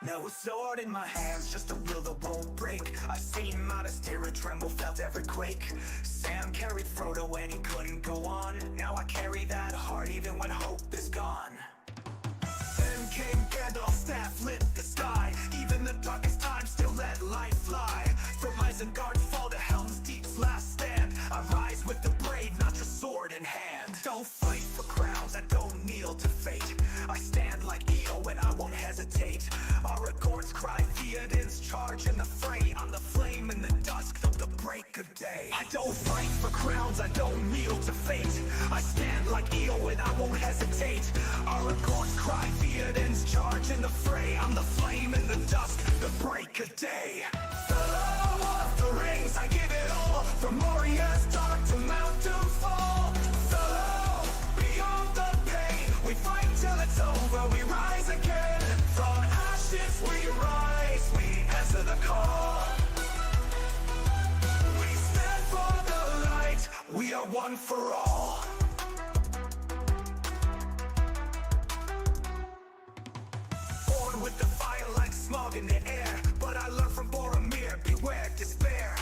No sword in my hands, just a will that won't break. I've seen modest terror tremble, felt every quake. Sam carried Frodo when he couldn't go on. Now I carry that heart even when hope is gone. Then came Gandalf's staff lit the sky. Even the darkest times still let light fly. From Isengard fall to Helm's Deep's last stand. I rise with the brave, not just sword in hand. Don't fight for crowns, I don't kneel to fate. I stand like Eo and I won't hesitate. Aragorn's cry, Theoden's charge in the fray. I'm the flame in the dusk of the break of day. I don't fight for crowns, I don't kneel to fate. I stand like Eo and I won't hesitate. Aragorn's cry, Theoden's charge in the fray. I'm the flame in the dusk, the break of day. Fellow of the rings, I give it all. From Moria's dark to Mount Doomfall. Fellow, beyond the pain, we fight till it's over, we rise again. From ashes we rise, we answer the call. We stand for the light, we are one for all. Born with the fire like smog in the air, but I learned from Boromir, beware despair.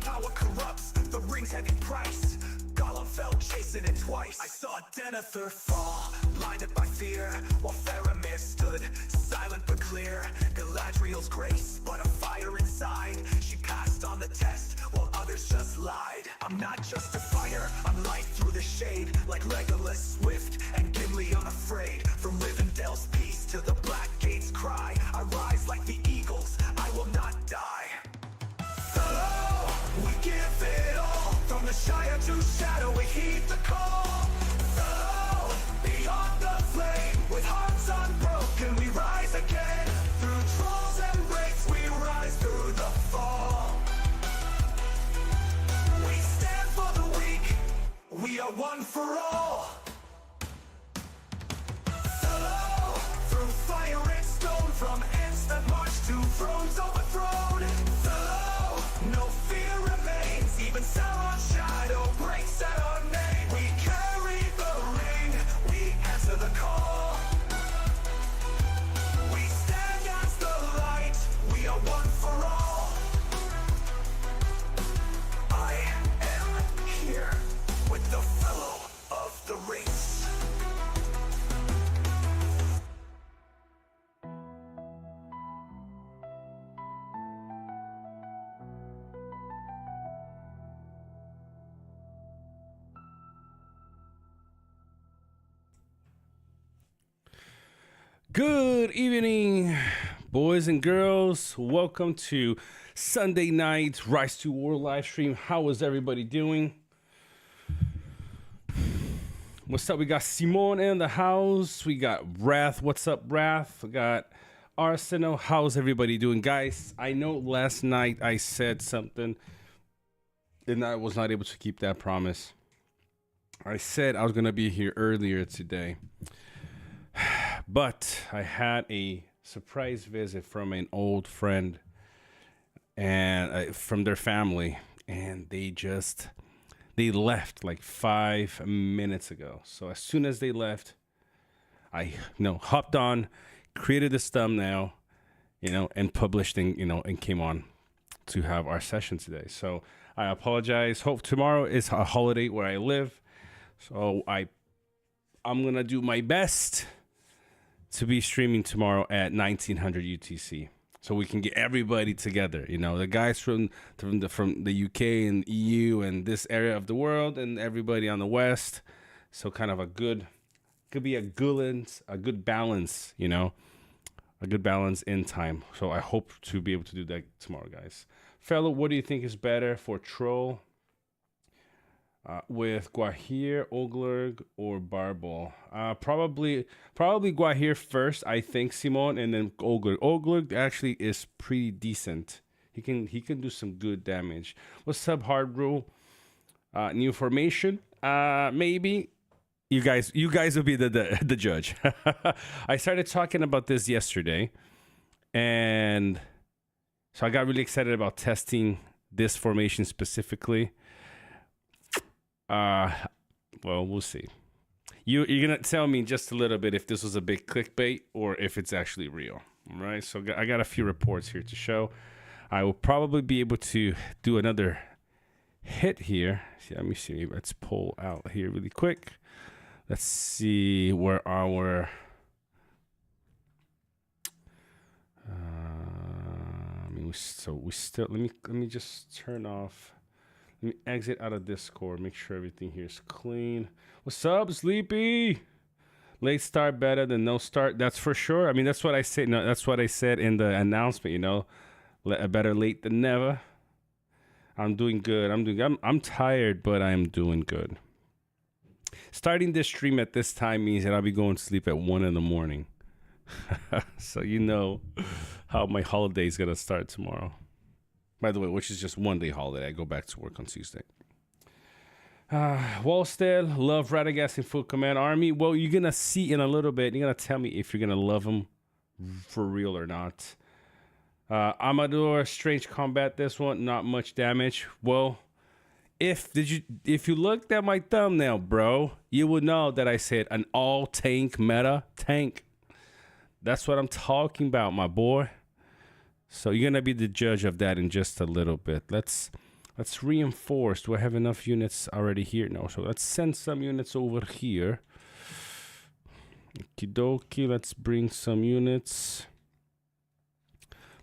Power corrupts, the ring's heavy price. Gollum fell chasing it twice. I saw Denethor fall, blinded by fear, while Faramir stood, silent but clear. Galadriel's grace, but a fire inside. She passed on the test, while others just lied. I'm not just a fighter, I'm light through the shade. Like Legolas swift, and Gimli unafraid. From Rivendell's peace to the Black Gate's cry, I rise like the eagles, I will not die. Fellow, we give it all. From the Shire to Shadow, we heed the call. Fellow, beyond the flame, with hearts unbroken, we rise again. Through trolls and breaks, we rise through the fall. We stand for the weak, we are one for all. Fellow, through fire and stone, from ends that march to thrones overthrown. Fellow, no fear remains, even Sauron's shadow breaks at our name. We carry the ring, we answer the call. We stand as the light, we are one for all. I am here with the fellow of the rings. Good evening, boys and girls. Welcome to Sunday night Rise to War live stream. How is everybody doing? What's up? We got Simone in the house. We got Wrath. What's up, Wrath? We got Arsenal. How's everybody doing? Guys, I know last night I said something and I was not able to keep that promise. I said I was going to be here earlier today. But I had a surprise visit from an old friend and from their family, and they left like 5 minutes ago. So as soon as they left, I hopped on, created this thumbnail, and published and came on to have our session today. So I apologize. Hope tomorrow is a holiday where I live. So I'm gonna do my best to be streaming tomorrow at 1900 UTC, so we can get everybody together. The guys from the UK and EU and this area of the world, and everybody on the West. So kind of could be a good balance, a good balance in time. So I hope to be able to do that tomorrow, guys. Fellow, what do you think is better for Troll? With Guahir, Oglurg, or Barbol? Probably Guahir first, I think, Simone, and then Oglurg. Oglurg actually is pretty decent. He can do some good damage. What's up, Hard Rule? New formation? Maybe. You guys will be the judge. I started talking about this yesterday, and so I got really excited about testing this formation specifically. Well, we'll see. You're gonna tell me just a little bit if this was a big clickbait or if it's actually real. All right, so I got a few reports here to show. I will probably be able to do another hit here. See, let me see. Let's pull out here really quick. Let's see where our we still let me just turn off. Let me exit out of Discord. Make sure everything here is clean. What's up, Sleepy? Late start better than no start. That's for sure. I mean, that's what I said. No, that's what I said in the announcement. You know, better late than never. I'm doing good. I'm tired, but I'm doing good. Starting this stream at this time means that I'll be going to sleep at 1 in the morning. So you know how my holiday is gonna start tomorrow. By the way, which is just 1 day holiday. I go back to work on Tuesday. Wallstead, love Radagast in full command army. Well, you're gonna see in a little bit. You're gonna tell me if you're gonna love him for real or not. Amador, strange combat. This one, not much damage. Well, if you looked at my thumbnail, bro, you would know that I said an all tank meta tank. That's what I'm talking about, my boy. So you're gonna be the judge of that in just a little bit. Let's reinforce. Do I have enough units already here? No. So let's send some units over here. Okie dokie. Let's bring some units.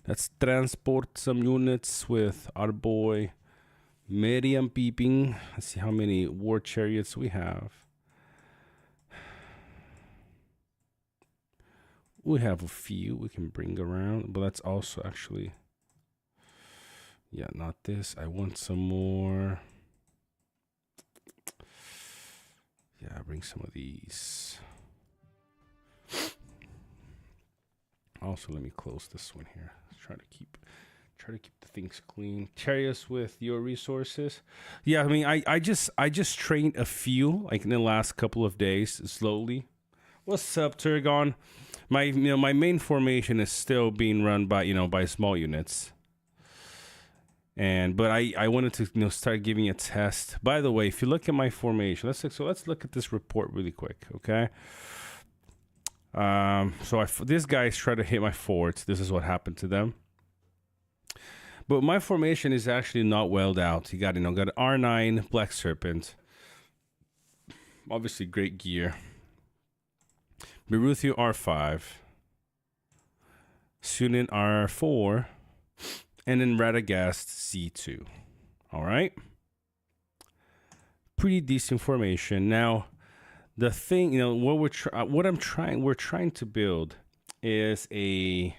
Let's transport some units with our boy Miriam Peeping. Let's see how many war chariots we have. We have a few we can bring around, but that's also actually, yeah, not this. I want some more. Yeah, bring some of these. Also, let me close this one here. Try to keep the things clean. Chariots with your resources. Yeah, I mean, I just trained a few like in the last couple of days slowly. What's up, Turgon? My main formation is still being run by small units. But I wanted to start giving a test. By the way, if you look at my formation, let's look at this report really quick, okay? These guys try to hit my forts. This is what happened to them. But my formation is actually not welled out. You got R9 Black Serpent. Obviously great gear. Beruthio R5, Sunin R4, and then Radagast C2. All right, pretty decent formation. Now, the thing, we're trying to build is a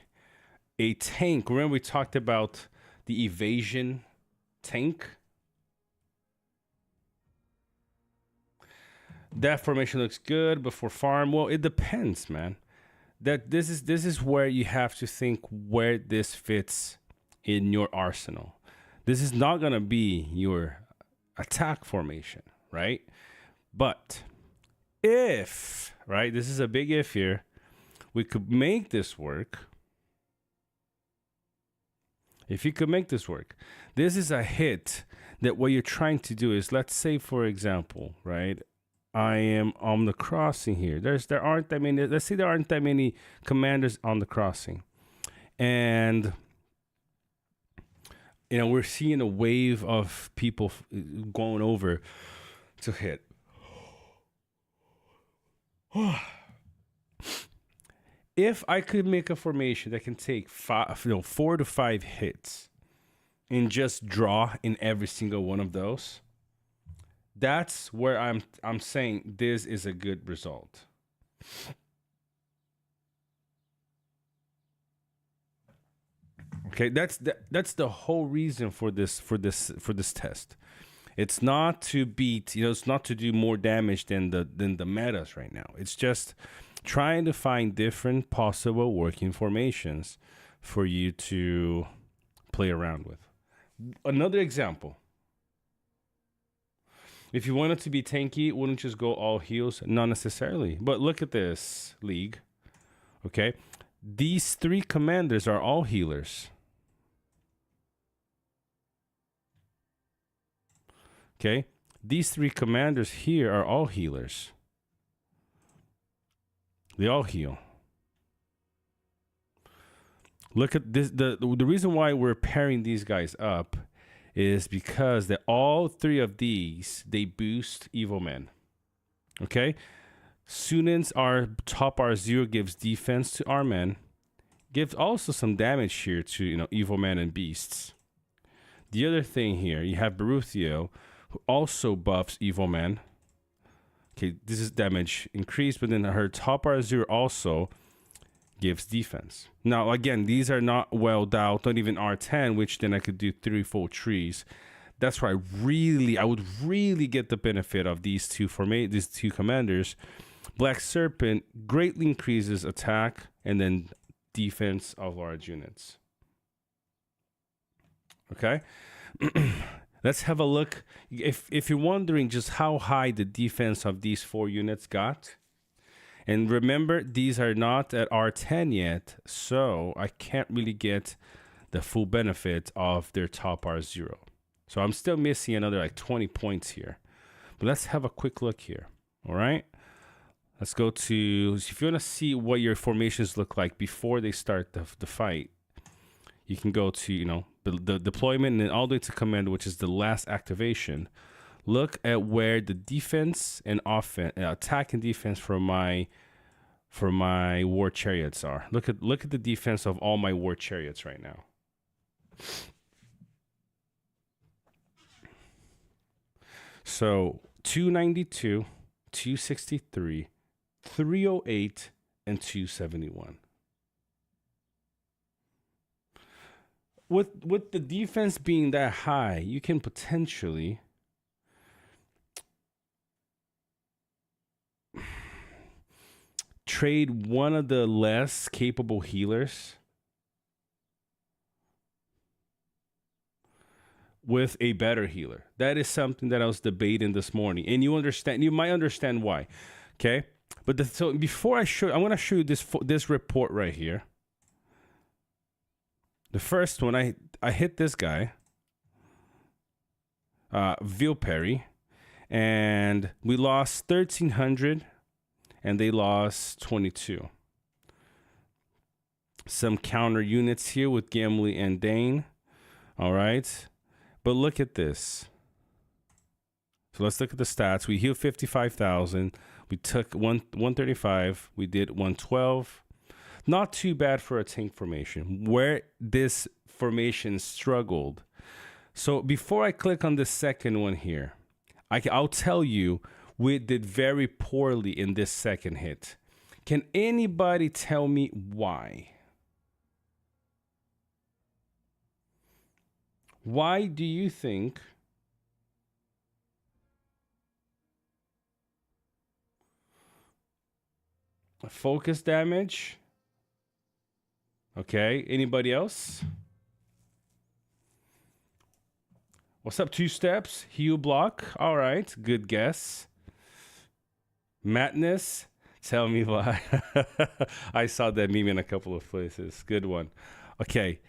tank. Remember we talked about the evasion tank. That formation looks good, but for farm, well, it depends, man. This is where you have to think where this fits in your arsenal. This is not gonna be your attack formation, right? But if, right, this is a big if here, we could make this work. If you could make this work, this is a hit that what you're trying to do is, let's say, for example, right? I am on the crossing here. There aren't that many. Let's say there aren't that many commanders on the crossing, and we're seeing a wave of people going over to hit. If I could make a formation that can take 4 to 5 hits and just draw in every single one of those, that's where I'm saying this is a good result. Okay, that's the whole reason for this test. It's not to beat, it's not to do more damage than the metas right now. It's just trying to find different possible working formations for you to play around with. Another example. If you want it to be tanky, wouldn't just go all heals? Not necessarily. But look at this league. Okay. These 3 commanders are all healers. Okay. These 3 commanders here are all healers. They all heal. Look at this. The reason why we're pairing these guys up is because all three of these, they boost evil men. Okay? Sunens are top R0 gives defense to our men. Gives also some damage here to evil men and beasts. The other thing here, you have Baruthio, who also buffs evil men. Okay, this is damage increased, but then her top R0 also gives defense. Now, again, these are not well dialed, not even R10, which then I could do 3 full trees. That's why I would really get the benefit of these two commanders. Black Serpent greatly increases attack and then defense of large units. Okay? Let's have a look. If you're wondering just how high the defense of these 4 units got, and remember, these are not at R10 yet, so I can't really get the full benefit of their top R0. So I'm still missing another like 20 points here. But let's have a quick look here. All right? Let's go to, if you want to see what your formations look like before they start the fight, you can go to, the deployment and then all the way to command, which is the last activation. Look at where the defense and attack and defense for my war chariots are. Look at the defense of all my war chariots right now. So 292, 263, 308, and 271. With the defense being that high, you can potentially trade one of the less capable healers with a better healer. That is something that I was debating this morning, and you might understand why. Okay, but so before I want to show you this report right here. The first one, I hit this guy, Vilperi, and we lost 1,300, and they lost 22. Some counter units here with Gimli and Dane. All right, but look at this. So let's look at the stats. We healed 55,000. We took 135. We did 112. Not too bad for a tank formation. Where this formation struggled. So before I click on the second one here, I'll tell you we did very poorly in this second hit. Can anybody tell me why? Why do you think focus damage? Okay, anybody else? What's up, 2 steps? Heal block. All right, good guess. Madness. Tell me why. I saw that meme in a couple of places. Good one. Okay,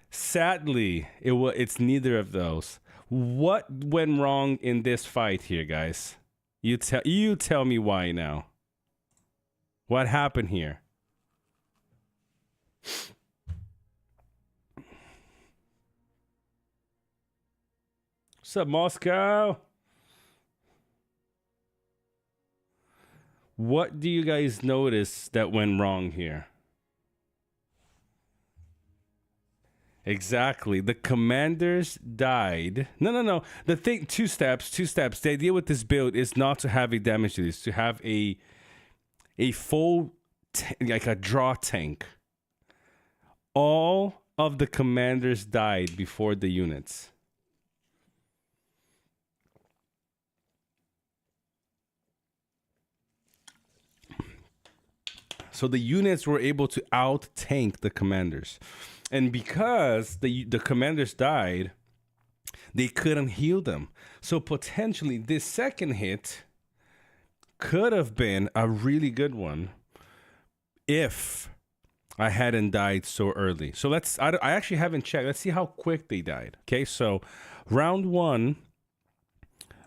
sadly, it's neither of those. What went wrong in this fight here, guys? You tell me why now. What happened here? What's up, Moscow? What do you guys notice that went wrong here? Exactly. The commanders died. No. The thing, 2 steps. The idea with this build is not to have a damage to this, to have a full, like a draw tank. All of the commanders died before the units. So the units were able to out-tank the commanders. And because the commanders died, they couldn't heal them. So potentially this second hit could have been a really good one if I hadn't died so early. So I actually haven't checked. Let's see how quick they died. Okay, so round 1.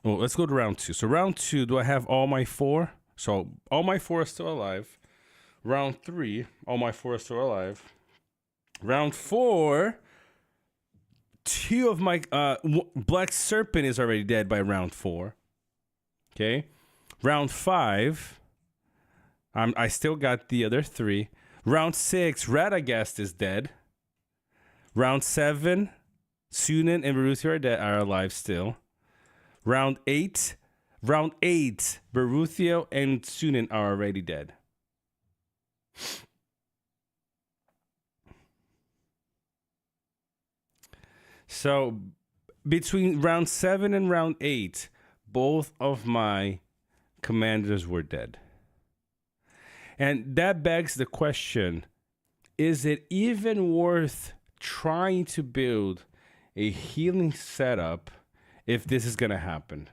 Well, let's go to round 2. So round 2, do I have all my 4? So all my 4 are still alive. Round 3, all my 4 are still alive. Round 4, two of my Black Serpent is already dead by round 4. Okay, round 5, I still got the other 3. Round 6, Radagast is dead. Round 7, Sunan and Baruthio are alive still. Round 8, Baruthio and Sunan are already dead. So between round 7 and round 8, both of my commanders were dead. And that begs the question, is it even worth trying to build a healing setup if this is going to happen?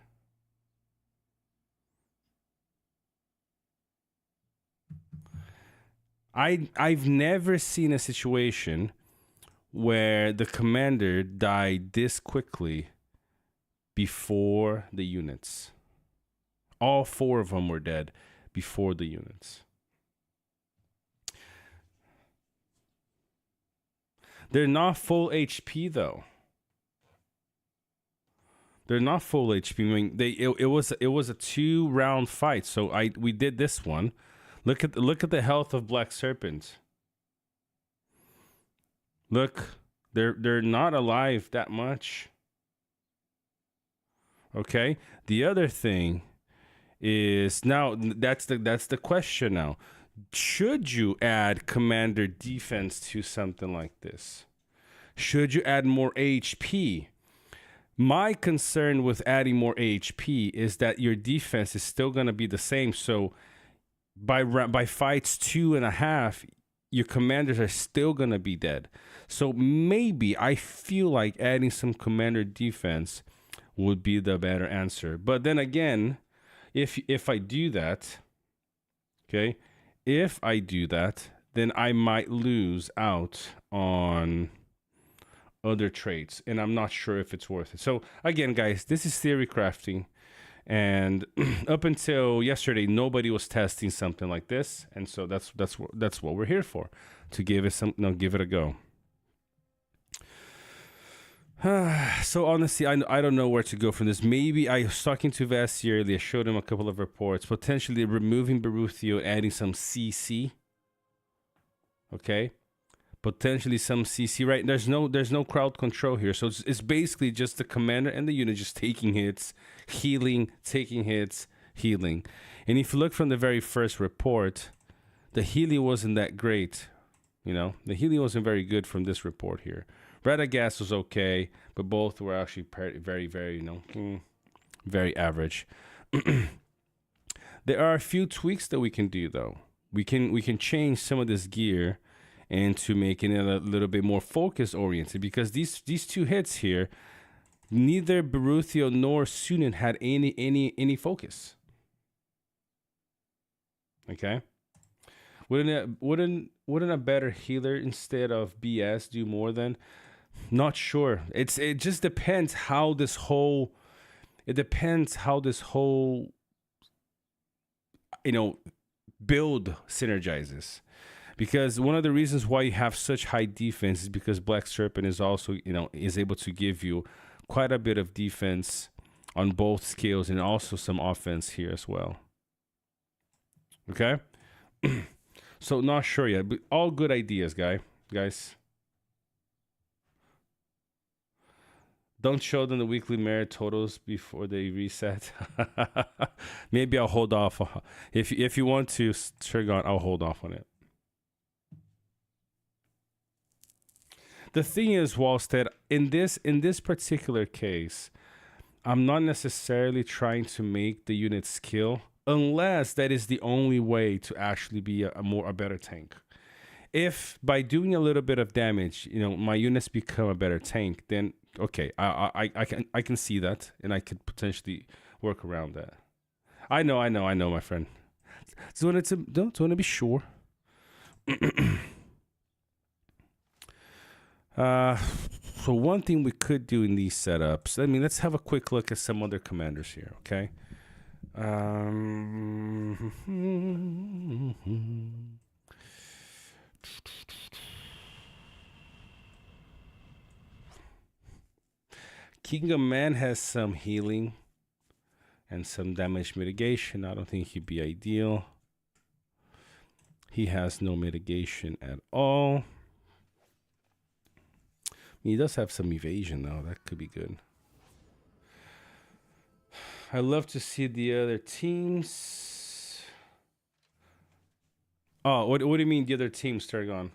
I've never seen a situation where the commander died this quickly before the units. All 4 of them were dead before the units. They're not full HP though. They're not full HP. I mean, it was a 2-round fight. So we did this one. Look at the health of Black Serpent. Look, they're not alive that much. Okay. The other thing is, now that's the question now. Should you add commander defense to something like this? Should you add more HP? My concern with adding more HP is that your defense is still going to be the same. So by fights 2.5, your commanders are still going to be dead. So maybe I feel like adding some commander defense would be the better answer. But then again, if I do that, okay, if I do that, then I might lose out on other traits, and I'm not sure if it's worth it. So again, guys, this is theory crafting, and up until yesterday, nobody was testing something like this, and so that's what we're here for, to give it a go. So honestly, I don't know where to go from this. Maybe I was talking to Vassi earlier, showed him a couple of reports, potentially removing Baruthio, adding some CC. Okay, potentially some CC. Right? There's no crowd control here, so it's basically just the commander and the unit just taking hits, healing, taking hits, healing. And if you look from the very first report, the healing wasn't that great. You know, the healing wasn't very good from this report here. Radagast was okay, but both were actually very, very, very average. There are a few tweaks that we can do though. We can change some of this gear and to make it a little bit more focus oriented, because these 2 hits here, neither Baruthio nor Sunan had any focus. Okay. Wouldn't a better healer instead of BS do more than? Not sure. It just depends how this whole build synergizes. Because one of the reasons why you have such high defense is because Black Serpent is also, is able to give you quite a bit of defense on both scales, and also some offense here as well. Okay? So not sure yet, but all good ideas, guys. Don't show them the weekly merit totals before they reset. Maybe I'll hold off. If you want to, Trigon, I'll hold off on it. The thing is, Wallstead, in this particular case, I'm not necessarily trying to make the unit skill, unless that is the only way to actually be a better tank. If by doing a little bit of damage, my units become a better tank, then okay, I can see that, and I could potentially work around that. I know, my friend. Don't want to be sure. So one thing we could do in these setups, let's have a quick look at some other commanders here, okay? King of Man has some healing and some damage mitigation. I don't think he'd be ideal. He has no mitigation at all. He does have some evasion, though. That could be good. I love to see the other teams. Oh, what do you mean the other teams, Targon?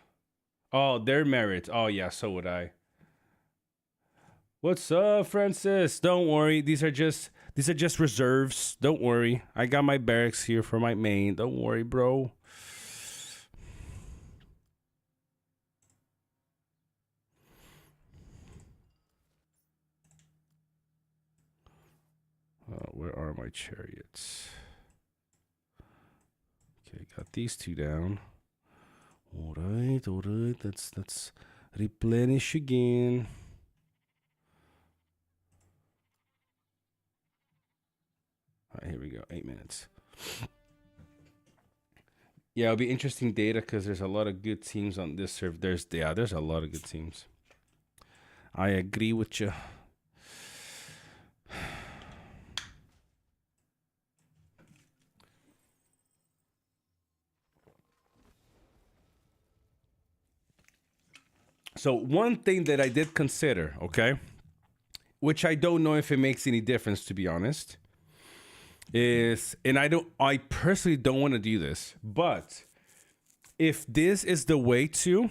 Oh, their merit. Oh, yeah, so would I. What's up, Francis? Don't worry. These are just reserves. Don't worry. I got my barracks here for my main. Don't worry, bro. Where are my chariots? Okay, got these two down. All right. Let's replenish again. All right, here we go. 8 minutes. Yeah, it'll be interesting data because there's a lot of good teams on this server. There's a lot of good teams. I agree with you. So one thing that I did consider, okay, which I don't know if it makes any difference, to be honest, is, and I personally don't want to do this, but if this is the way to,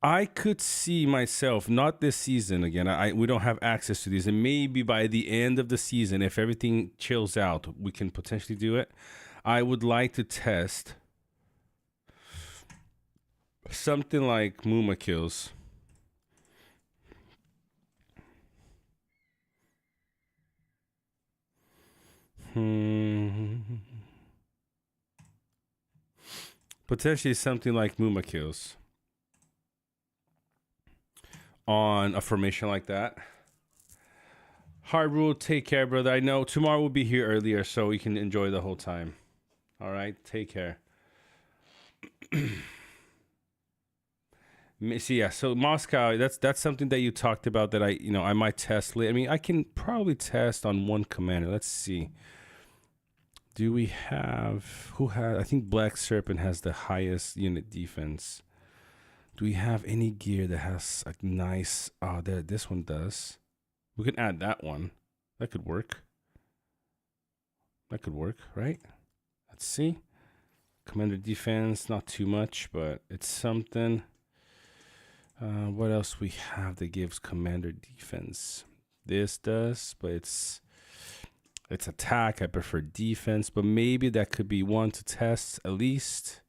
I could see myself, not this season again, we don't have access to these, and maybe by the end of the season, if everything chills out, we can potentially do it. I would like to test something like Muma kills. Potentially something like Muma kills on a formation like that. Hard rule, take care, brother. I know tomorrow we'll be here earlier, so we can enjoy the whole time. All right, take care. So yeah, so Moscow, that's something that you talked about that I might test. I mean, I can probably test on one commander. Let's see. Do we have I think Black Serpent has the highest unit defense. Do we have any gear that has a nice? Oh, this one does. We can add that one. That could work. That could work, right? Let's see. Commander defense, not too much, but it's something. What else we have that gives commander defense? This does, but it's attack. I prefer defense, but maybe that could be one to test at least.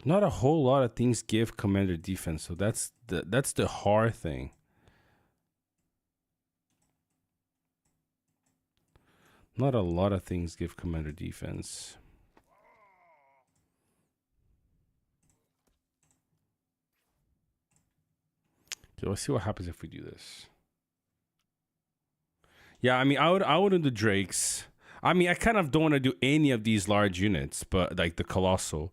Not a whole lot of things give commander defense, so that's the hard thing. Not a lot of things give commander defense. Okay, let's see what happens if we do this. Yeah, I mean, I would do the Drakes. I mean, I kind of don't want to do any of these large units, but like the Colossal.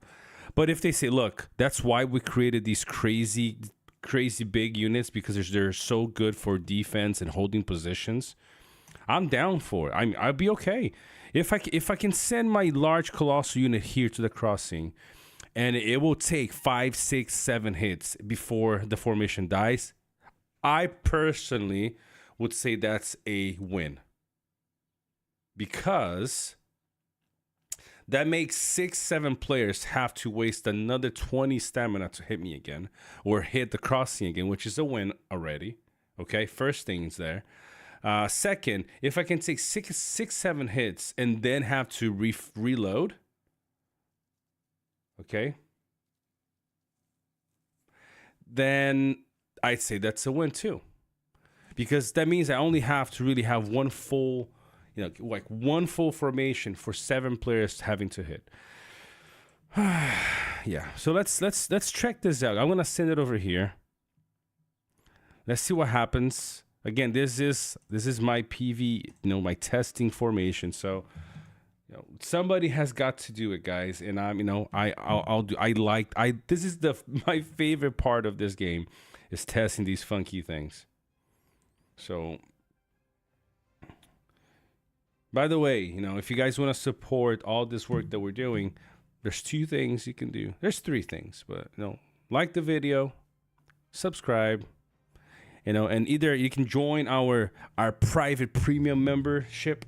But if they say, look, that's why we created these crazy big units, because they're so good for defense and holding positions, I'm down for it. I mean, I'd be okay. If I can send my large Colossal unit here to the crossing, and it will take 5, 6, 7 hits before the formation dies, I personally would say that's a win. Because that makes 6, 7 players have to waste another 20 stamina to hit me again, or hit the crossing again, which is a win already. Okay, first thing's there. Second, if I can take 6, 7 hits and then have to reload, okay, then I'd say that's a win too. Because that means I only have to really have one full, like one full formation for 7 players having to hit. Yeah, so let's check this out. I'm gonna send it over here. Let's see what happens. Again, this is my PV, my testing formation. So, somebody has got to do it, guys. And I'll do. This is my favorite part of this game, is testing these funky things. So, by the way, if you guys want to support all this work that we're doing, there's 2 things you can do. There's 3 things, but like the video, subscribe, and either you can join our private premium membership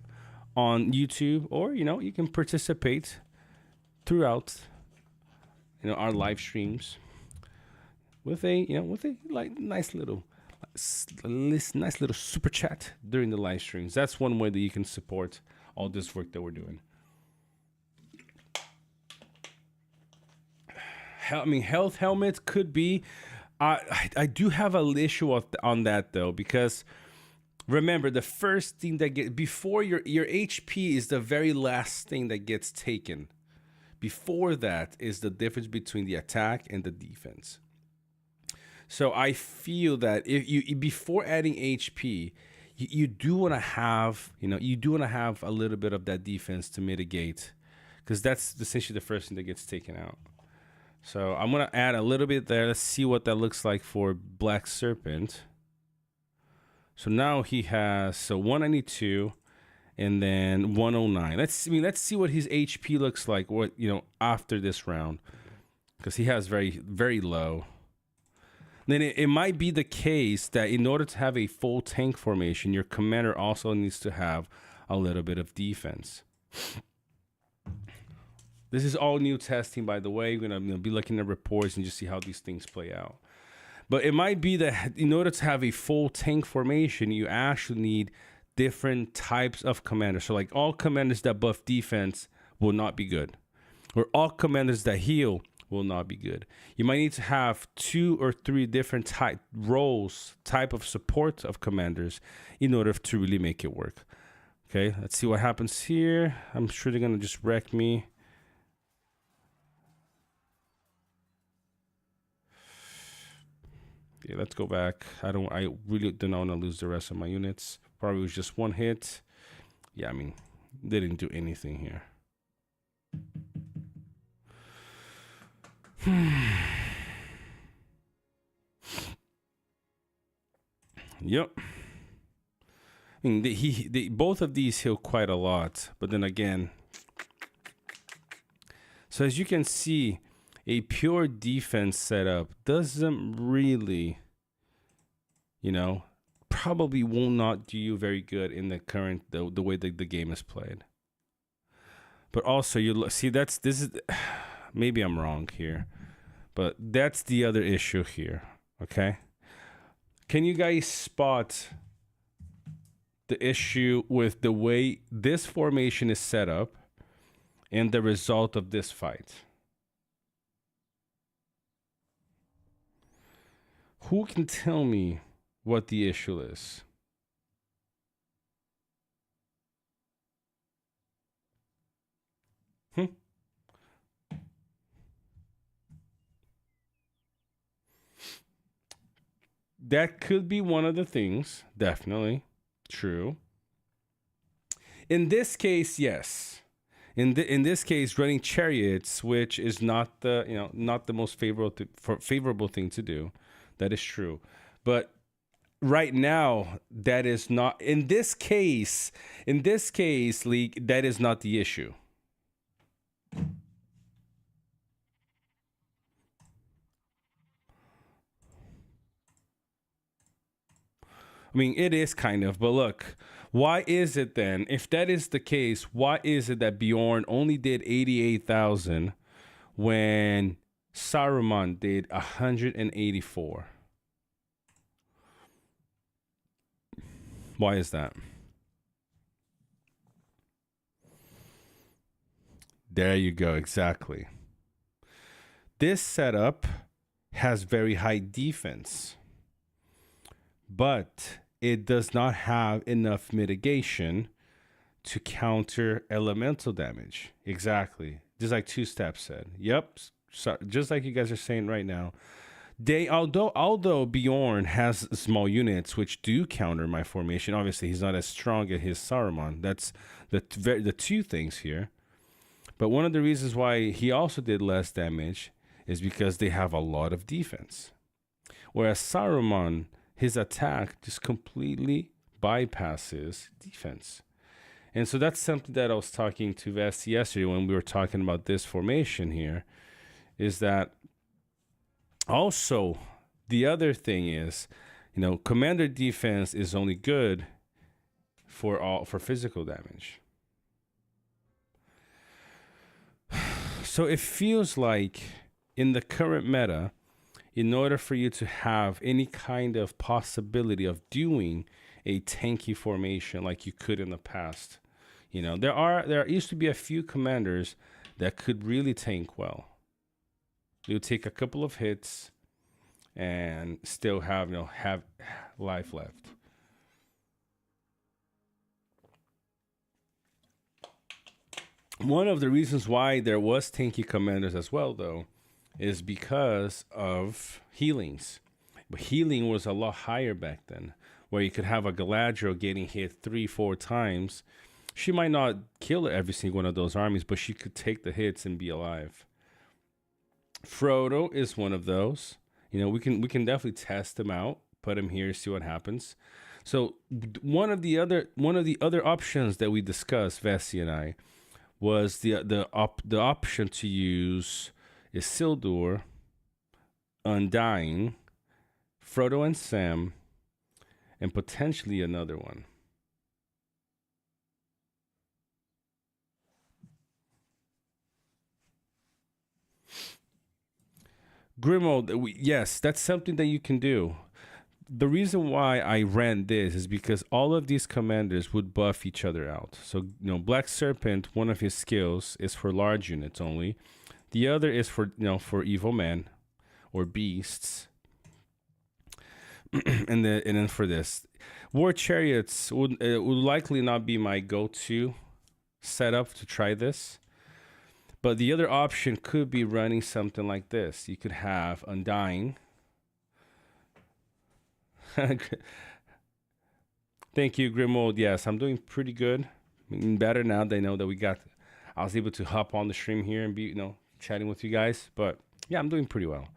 on YouTube, or you can participate throughout our live streams with a like nice little super chat during the live streams. That's one way that you can support all this work that we're doing. Health helmets could be. I do have an issue on that though, because remember, the first thing that before your HP is the very last thing that gets taken. Before that is the difference between the attack and the defense. So I feel that if you before adding HP, you do want to have a little bit of that defense to mitigate, because that's essentially the first thing that gets taken out. So I'm gonna add a little bit there. Let's see what that looks like for Black Serpent. So now he has 192 and then 109. Let's see what his HP looks like. After this round, because he has very, very low. Then it might be the case that in order to have a full tank formation, your commander also needs to have a little bit of defense. This is all new testing, by the way. We're gonna be looking at reports and just see how these things play out. But it might be that in order to have a full tank formation, you actually need different types of commanders. So like all commanders that buff defense will not be good, or all commanders that heal will not be good. You might need to have 2 or 3 different type of support of commanders in order to really make it work. Okay, let's see what happens here. I'm sure they're gonna just wreck me. Yeah, let's go back. I really don't want to lose the rest of my units. Probably was just 1 hit. Yeah, they didn't do anything here. Yep. Both of these heal quite a lot, but then again. So as you can see, a pure defense setup doesn't really, probably will not do you very good in the current, the way that the game is played. But also, maybe I'm wrong here, but that's the other issue here, okay? Can you guys spot the issue with the way this formation is set up and the result of this fight? Who can tell me what the issue is? That could be one of the things, definitely. True. In this case, yes. In this case, running chariots, which is not the most favorable thing to do. That is true. But right now, that is not, in this case, League, that is not the issue. It is kind of, but look, why is it then, if that is the case, why is it that Bjorn only did 88,000 when Saruman did 184? Why is that? There you go, exactly. This setup has very high defense, but it does not have enough mitigation to counter elemental damage. Exactly. Just like Two Step said. Yep. So, just like you guys are saying right now. Although Bjorn has small units which do counter my formation, obviously he's not as strong as his Saruman. That's the 2 things here. But one of the reasons why he also did less damage is because they have a lot of defense. Whereas Saruman, his attack just completely bypasses defense. And so that's something that I was talking to Vest yesterday when we were talking about this formation here, is that also the other thing is, commander defense is only good for physical damage. So it feels like in the current meta, in order for you to have any kind of possibility of doing a tanky formation like you could in the past, there used to be a few commanders that could really tank well. You take a couple of hits and still have life left. One of the reasons why there was tanky commanders as well, though, is because of healings. But healing was a lot higher back then, where you could have a Galadriel getting hit 3-4 times. She might not kill every single one of those armies, but she could take the hits and be alive. Frodo is one of those. We can definitely test him out, put him here, see what happens. So one of the other options that we discussed, Vessi and I, was the option to use Isildur, Undying, Frodo and Sam, and potentially another one. Grimold, yes, that's something that you can do. The reason why I ran this is because all of these commanders would buff each other out. So, Black Serpent, one of his skills is for large units only. The other is for evil men or beasts. and then for this, War Chariots would likely not be my go-to setup to try this. But the other option could be running something like this. You could have Undying. Thank you, Grimold. Yes, I'm doing pretty good. Better now they know that I was able to hop on the stream here and be, chatting with you guys. But yeah, I'm doing pretty well.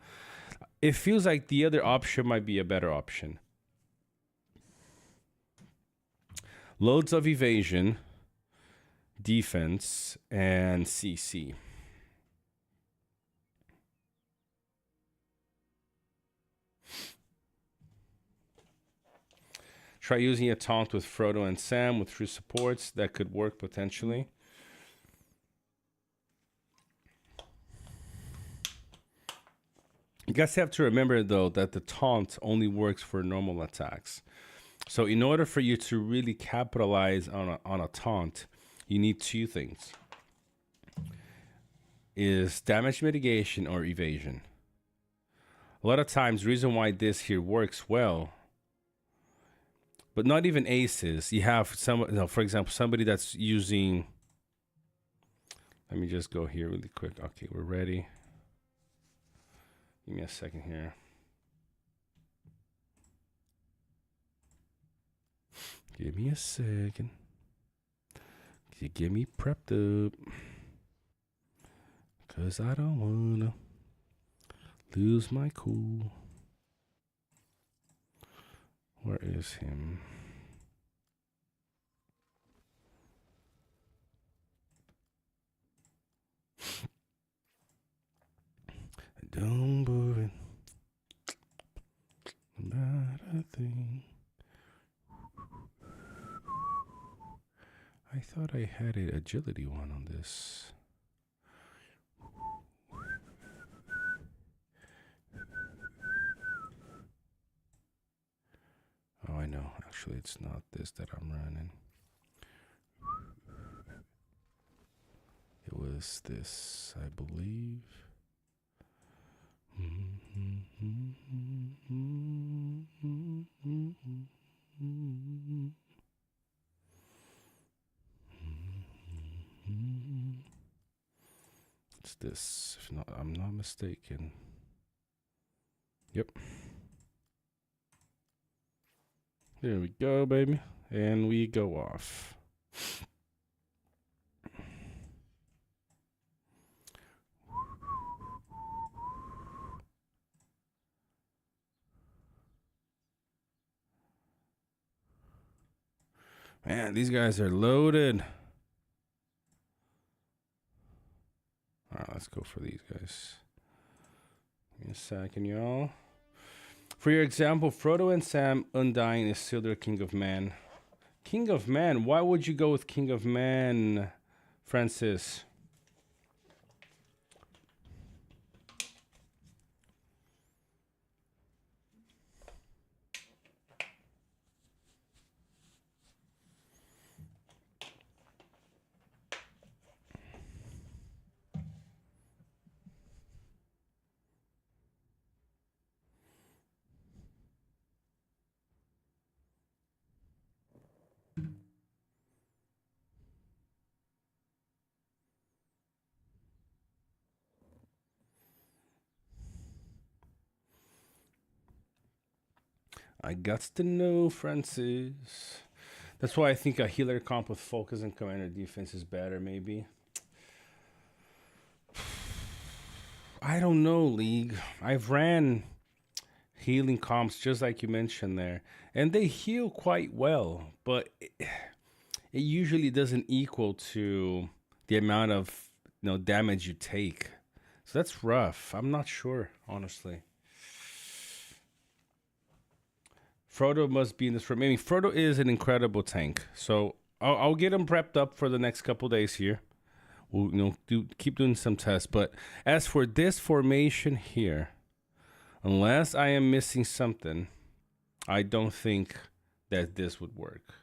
It feels like the other option might be a better option. Loads of evasion, defense, and CC. Try using a taunt with Frodo and Sam with true supports. That could work potentially. You guys have to remember, though, that the taunt only works for normal attacks. So in order for you to really capitalize on a taunt, you need two things. Is damage mitigation or evasion. A lot of times, the reason why this here works well, but not even aces, you have for example, somebody that's using, let me just go here really quick. Okay, we're ready. Give me a second here. Give me a second. You get me prepped up. Cause I don't wanna lose my cool. Where is him? Don't worry about a thing. I thought I had an agility one on this. Oh, I know. Actually, it's not this that I'm running. It was this, I believe. It's this, if not, I'm not mistaken. Yep. There we go, baby. And we go off. Man, these guys are loaded. All right, let's go for these guys. Give me a second, y'all. For your example, Frodo and Sam, Undyne is Isildur, King of Man. King of Man? Why would you go with King of Man, Francis? I got to know, Francis. That's why I think a healer comp with focus and commander defense is better, maybe. I don't know, League. I've ran healing comps just like you mentioned there, and they heal quite well, but it usually doesn't equal to the amount of damage you take. So that's rough. I'm not sure, honestly. Frodo must be in this room. I mean, Frodo is an incredible tank. So I'll get him prepped up for the next couple days here. We'll keep doing some tests. But as for this formation here, unless I am missing something, I don't think that this would work.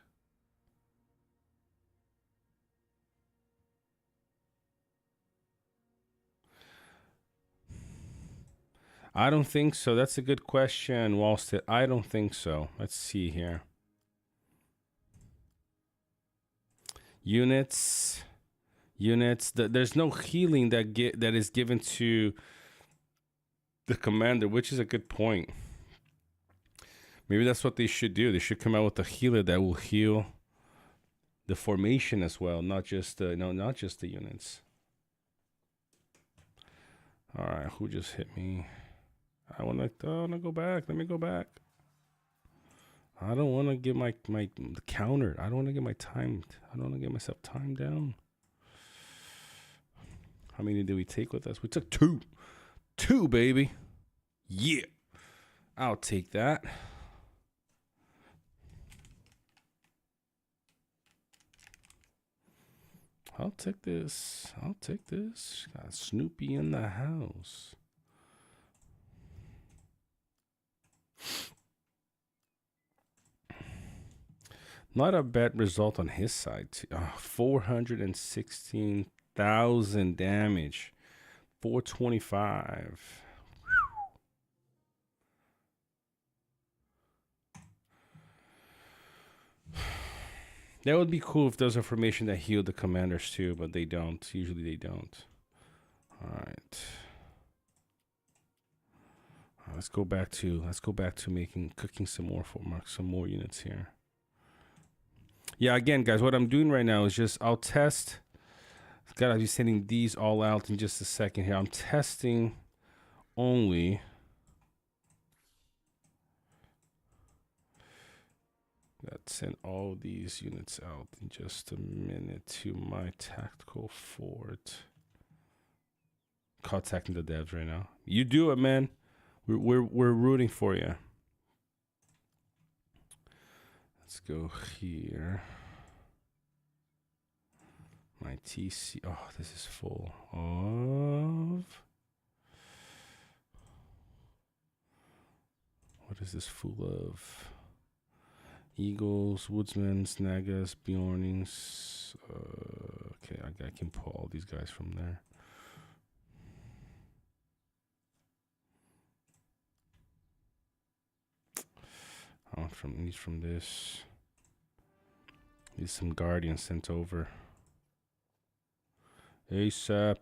I don't think so. That's a good question, Wallstead. I don't think so. Let's see here. Units. There's no healing that is given to the commander, which is a good point. Maybe that's what they should do. They should come out with a healer that will heal the formation as well, not just the units. All right, who just hit me? I want to go back. Let me go back. I don't want to get my counter. I don't want to get my time. I don't want to get myself timed down. How many did we take with us? We took 2. 2, baby. Yeah. I'll take that. I'll take this. Got Snoopy in the house. Not a bad result on his side, too. 416,000 damage. 425. That would be cool if there's a formation that healed the commanders too, but they don't. Usually they don't. All right. Let's go back to cooking some more units here. Yeah, again, guys, what I'm doing right now is just I'll test. Gotta be sending these all out in just a second here. I'm testing only. Let's send all these units out in just a minute to my tactical fort. Contacting the devs right now. You do it, man. We're rooting for you. Let's go here. My TC. Oh, this is full of. What is this full of? Eagles, Woodsmen, Snagas, Bjornings. Okay, I can pull all these guys from there. Oh, from this. Need some Guardians sent over. ASAP.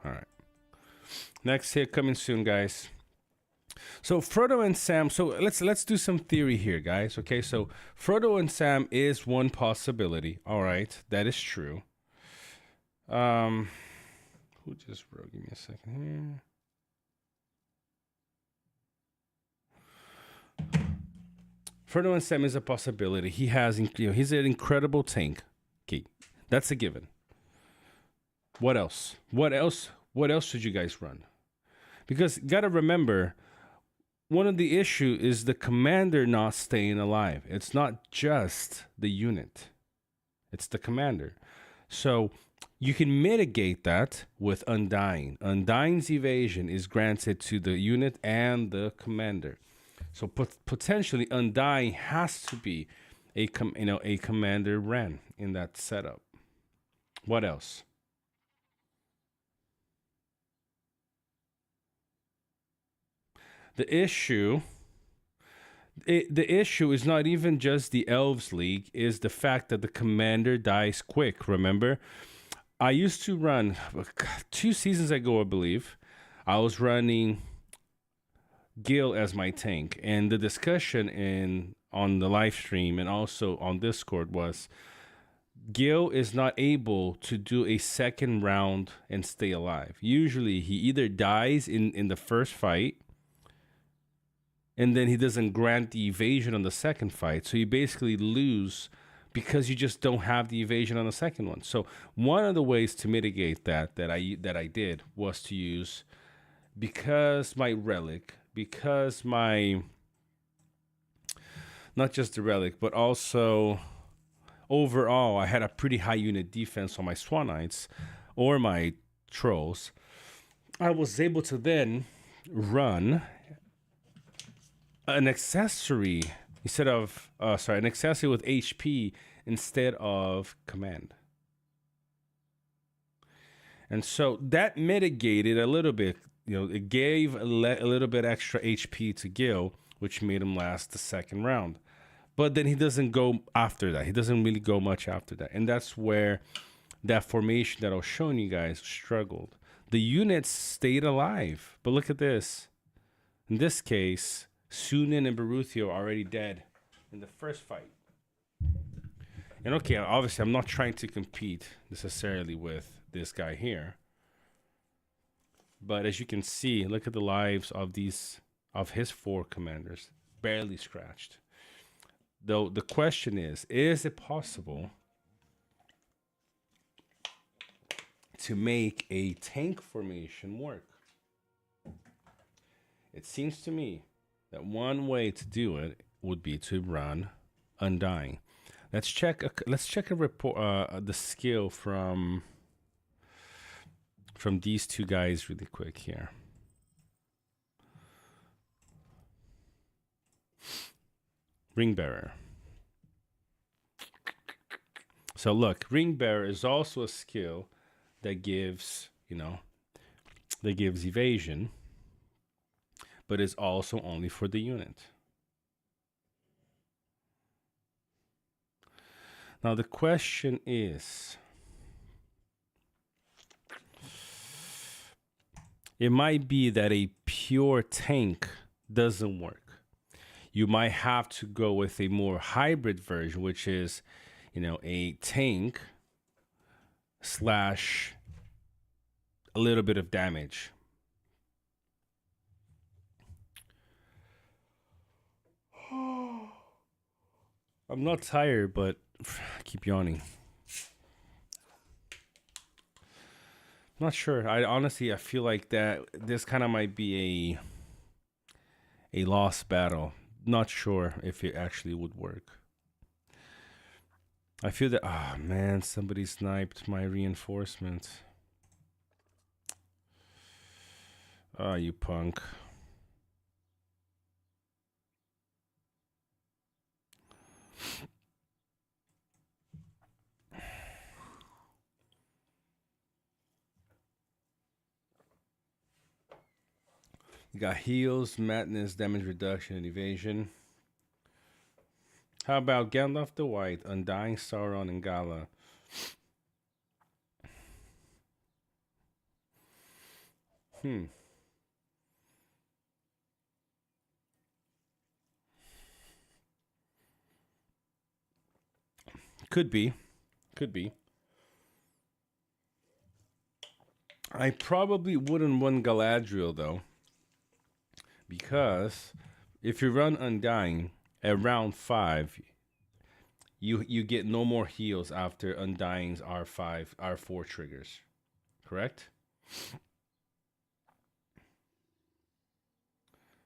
All right. Next hit coming soon, guys. So Frodo and Sam. So let's do some theory here, guys. Okay, so Frodo and Sam is one possibility. All right, that is true. Um, who just wrote? Give me a second here. Ferdinand Sam is a possibility. He has, he's an incredible tank. Okay, that's a given. What else? What else? What else should you guys run? Because gotta remember, one of the issue is the commander not staying alive. It's not just the unit. It's the commander. So you can mitigate that with Undying. Undying's evasion is granted to the unit and the commander. So potentially Undying has to be a commander ran in that setup. What else? The issue is not even just the Elves League, is the fact that the commander dies quick. Remember, I used to run 2 seasons ago, I believe. I was running Gil as my tank, and the discussion on the live stream and also on Discord was Gil is not able to do a second round and stay alive. Usually he either dies in the first fight, and then he doesn't grant the evasion on the second fight. So you basically lose because you just don't have the evasion on the second one. So one of the ways to mitigate that I did was to use, because my relic, because my, not just the relic, but also overall I had a pretty high unit defense on my Swan Knights or my Trolls. I was able to then run an accessory instead of an accessory with HP instead of command. And so that mitigated a little bit. It gave a little bit extra HP to Gil, which made him last the second round. But then he doesn't go after that. He doesn't really go much after that. And that's where that formation that I was showing you guys struggled. The units stayed alive. But look at this. In this case, Sunan and Baruthio are already dead in the first fight. And okay, obviously I'm not trying to compete necessarily with this guy here. But as you can see, look at the lives of his 4 commanders. Barely scratched. Though the question is it possible to make a tank formation work? It seems to me that one way to do it would be to run Undying. Let's check a report, the skill from these 2 guys really quick here. Ringbearer. So look, Ringbearer is also a skill that gives, evasion, but is also only for the unit. Now the question is, it might be that a pure tank doesn't work. You might have to go with a more hybrid version, which is, a tank / a little bit of damage. I'm not tired, but I keep yawning. I'm not sure. I feel like that this kind of might be a lost battle. Not sure if it actually would work. I feel that, oh man, somebody sniped my reinforcement. Oh, you punk. You got heals, madness, damage reduction, and evasion. How about Gandalf the White, Undying, Sauron, and Gala? Could be. I probably wouldn't run Galadriel though, because if you run Undying at round 5, you get no more heals after Undying's R4 triggers. Correct?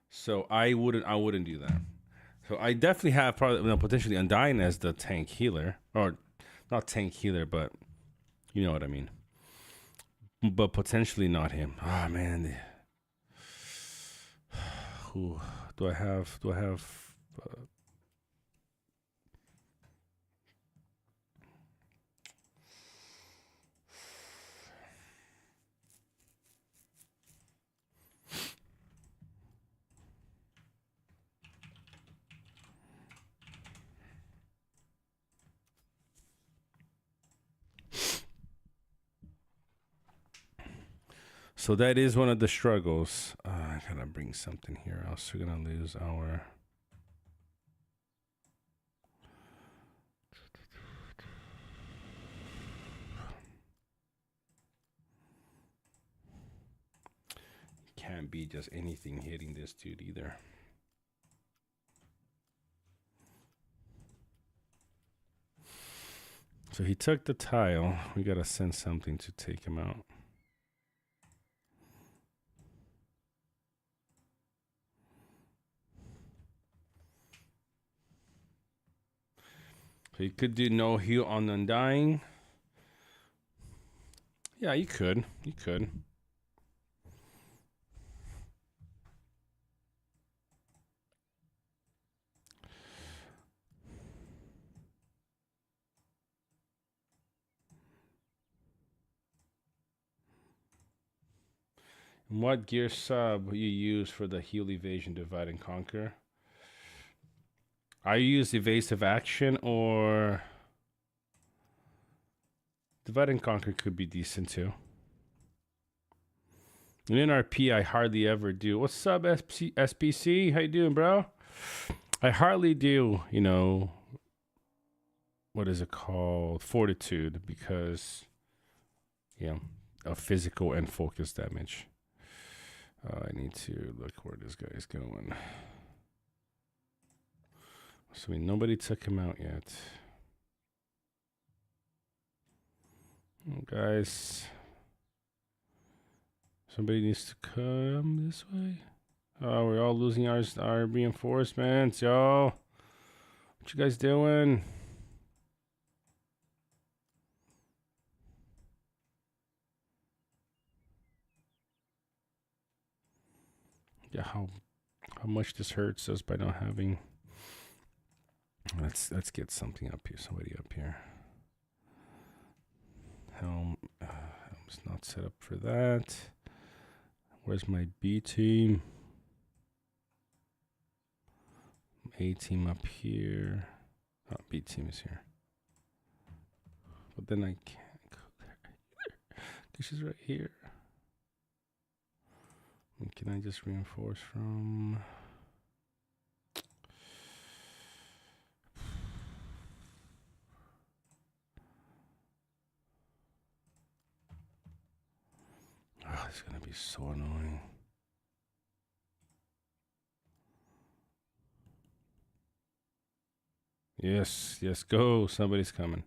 So I wouldn't do that. So I definitely have probably potentially Undying as the tank healer, or not tank healer, but you know what I mean. But potentially not him. Ah, man. Who do I have? Do I have? So that is one of the struggles. I gotta bring something here, else we're gonna lose our. Can't be just anything hitting this dude either. So he took the tile. We gotta send something to take him out. So you could do no heal on Undying. Yeah, you could. You could. What gear sub you use for the heal evasion divide and conquer? I use evasive action, or divide and conquer could be decent too. And in RP, I hardly ever do. What's up, SPC? How you doing, bro? I hardly do, you know, what is it called? Fortitude, because, you know, of physical and focus damage. I need to look where this guy is going. So nobody took him out yet. Oh, guys, somebody needs to come this way. Oh, we're all losing our reinforcements, y'all. What you guys doing? Yeah, how much this hurts us by not having. Let's get something up here. Somebody up here. Helm's not set up for that. Where's my B team? A team up here. Oh, B team is here. But then I can't go there either, because she's right here. And can I just reinforce from? Oh, it's gonna be so annoying. Yes, yes, go. Somebody's coming.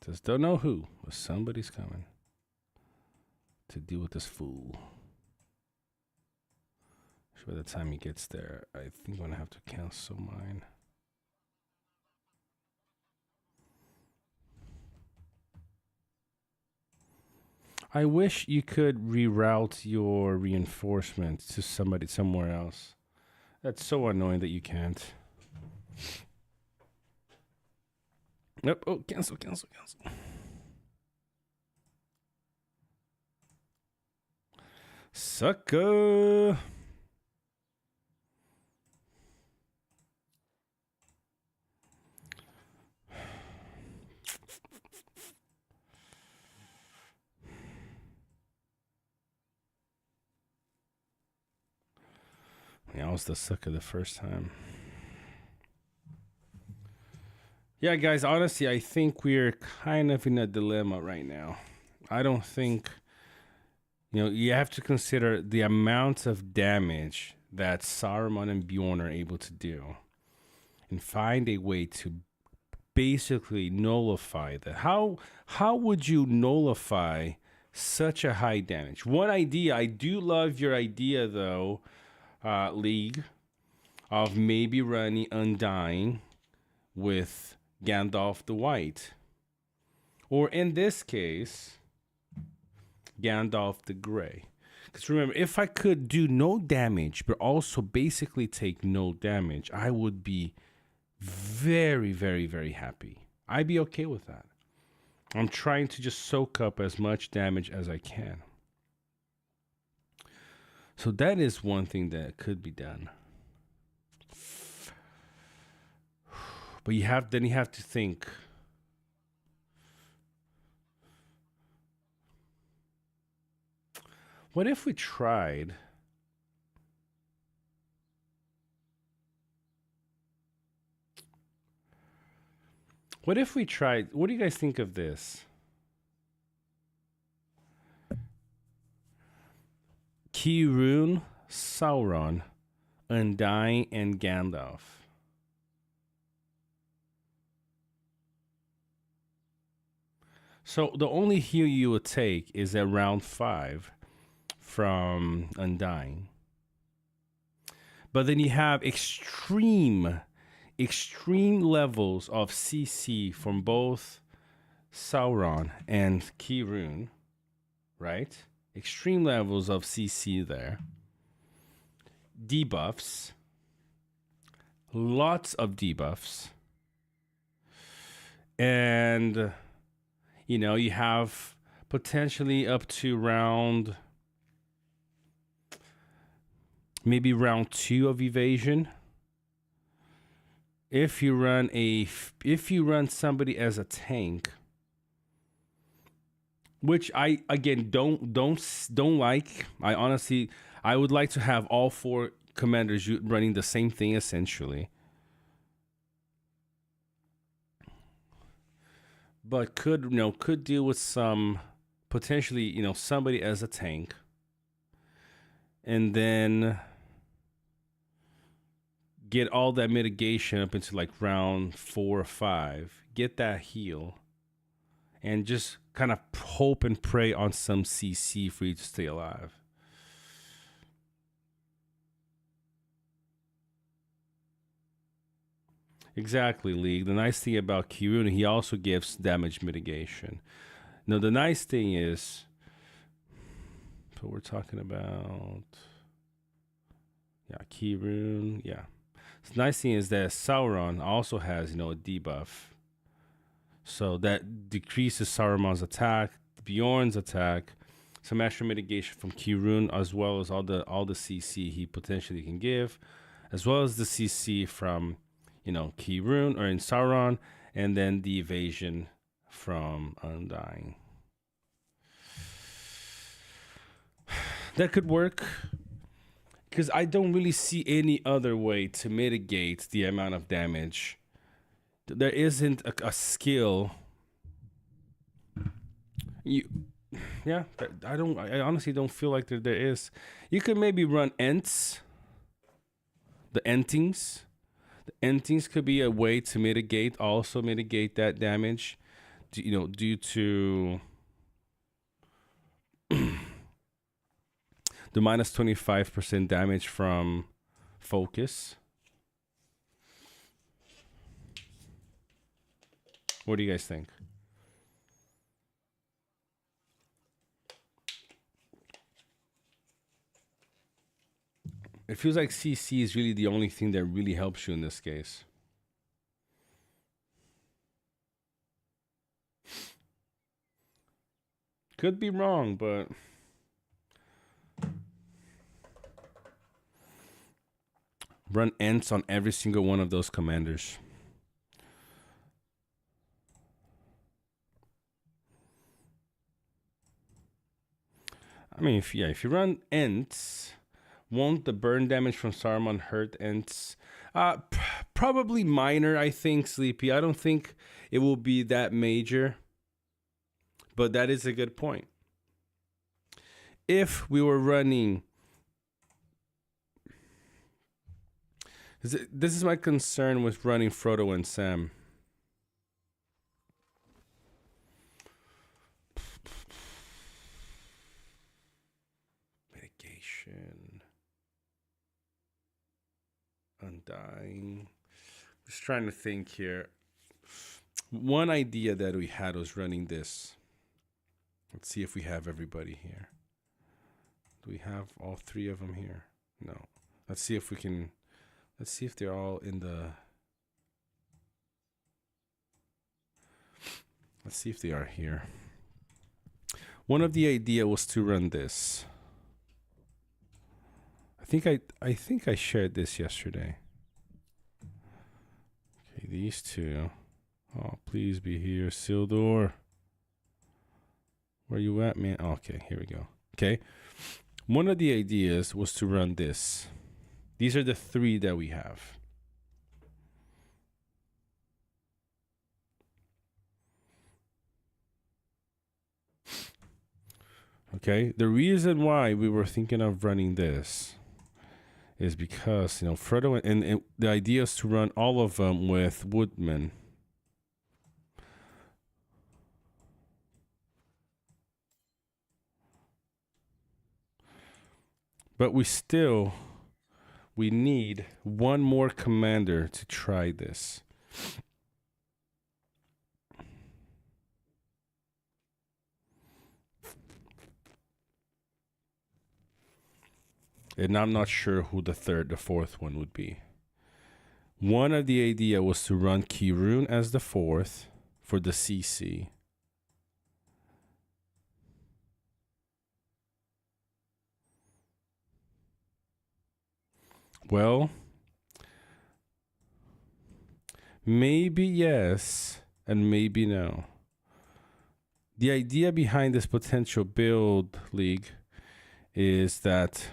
Just don't know who, but somebody's coming to deal with this fool. So by the time he gets there, I think I'm gonna have to cancel mine. I wish you could reroute your reinforcements to somebody somewhere else. That's so annoying that you can't. Nope. Oh, cancel. Sucker. Yeah, I was the sucker the first time. Yeah, guys, honestly, I think we're kind of in a dilemma right now. I don't think, you have to consider the amount of damage that Saruman and Bjorn are able to do and find a way to basically nullify that. How would you nullify such a high damage? One idea, I do love your idea though, League, of maybe running Undying with Gandalf the White. Or in this case, Gandalf the Grey. Because remember, if I could do no damage, but also basically take no damage, I would be very, very, very happy. I'd be okay with that. I'm trying to just soak up as much damage as I can. So that is one thing that could be done. But you have to think. What if we tried? What if we tried? What do you guys think of this? Kirun, Sauron, Undying, and Gandalf. So the only heal you would take is at round 5 from Undying. But then you have extreme levels of CC from both Sauron and Kirun, right? Extreme levels of CC there. Debuffs. Lots of debuffs. And, you have potentially up to maybe round 2 of evasion. If you run somebody as a tank, which I again don't like. I would like to have all 4 commanders running the same thing essentially. But could deal with some potentially, somebody as a tank. And then get all that mitigation up into like round 4 or 5. Get that heal. And just kind of hope and pray on some CC for you to stay alive. Exactly, League. The nice thing about Kirun, he also gives damage mitigation. Now, the nice thing is, so we're talking about, Kirun, The nice thing is that Sauron also has, a debuff. So that decreases Saruman's attack, Bjorn's attack, some extra mitigation from Kirun, as well as all the CC he potentially can give, as well as the CC from, Kirun or in Sauron, and then the evasion from Undying. That could work, because I don't really see any other way to mitigate the amount of damage. There isn't a skill. I honestly don't feel like there is. You could maybe run Ents. The Entings. The Entings could be a way to mitigate that damage. Due to the minus 25% damage from focus. What do you guys think? It feels like CC is really the only thing that really helps you in this case. Could be wrong, but run Ents on every single one of those commanders. I mean, if you run Ents, won't the burn damage from Saruman hurt Ents? Probably minor, I think, Sleepy. I don't think it will be that major. But that is a good point. If we were running... This is my concern with running Frodo and Sam. Mitigation. Undying. Just trying to think here. One idea that we had was running this. Let's see if we have everybody here. Do we have all three of them here? No. Let's see if we can... Let's see if they're all in the... Let's see if they are here. One of the idea was to run this. I think I shared this yesterday. Okay, these two. Oh, please be here, Sildor. Where you at, man? Okay, here we go. Okay. One of the ideas was to run this. These are the three that we have. Okay. The reason why we were thinking of running this is because, you know, Frodo and the idea is to run all of them with Woodman. But we need one more commander to try this. And I'm not sure who the fourth one would be. One of the idea was to run Kirun as the fourth for the CC. Well, maybe yes, and maybe no. The idea behind this potential build, League, is that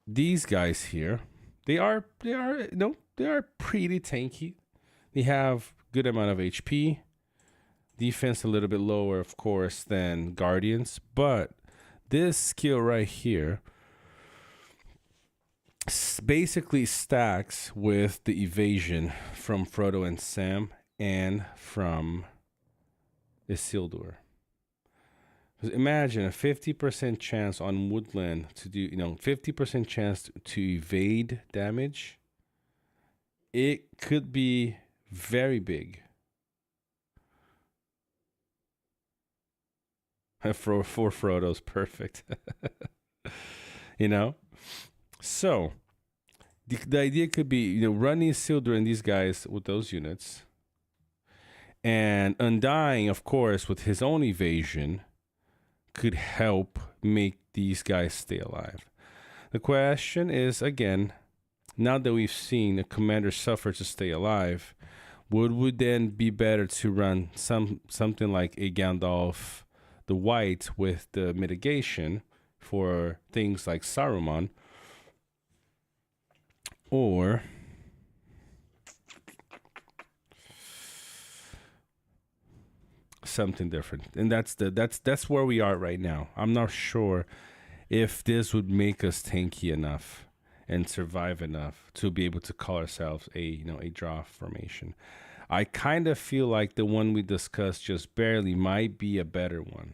these guys here, they are pretty tanky. They have good amount of HP. Defense a little bit lower, of course, than Guardians, but this skill right here basically stacks with the evasion from Frodo and Sam and from Isildur. Imagine a 50% chance on Woodland to do, 50% chance to evade damage. It could be very big. For Frodo's perfect. So the idea could be, running Isildur and these guys with those units, and Undying, of course, with his own evasion, could help make these guys stay alive. The question is, again, now that we've seen a commander suffer to stay alive, would then be better to run something like a Gandalf the White with the mitigation for things like Saruman, or something different? And that's where we are right now. I'm not sure if this would make us tanky enough and survive enough to be able to call ourselves a draw formation. I kind of feel like the one we discussed just barely might be a better one.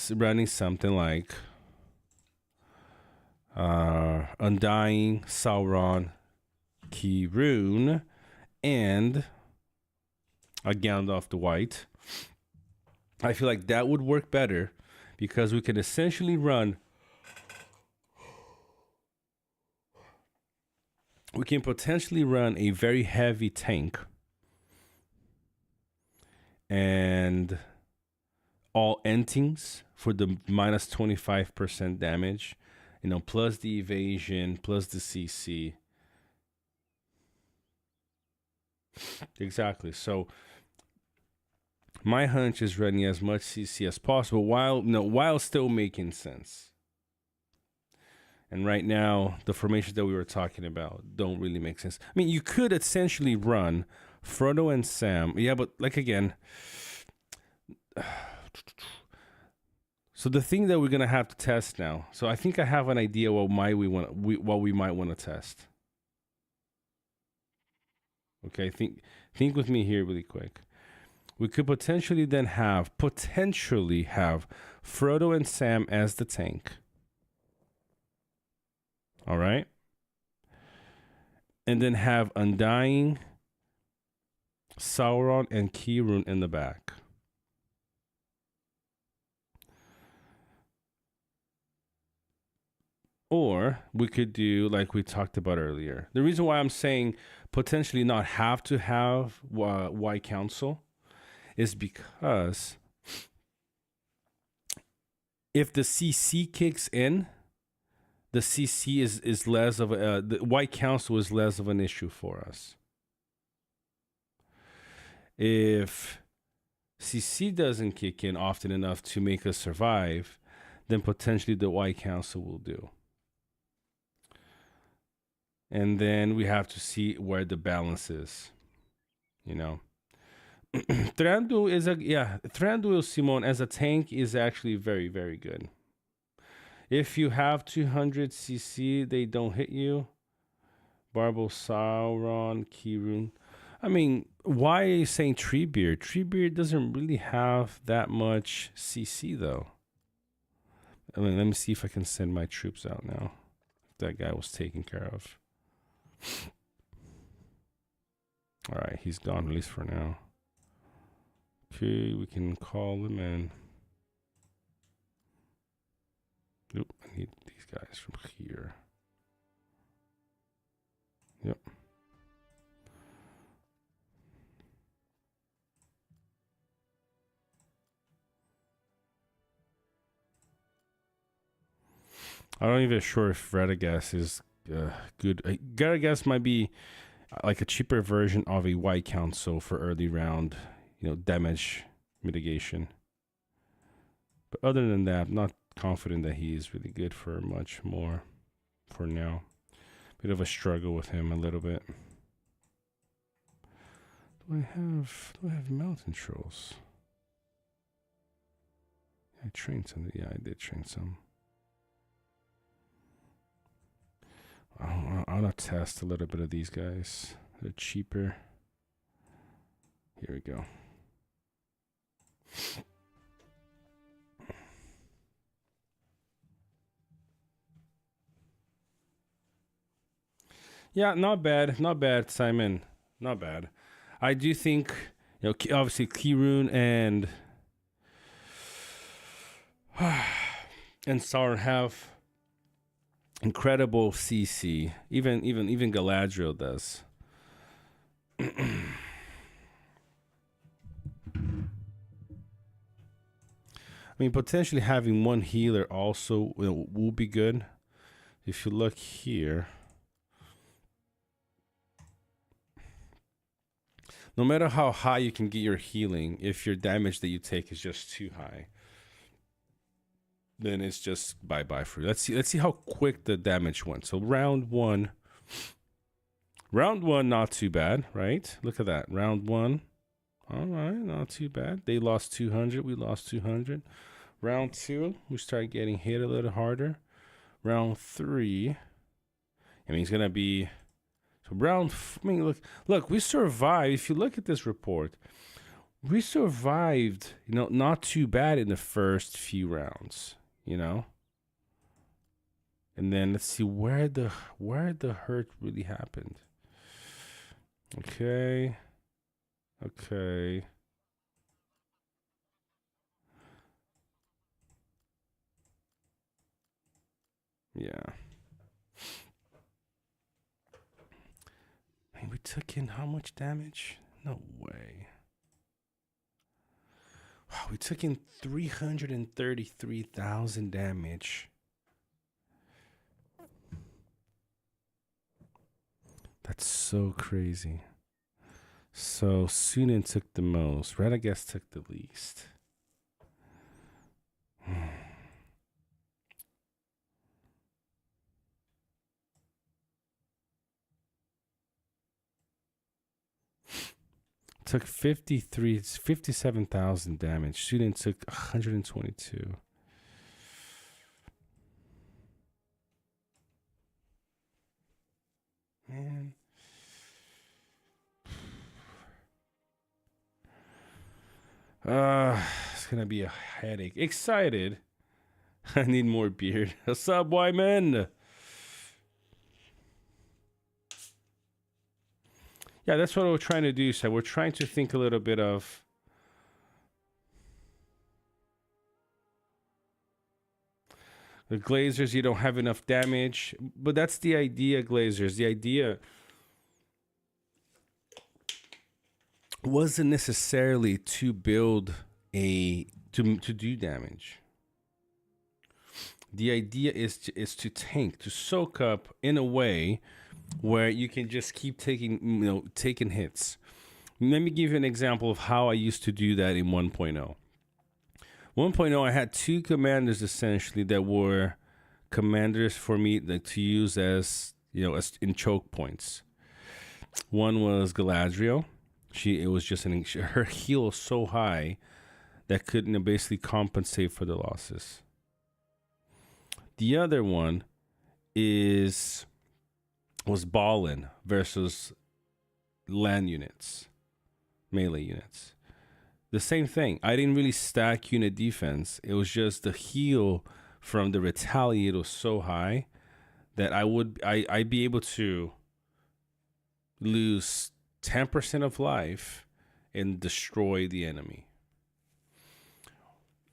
Running something like Undying, Sauron, Kirun, and a Gandalf the White. I feel like that would work better because we can essentially run. We can potentially run a very heavy tank and all entings for the minus 25% damage, plus the evasion, plus the CC. Exactly. So my hunch is running as much CC as possible while still making sense. And right now, the formations that we were talking about don't really make sense. I mean, you could essentially run Frodo and Sam. Yeah, but like again, so the thing that we're gonna have to test now. So I think I have an idea what we might want to test. Okay, think with me here really quick. We could potentially have Frodo and Sam as the tank. All right. And then have Undying, Sauron, and Kirun in the back. Or we could do like we talked about earlier. The reason why I'm saying potentially not have to have White Council is because if the CC kicks in, the CC is less of the White Council is less of an issue for us. If CC doesn't kick in often enough to make us survive, then potentially the White Council will do. And then we have to see where the balance is, you know. Thranduil Simon as a tank is actually very, very good. If you have 200 CC, they don't hit you. Barbo, Sauron, Kirun. I mean, why are you saying Treebeard? Treebeard doesn't really have that much CC though. I mean, let me see if I can send my troops out now. That guy was taken care of. All right, he's gone, at least for now. Okay, we can call him in. Nope, I need these guys from here. Yep. I'm not even sure if Radagast is good. Radagast might be like a cheaper version of a White Council for early round, damage mitigation. But other than that, I'm not confident that he is really good for much more for now. Bit of a struggle with him a little bit. Do I have mountain trolls? I trained some. Yeah, I did train some. I want to test a little bit of these guys. They're cheaper. Here we go. Yeah, not bad. Not bad, Simon. Not bad. I do think, obviously Kirun and Sauron have incredible CC. Even Galadriel does. I mean, potentially having one healer also will be good. If you look here, no matter how high you can get your healing, if your damage that you take is just too high, then it's just bye-bye for you. Let's see how quick the damage went. So round one, not too bad, right? Look at that. Round one. All right, not too bad. They lost 200. We lost 200. Round two, we start getting hit a little harder. Round three, I mean, it's going to be... So look, we survived. If you look at this report, we survived, not too bad in the first few rounds, And then let's see where the hurt really happened. Okay. Yeah. I mean, we took in how much damage? No way. Wow, we took in 333,000 damage. That's so crazy. So Sunan took the most. Radagast took the least. took 57,000 damage. Student took 122. Man. It's gonna be a headache. Excited. I need more beard. What's up, white men? Yeah, that's what we're trying to do. So we're trying to think a little bit of the Glazers. You don't have enough damage, but that's the idea, Glazers. The idea wasn't necessarily to build to do damage. The idea is to tank, to soak up in a way where you can just keep taking hits. Let me give you an example of how I used to do that in 1.0. 1.0, I had two commanders essentially that were commanders for me to use as in choke points. One was Galadriel. It was just her heal was so high that couldn't basically compensate for the losses. The other one was Balin versus land units, melee units. The same thing. I didn't really stack unit defense. It was just the heal from the retaliate was so high that I'd be able to lose 10% of life and destroy the enemy.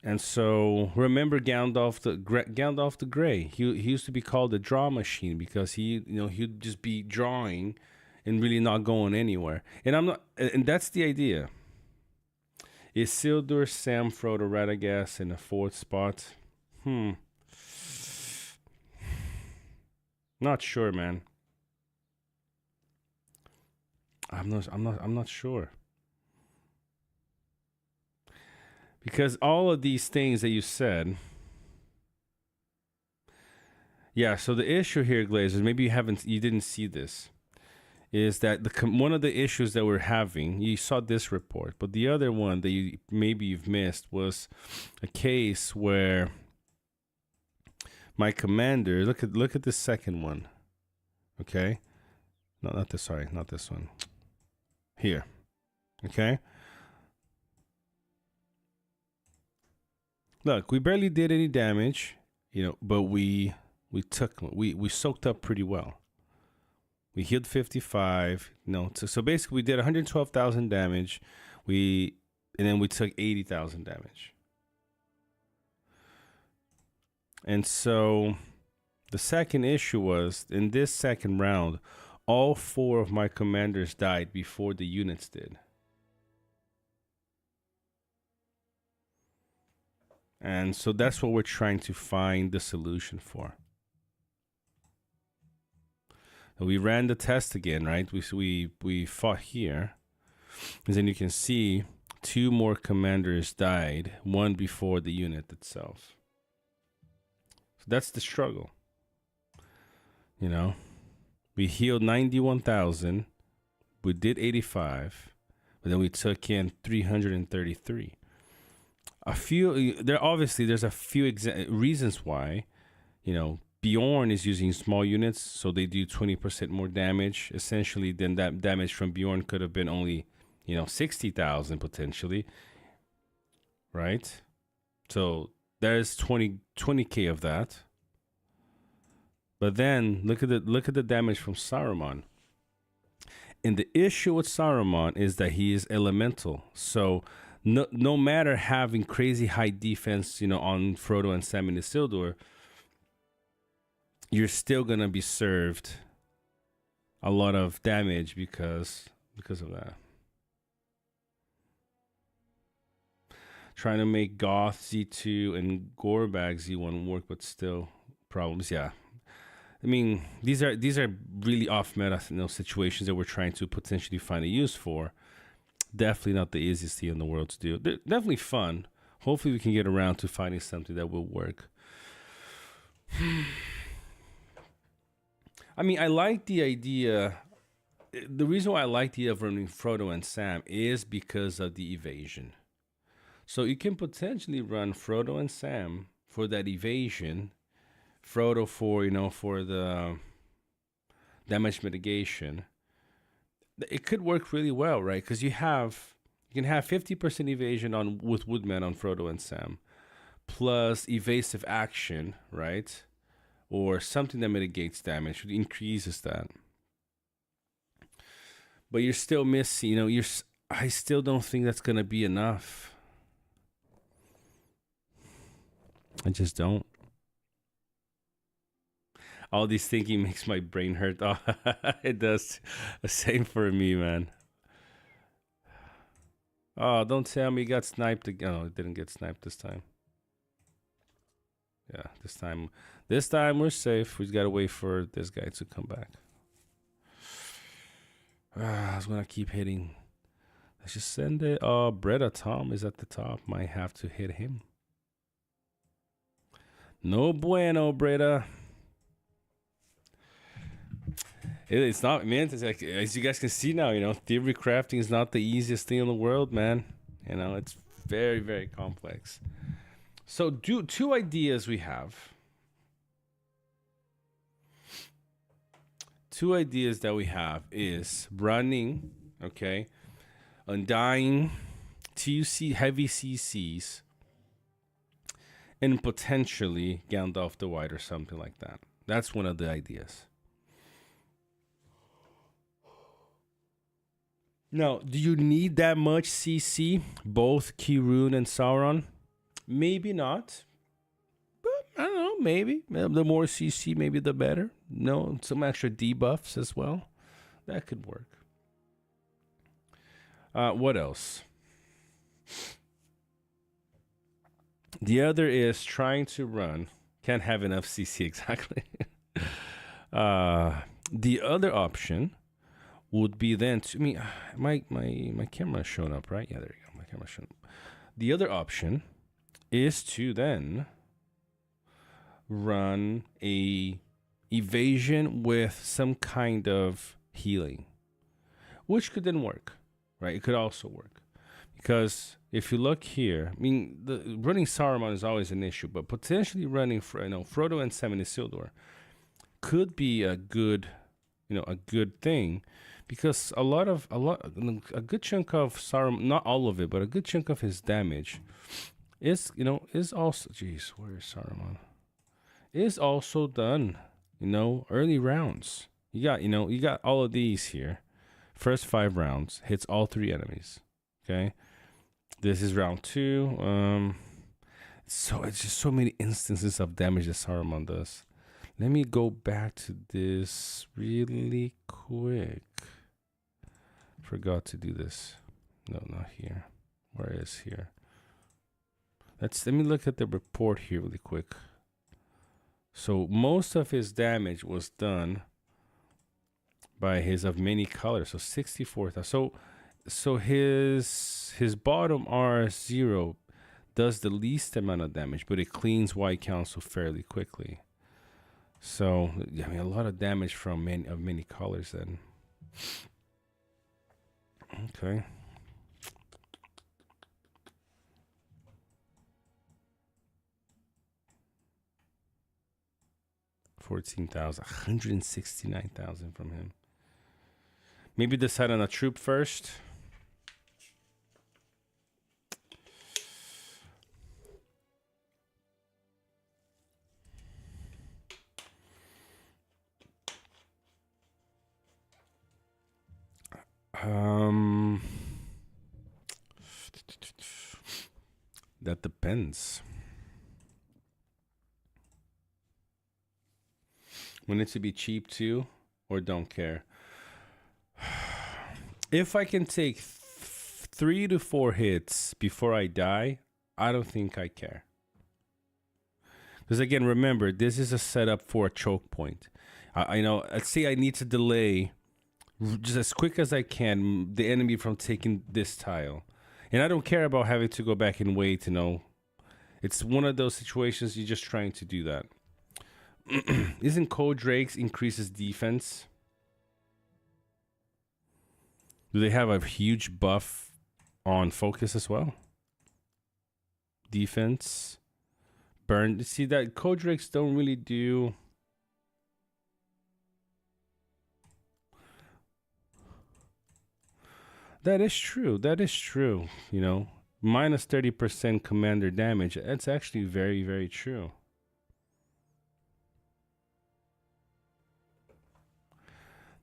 And so remember Gandalf the Grey. He used to be called the draw machine because he'd just be drawing and really not going anywhere. And that's the idea. Isildur, Sam, Frodo, Radagast in the fourth spot. Not sure, man. I'm not sure. Because all of these things that you said. Yeah, so the issue here, Glazers, maybe you didn't see this, is that one of the issues that we're having, you saw this report, but the other one that you've missed was a case where my commander, look at the second one. Okay? No, not this one. Here. Okay? Look, we barely did any damage, but we soaked up pretty well. We healed 55. So basically we did 112,000 damage. And then we took 80,000 damage. And so the second issue was, in this second round, all 4 of my commanders died before the units did. And so that's what we're trying to find the solution for. We ran the test again, right? We fought here. And then you can see 2 more commanders died, one before the unit itself. So that's the struggle. We healed 91,000. We did 85. But then we took in 333. There's a few reasons why, Bjorn is using small units, so they do 20% more damage. Essentially, then that damage from Bjorn could have been only, 60,000 potentially, right? So there's 20k of that. But then look at the damage from Saruman. And the issue with Saruman is that he is elemental. So no matter having crazy high defense, on Frodo and Sam and Isildur, you're still gonna be served a lot of damage because of that. Trying to make Goth Z2 and Gorbag Z1 work, but still problems. Yeah. I mean, these are really off meta situations that we're trying to potentially find a use for. Definitely not the easiest thing in the world to do. They're definitely fun. Hopefully we can get around to finding something that will work. I mean, I like the idea the reason why I like the idea of running Frodo and Sam is because of the evasion. So you can potentially run Frodo and Sam for that evasion, Frodo for for the damage mitigation. It could work really well, right? Because you can have 50% evasion on with Woodman on Frodo and Sam, plus evasive action, right? Or something that mitigates damage, increases that. But you're still missing, I still don't think that's gonna be enough. I just don't. All this thinking makes my brain hurt. Oh, it does. The same for me, man. Oh, don't tell me you got sniped again. Oh, it didn't get sniped this time. Yeah, this time we're safe. We just gotta wait for this guy to come back. I was gonna keep hitting. Let's just send it. Oh, Bretta Tom is at the top. Might have to hit him. No bueno, Bretta. It's not, man. It's like, as you guys can see now, theory crafting is not the easiest thing in the world, man. It's very, very complex. So, two ideas we have. Two ideas that we have is running, okay, undying, TUC heavy CCs, and potentially Gandalf the White or something like that. That's one of the ideas. Now, do you need that much CC? Both Kirun and Sauron? Maybe not. But I don't know, maybe. The more CC, maybe the better. No, some extra debuffs as well. That could work. What else? The other is trying to run. Can't have enough CC exactly. The other option would be then to me. My camera showing up, right? Yeah, there you go. My camera showing up. The other option is to then run a evasion with some kind of healing, which could then work, right? It could also work because if you look here, I mean, the running Saruman is always an issue, but potentially running Frodo and Sam and Isildur could be a good thing, because a good chunk of Saruman, not all of it, but a good chunk of his damage is also, jeez, where is Saruman? Is also done, early rounds. You got all of these here. First 5 rounds hits all 3 enemies. Okay. This is round 2. So it's just so many instances of damage that Saruman does. Let me go back to this really quick. Forgot to do this. No, not here. Where is here? Let me look at the report here really quick. So most of his damage was done by his of many colors. So 64,000. So his bottom R0 does the least amount of damage, but it cleans White Council fairly quickly. So I mean, a lot of damage from many colors then. Okay. $14,000, 169,000 from him. Maybe decide on a troop first. That depends. Want it to be cheap too, or don't care? If I can take 3 to 4 hits before I die, I don't think I care. Because again, remember, this is a setup for a choke point. I know, let's say I need to delay just as quick as I can the enemy from taking this tile. And I don't care about having to go back and wait, It's one of those situations you're just trying to do that. Isn't Cold Drakes increases defense? Do they have a huge buff on focus as well? Defense, burn. See that Kodrakes don't really do. That is true. That is true. You know, minus 30% commander damage. That's actually very, very true.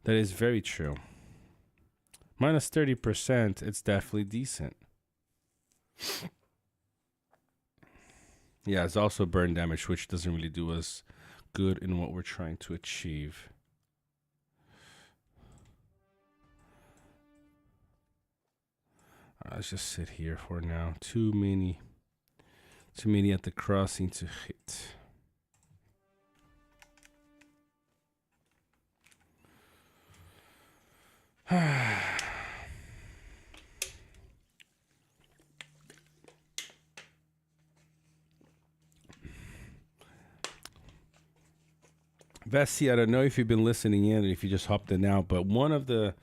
That is very true. Minus 30%, it's definitely decent. Yeah, it's also burn damage, which doesn't really do us good in what we're trying to achieve. Let's just sit here for now. Too many at the crossing to hit. Vessi, I don't know if you've been listening in or if you just hopped in now, but one of the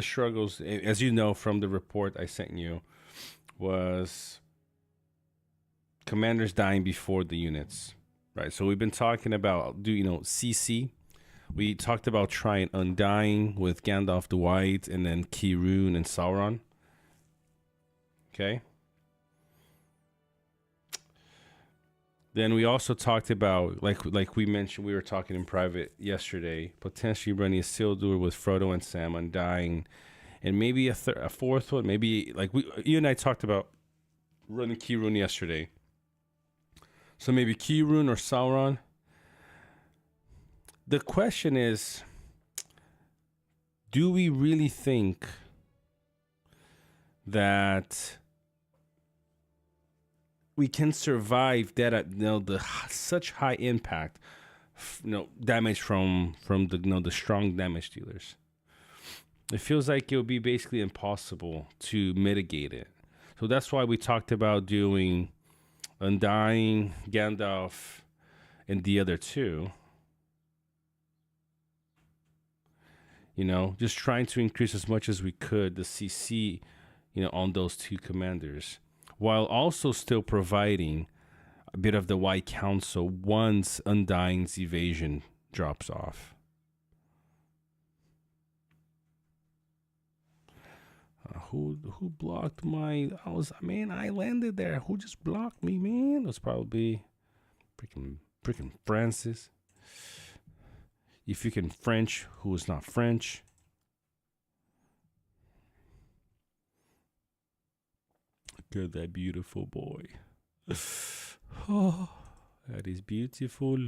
struggles, as you know from the report I sent you, was commanders dying before the units, right? So we've been talking about CC. We talked about trying Undying with Gandalf the White and then Kirun and Sauron. Okay. Then we also talked about, like we mentioned, we were talking in private yesterday, potentially running a Isildur with Frodo and Sam Undying, and maybe a fourth one. Maybe you and I talked about running Kirun yesterday. So maybe Kirun or Sauron. The question is, do we really think that we can survive that at the such high impact, damage from the strong damage dealers? It feels like it would be basically impossible to mitigate it. So that's why we talked about doing Undying, Gandalf, and the other two. Just trying to increase as much as we could the CC, on those two commanders, while also still providing a bit of the White Council once Undying's evasion drops off. Who blocked my? I landed there. Who just blocked me, man? It was probably freaking Francis. If you can French, who is not French? Look at that beautiful boy. Oh, that is beautiful.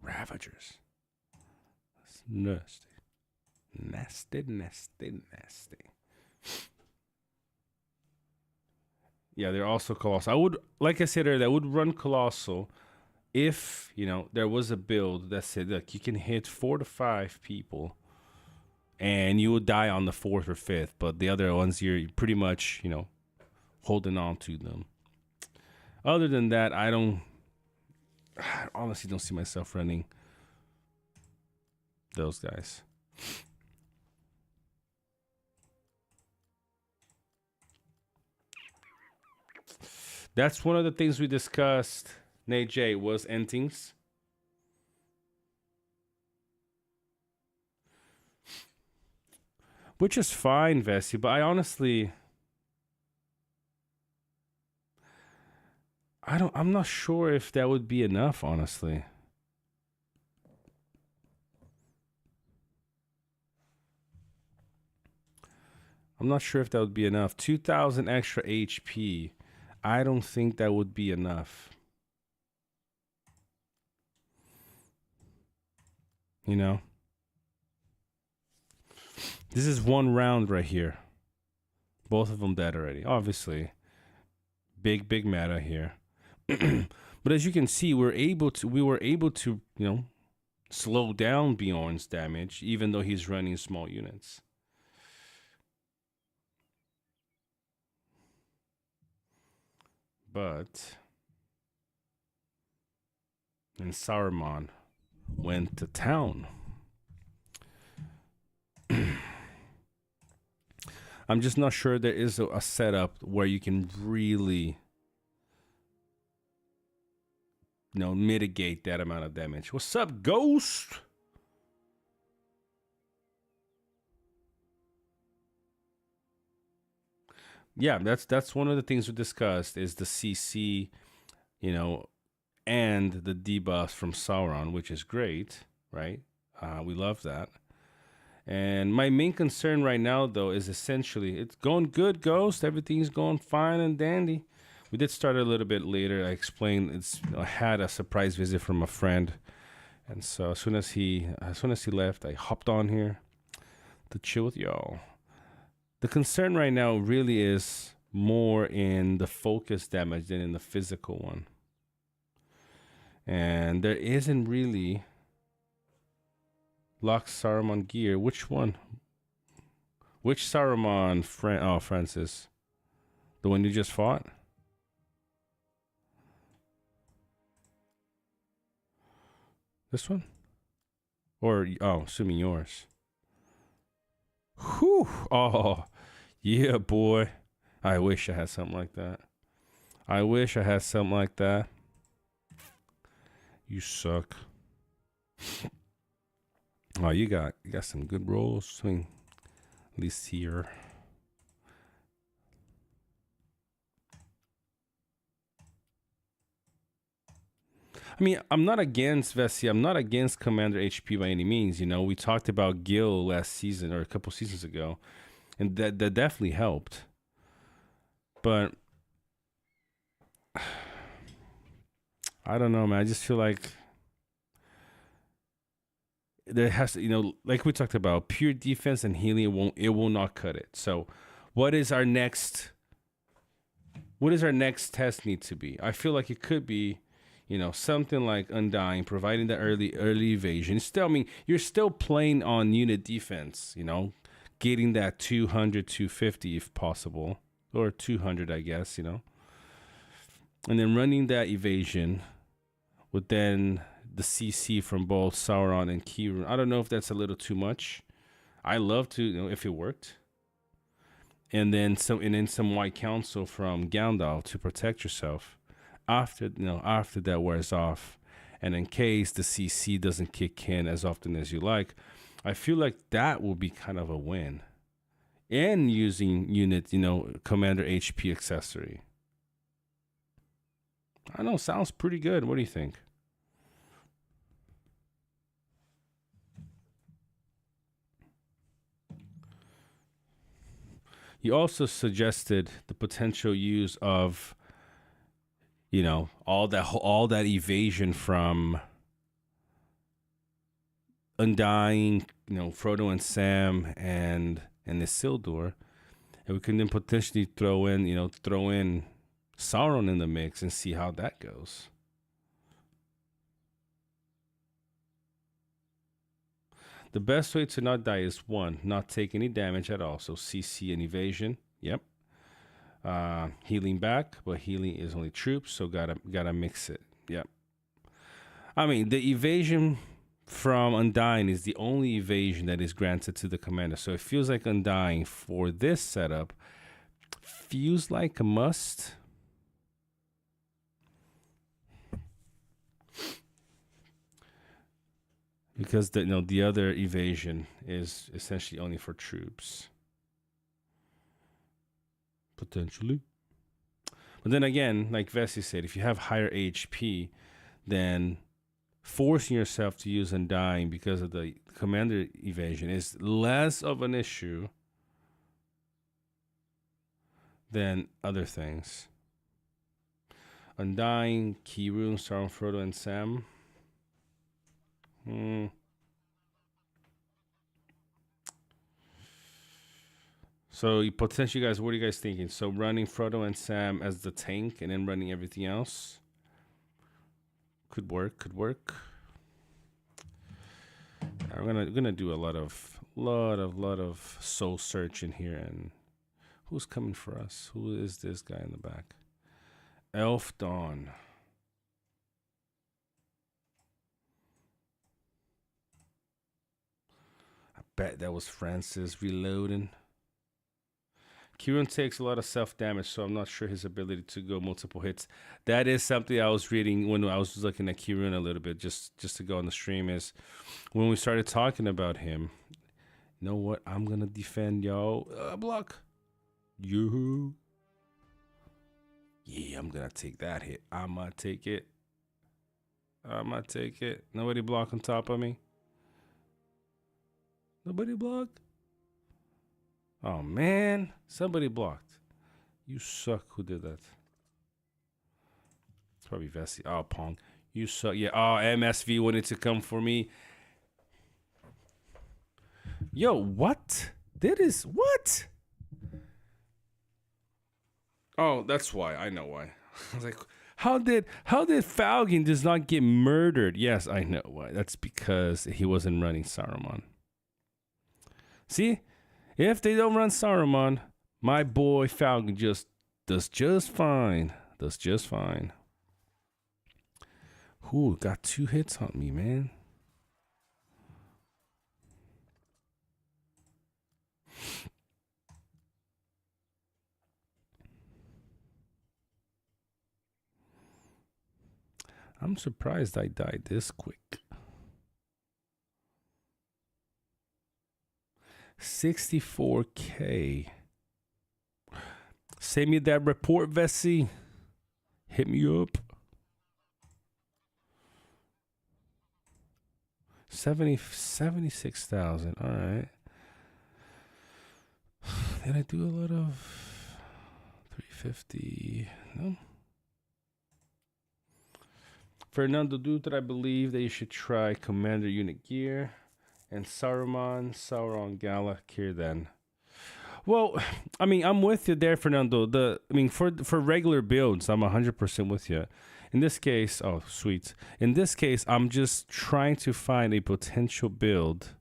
Ravagers. That's nasty. Nasty. Yeah, they're also colossal. I would, like I said earlier, I would run colossal if there was a build that said, look, you can hit 4 to 5 people and you will die on the 4th or 5th, but the other ones you're pretty much holding on to them. Other than that, I honestly don't see myself running those guys. That's one of the things we discussed, Nate J, was endings. Which is fine, Vessi, but I'm not sure if that would be enough, honestly. I'm not sure if that would be enough. 2,000 extra HP. I don't think that would be enough. This is one round right here. Both of them dead already. Obviously. Big meta here. But as you can see, we were able to, slow down Bjorn's damage, even though he's running small units. But and Saruman went to town. I'm just not sure there is a setup where you can really, mitigate that amount of damage. What's up, Ghost? Yeah, that's one of the things we discussed is the CC, you know, and the debuffs from Sauron, which is great, right? We love that. And my main concern right now, though, is essentially it's going good, Ghost. Everything's going fine and dandy. We did start a little bit later. I explained I had a surprise visit from a friend, and so as soon as he left, I hopped on here to chill with y'all. The concern right now really is more in the focus damage than in the physical one. And there isn't really Lock Saruman gear. Which one? Which Saruman? Francis. The one you just fought? This one? Or, assuming yours. Whew. Oh, yeah, boy. I wish I had something like that. I wish I had something like that. You suck. Oh, you got some good rolls. I mean, at least here. I mean, I'm not against Vessi. I'm not against Commander HP by any means. We talked about Gil last season or a couple seasons ago, and that definitely helped. But I don't know, man. I just feel like there has to, like we talked about, pure defense and healing will not cut it. So, what is our next test need to be? I feel like it could be, something like Undying, providing the early evasion. Still, I mean, you're still playing on unit defense, getting that 200, 250 if possible, or 200, I guess, and then running that evasion with then the CC from both Sauron and Kirun. I don't know if that's a little too much. I love to, if it worked. And then some White Council from Gandalf to protect yourself after that wears off, and in case the CC doesn't kick in as often as you like. I feel like that will be kind of a win. And using unit, Commander HP accessory. I know, sounds pretty good. What do you think? You also suggested the potential use of, all that evasion from Undying, Frodo and Sam and Isildur, and we can then potentially throw in Sauron in the mix and see how that goes. The best way to not die is one, not take any damage at all. So CC and evasion. Yep. Healing back, but healing is only troops, so gotta mix it. Yep. I mean, the evasion from Undying is the only evasion that is granted to the commander. So it feels like Undying for this setup feels like a must. Because the other evasion is essentially only for troops. Potentially. But then again, like Vessi said, if you have higher HP, then forcing yourself to use Undying because of the commander evasion is less of an issue than other things. Undying, Kirun, Sauron, Frodo, and Sam. So you potentially, guys, what are you guys thinking? So running Frodo and Sam as the tank and then running everything else could work. We're gonna do a lot of soul searching here. And who's coming for us? Who is this guy in the back? Elf Dawn. I bet that was Francis reloading. Kieran takes a lot of self damage, so I'm not sure his ability to go multiple hits. That is something I was reading when I was looking at Kieran a little bit, just to go on the stream. Is when we started talking about him. You know what? I'm gonna defend, yo. Block. You. Yeah, I'm gonna take that hit. I'ma take it. I'ma take it. Nobody block on top of me. Nobody block. Oh man, somebody blocked. You suck. Who did that? It's probably Vessi. Oh, Pong. You suck. Yeah. Oh, MSV wanted to come for me. Yo, what? That is what? Oh, that's why. I know why. I was like, how did Falcon does not get murdered? Yes, I know why. That's because he wasn't running Saruman. See? If they don't run Saruman, my boy Falcon just does just fine. Does just fine. Ooh, got 2 hits on me, man. I'm surprised I died this quick. 64K. Send me that report, Vessi. Hit me up. 76,000. All right. Did I do a lot of 350? No. Fernando Dutra, I believe that you should try Commander Unit Gear and Sauron Gala Gear then. Well, I mean, I'm with you there, Fernando. For regular builds, I'm 100% with you. In this case, oh, sweet. In this case, I'm just trying to find a potential build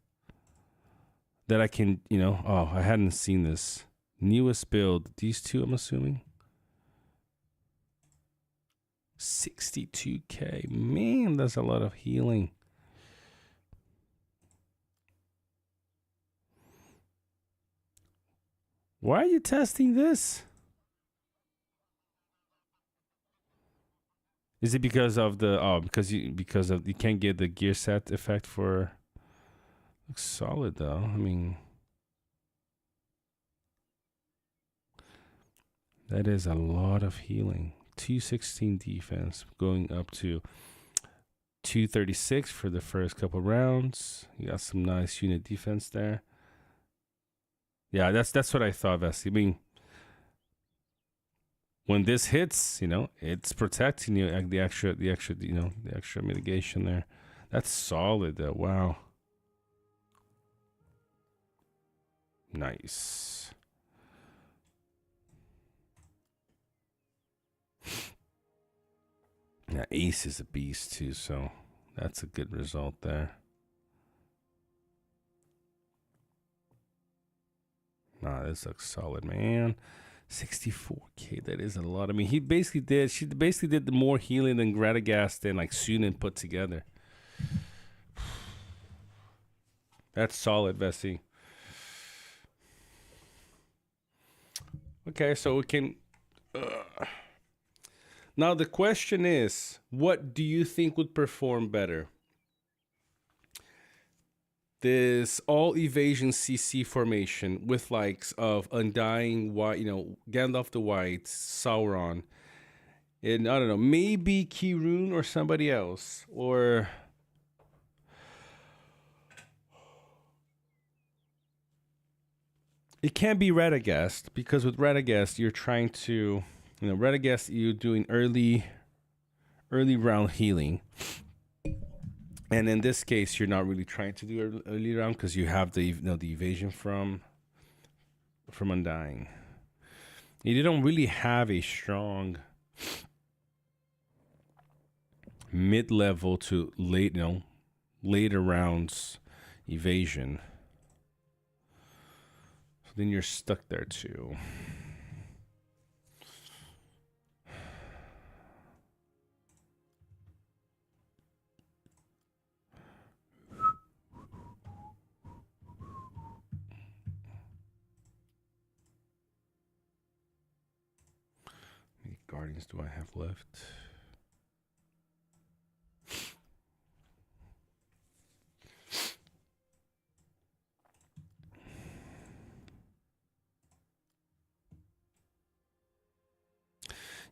that I can, oh, I hadn't seen this. Newest build, these two, I'm assuming. 62K. Man, that's a lot of healing. Why are you testing this? Is it because of the because you can't get the gear set effect for? Looks solid though. I mean, that is a lot of healing. 216 defense going up to 236 for the first couple rounds. You got some nice unit defense there. Yeah, that's what I thought, Vessi. I mean, when this hits, it's protecting you. The extra mitigation there. That's solid though. Wow. Nice. Yeah, Ace is a beast too, so that's a good result there. Nah, this looks solid, man. 64K, that is a lot. I mean, she basically did the more healing than Gratagast and like Sunan put together. That's solid, Vessi. Okay, so we can... Now the question is, what do you think would perform better? This all evasion CC formation with likes of Undying White, Gandalf the White, Sauron, and I don't know, maybe Kirun or somebody else, or it can't be Radagast, because with Radagast you're trying to, Radagast you're doing early round healing. And in this case, you're not really trying to do early round because you have the the evasion from Undying. You don't really have a strong mid-level to later rounds evasion. So then you're stuck there too. guardians do I have left?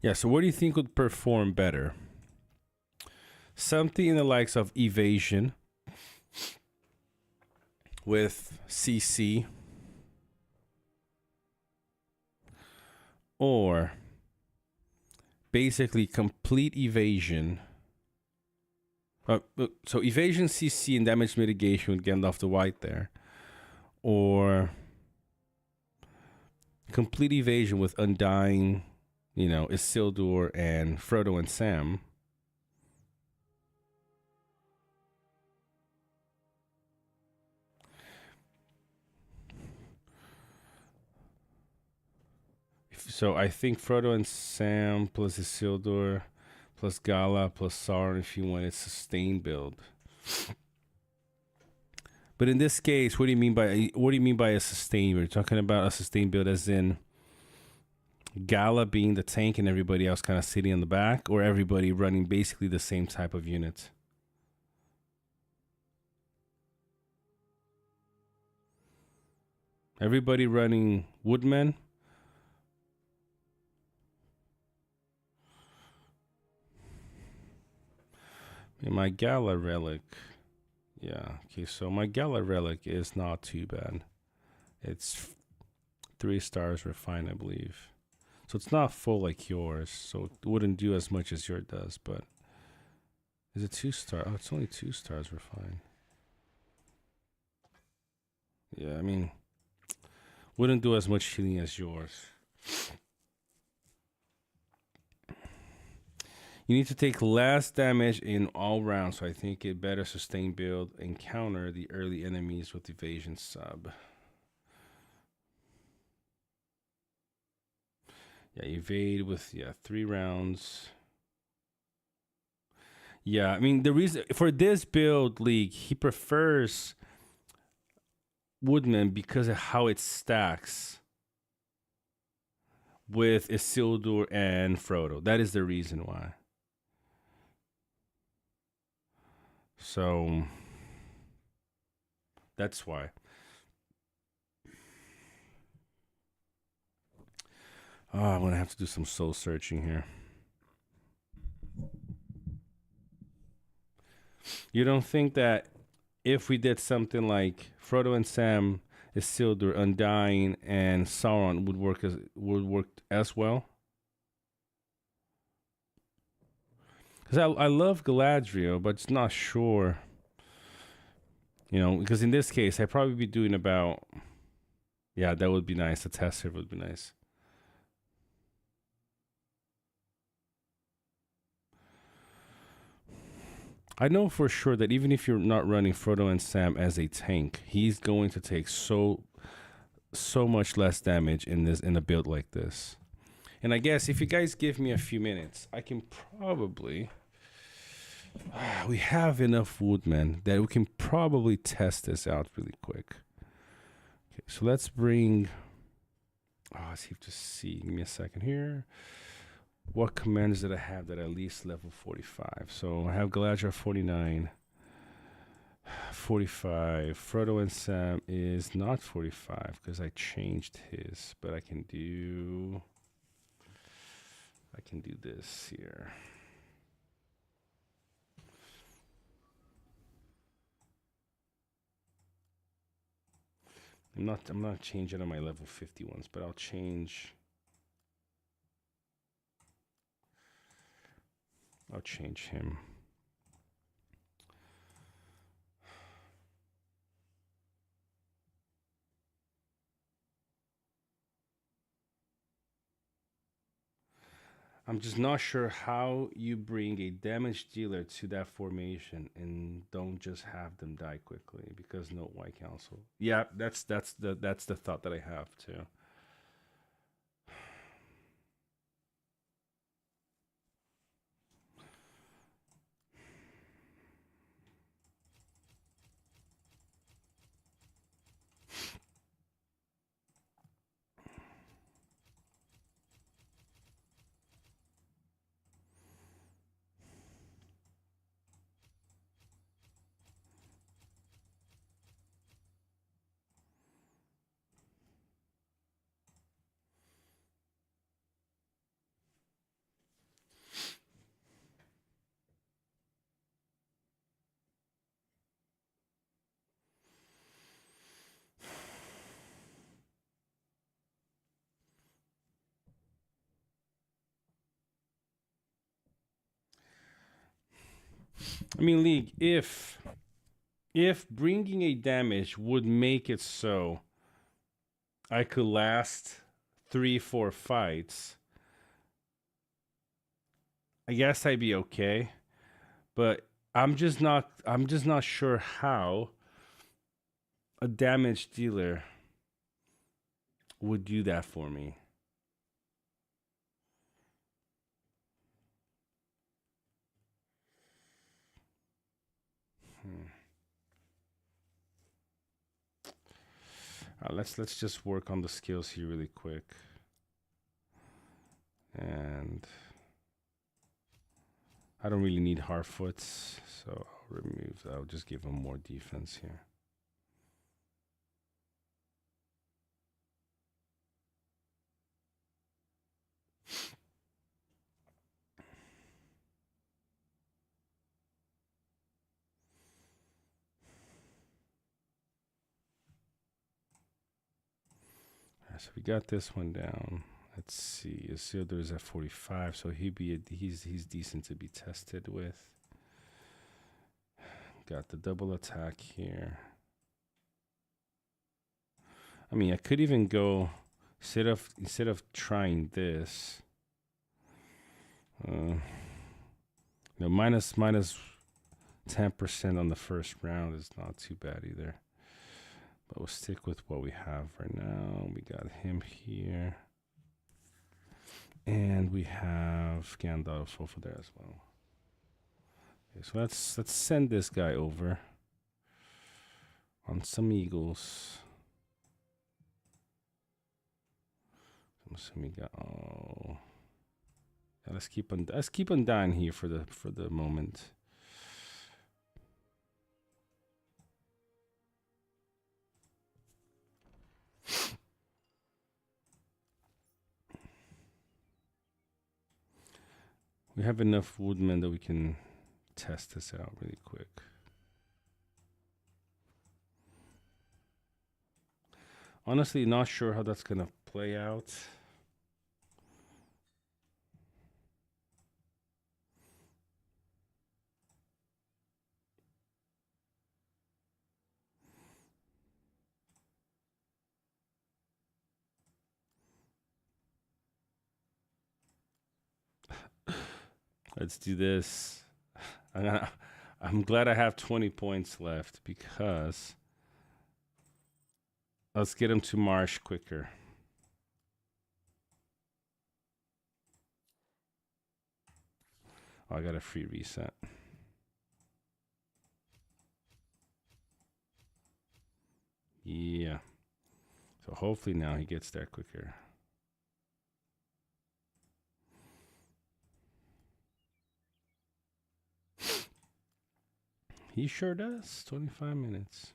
Yeah, so what do you think would perform better? Something in the likes of evasion with CC, or basically complete evasion. So evasion, CC, and damage mitigation with Gandalf the White there, or complete evasion with Undying, Isildur and Frodo and Sam. So I think Frodo and Sam plus Isildur plus Gala plus Sauron if you want a sustained build. But in this case, what do you mean by a sustained? We're talking about a sustained build as in Gala being the tank and everybody else kind of sitting in the back, or everybody running basically the same type of unit? Everybody running Woodmen. And my Gala relic. Yeah, okay, so my Gala relic is not too bad. It's 3 stars refined, I believe. So it's not full like yours, so it wouldn't do as much as yours does, but is it 2 star? Oh, it's only 2 stars refined. Yeah, I mean, wouldn't do as much healing as yours. You need to take less damage in all rounds, so I think it better sustain build and counter the early enemies with evasion sub. Yeah, evade with 3 rounds. Yeah, I mean the reason for this build, League, he prefers Woodman because of how it stacks with Isildur and Frodo. That is the reason why. So that's why. Oh, I'm gonna have to do some soul searching here. You don't think that if we did something like Frodo and Sam, Isildur, Undying, and Sauron would work as well? Because I love Galadriel, but it's not sure. Because in this case, I'd probably be doing about... Yeah, that would be nice. The tester would be nice. I know for sure that even if you're not running Frodo and Sam as a tank, he's going to take so much less damage in a build like this. And I guess if you guys give me a few minutes, I can probably... we have enough Woodmen that we can probably test this out really quick. Okay, so let's bring... let's see. Give me a second here. What commands did I have that at least level 45? So I have Galadriel 49. 45. Frodo and Sam is not 45 because I changed his, but I can do this here. I'm not changing on my level 50 ones, but I'll change him. I'm just not sure how you bring a damage dealer to that formation and don't just have them die quickly because no White Council. Yeah, that's the thought that I have too. I mean, League, if bringing a damage would make it so I could last 3-4 fights, I guess I'd be okay. But I'm just not sure how a damage dealer would do that for me. Let's just work on the skills here really quick. And I don't really need Harfoots, so I'll just give him more defense here. So we got this one down. Let's see. Isildur's at 45, so he's decent to be tested with. Got the double attack here. I mean, I could even go instead of trying this. Minus 10% on the first round is not too bad either. But we'll stick with what we have right now. We got him here. And we have Gandalf over there as well. Okay, so let's send this guy over on some eagles. I'm assuming we got yeah, let's keep on dying here for the moment. We have enough woodmen that we can test this out really quick. Honestly, not sure how that's gonna play out. Let's do this. I'm glad I have 20 points left because let's get him to marsh quicker. Oh, I got a free reset. Yeah. So hopefully now he gets there quicker. He sure does. 25 minutes.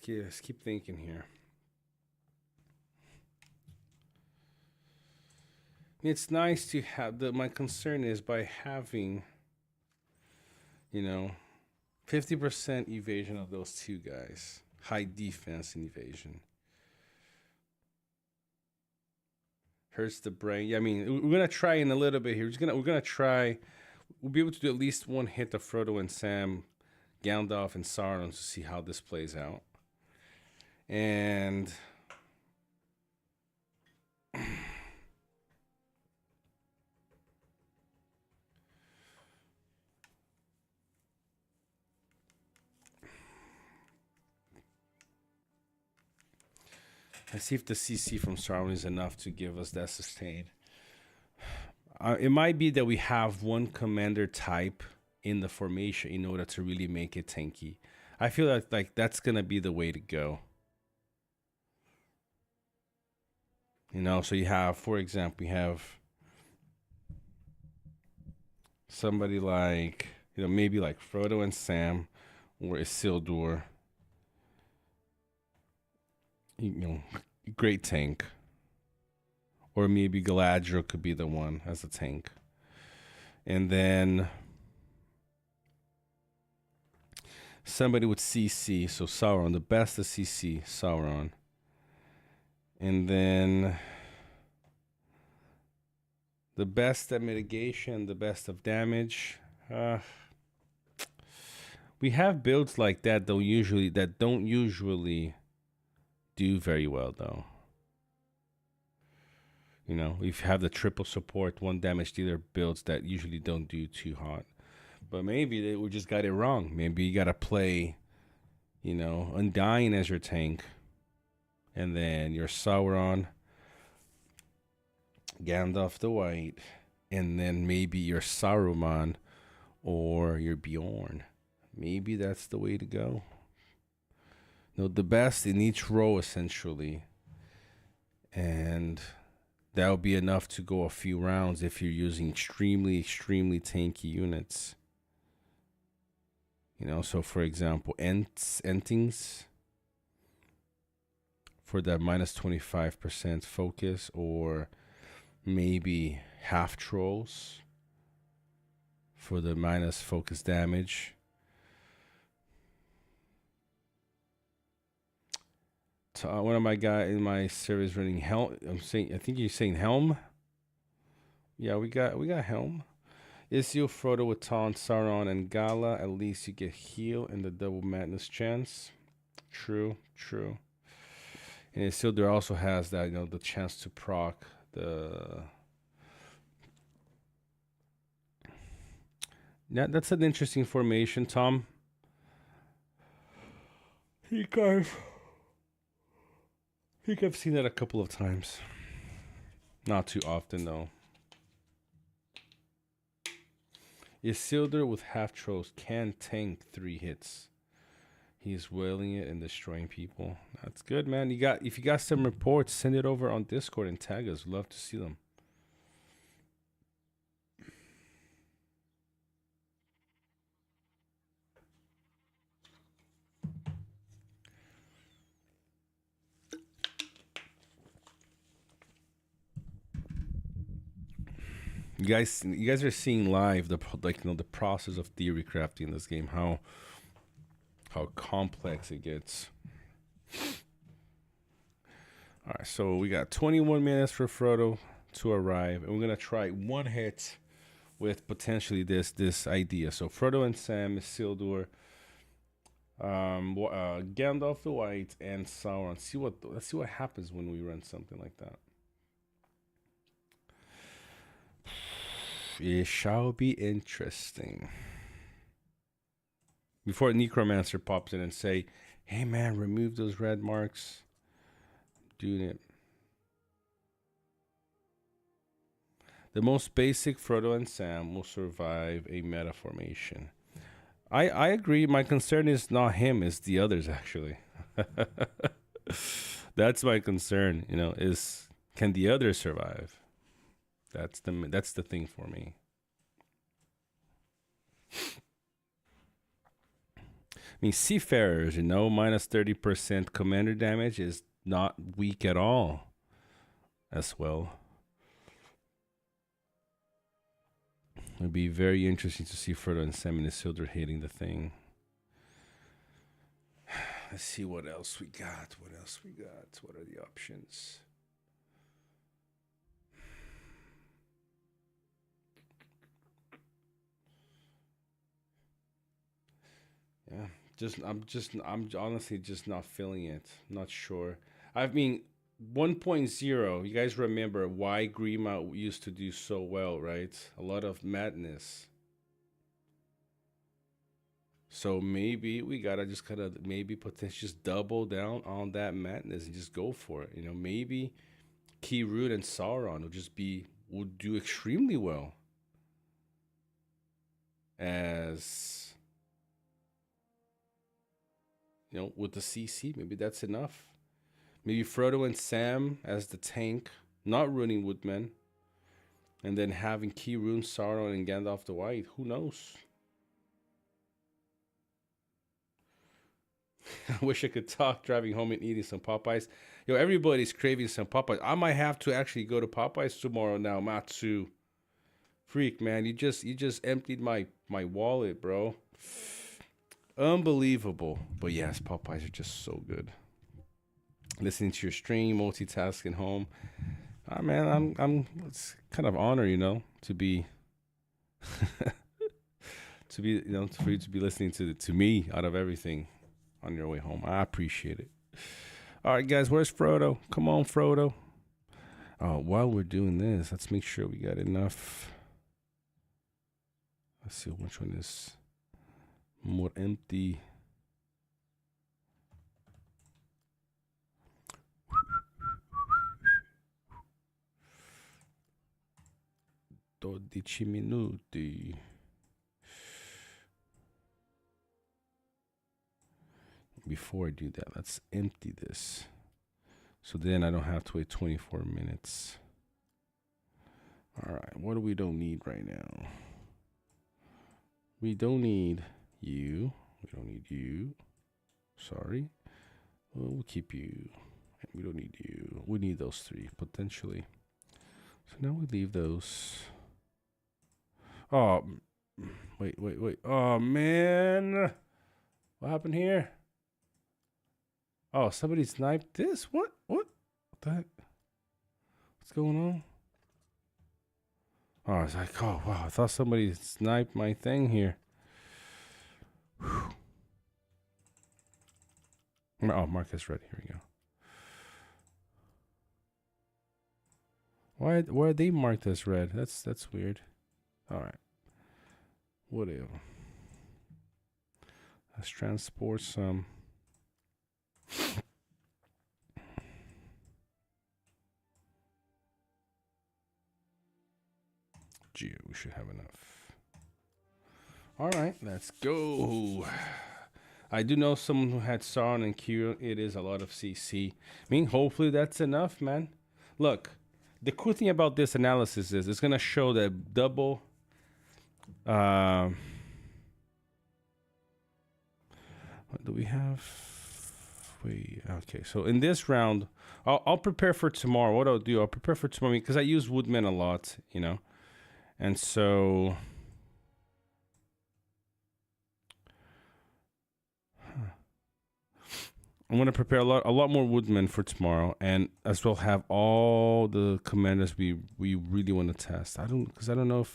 Let's keep thinking here. It's nice to have my concern is by having 50% evasion of those two guys. High defense and evasion. Hurts the brain. Yeah, I mean, we're gonna try in a little bit here. We're gonna try. We'll be able to do at least one hit of Frodo and Sam, Gandalf and Sauron to see how this plays out. And let's see if the CC from Sauron is enough to give us that sustain. It might be that we have one commander type in the formation in order to really make it tanky. I feel like that's gonna be the way to go. So you have, for example, you have somebody like, maybe like Frodo and Sam or Isildur. great tank. Or maybe Galadriel could be the one as a tank. And then somebody with CC, so Sauron, the best of CC, Sauron. And then the best at mitigation, the best of damage. We have builds like that don't usually do very well though. You know, we have the triple support, one damage dealer builds that usually don't do too hot. But maybe we just got it wrong. Maybe you gotta play, Undying as your tank, and then your Sauron, Gandalf the White, and then maybe your Saruman or your Bjorn. Maybe that's the way to go. The best in each row essentially, and that'll be enough to go a few rounds if you're using extremely tanky units. So for example, Entings for that minus 25% focus, or maybe half trolls for the minus focus damage. One of my guys in my series running Helm. I think you're saying Helm. Yeah, we got Helm. Isil, Frodo with Taunt, Sauron, and Gala. At least you get heal and the double madness chance. True. And Isildur also has that, the chance to proc the. Yeah, that's an interesting formation, Tom. I think I've seen that a couple of times. Not too often, though. Isildur with half trolls can tank 3 hits. He's wailing it and destroying people. That's good, man. If you got some reports, send it over on Discord and tag us. Love to see them. You guys are seeing live the process of theory crafting in this game, how complex it gets. All right, so we got 21 minutes for Frodo to arrive, and we're gonna try one hit with potentially this idea. So Frodo and Sam, Isildur, Gandalf the White, and Sauron. Let's see what happens when we run something like that. It shall be interesting. Before Necromancer pops in and say, "Hey man, remove those red marks." Doing it. The most basic Frodo and Sam will survive a meta formation. I agree. My concern is not him, it's the others actually. That's my concern, is can the others survive? That's the thing for me. I mean, Seafarers, minus 30% commander damage is not weak at all as well. It'd be very interesting to see Frodo and Sam and Isildur hitting the thing. Let's see what else we got. What are the options? Yeah, I'm honestly just not feeling it. Not sure. I mean, 1.0. You guys remember why Grima used to do so well, right? A lot of madness. So maybe we gotta just kind of potentially just double down on that madness and just go for it. Maybe Keyroot and Sauron would do extremely well as with the CC. Maybe that's enough. Maybe Frodo and Sam as the tank, not ruining Woodman, and then having Keyroot, Sauron, and Gandalf the White. Who knows? I wish I could talk driving home and eating some Popeyes. Yo, everybody's craving some Popeyes. I might have to actually go to Popeyes tomorrow now, Matsu. Freak, man, you just emptied my wallet, bro. Unbelievable. But yes, Popeyes are just so good. Listening to your stream, multitasking home. Ah, man, I'm. It's kind of honor, to be, for you to be listening to me out of everything on your way home. I appreciate it. All right, guys, where's Frodo? Come on, Frodo. Oh, while we're doing this, let's make sure we got enough. Let's see which one is more empty. Dodici minuti. Before I do that, let's empty this. So then I don't have to wait 24 minutes. All right, what do we don't need right now? We don't need you. We don't need you. Sorry. We'll keep you. We don't need you. We need those three, potentially. So now we leave those. Oh, wait. Oh, man. What happened here? Oh, somebody sniped this? What the heck? What's going on? Oh, I was like, oh, wow. I thought somebody sniped my thing here. Whew. Oh, Marcus ready. Here we go. Why are they marked as red? That's weird. All right. Whatever. Let's transport some. Gee, we should have enough. All right, let's go. I do know someone who had Sauron and Kirill. It is a lot of CC. I mean, hopefully that's enough, man. Look, the cool thing about this analysis is it's gonna show that double. What do we have? Wait, okay. So in this round, I'll prepare for tomorrow. What I'll do, I'll prepare for tomorrow because I use Woodman a lot, and so. I'm gonna prepare a lot more woodmen for tomorrow, and as well have all the commanders we really want to test. I don't know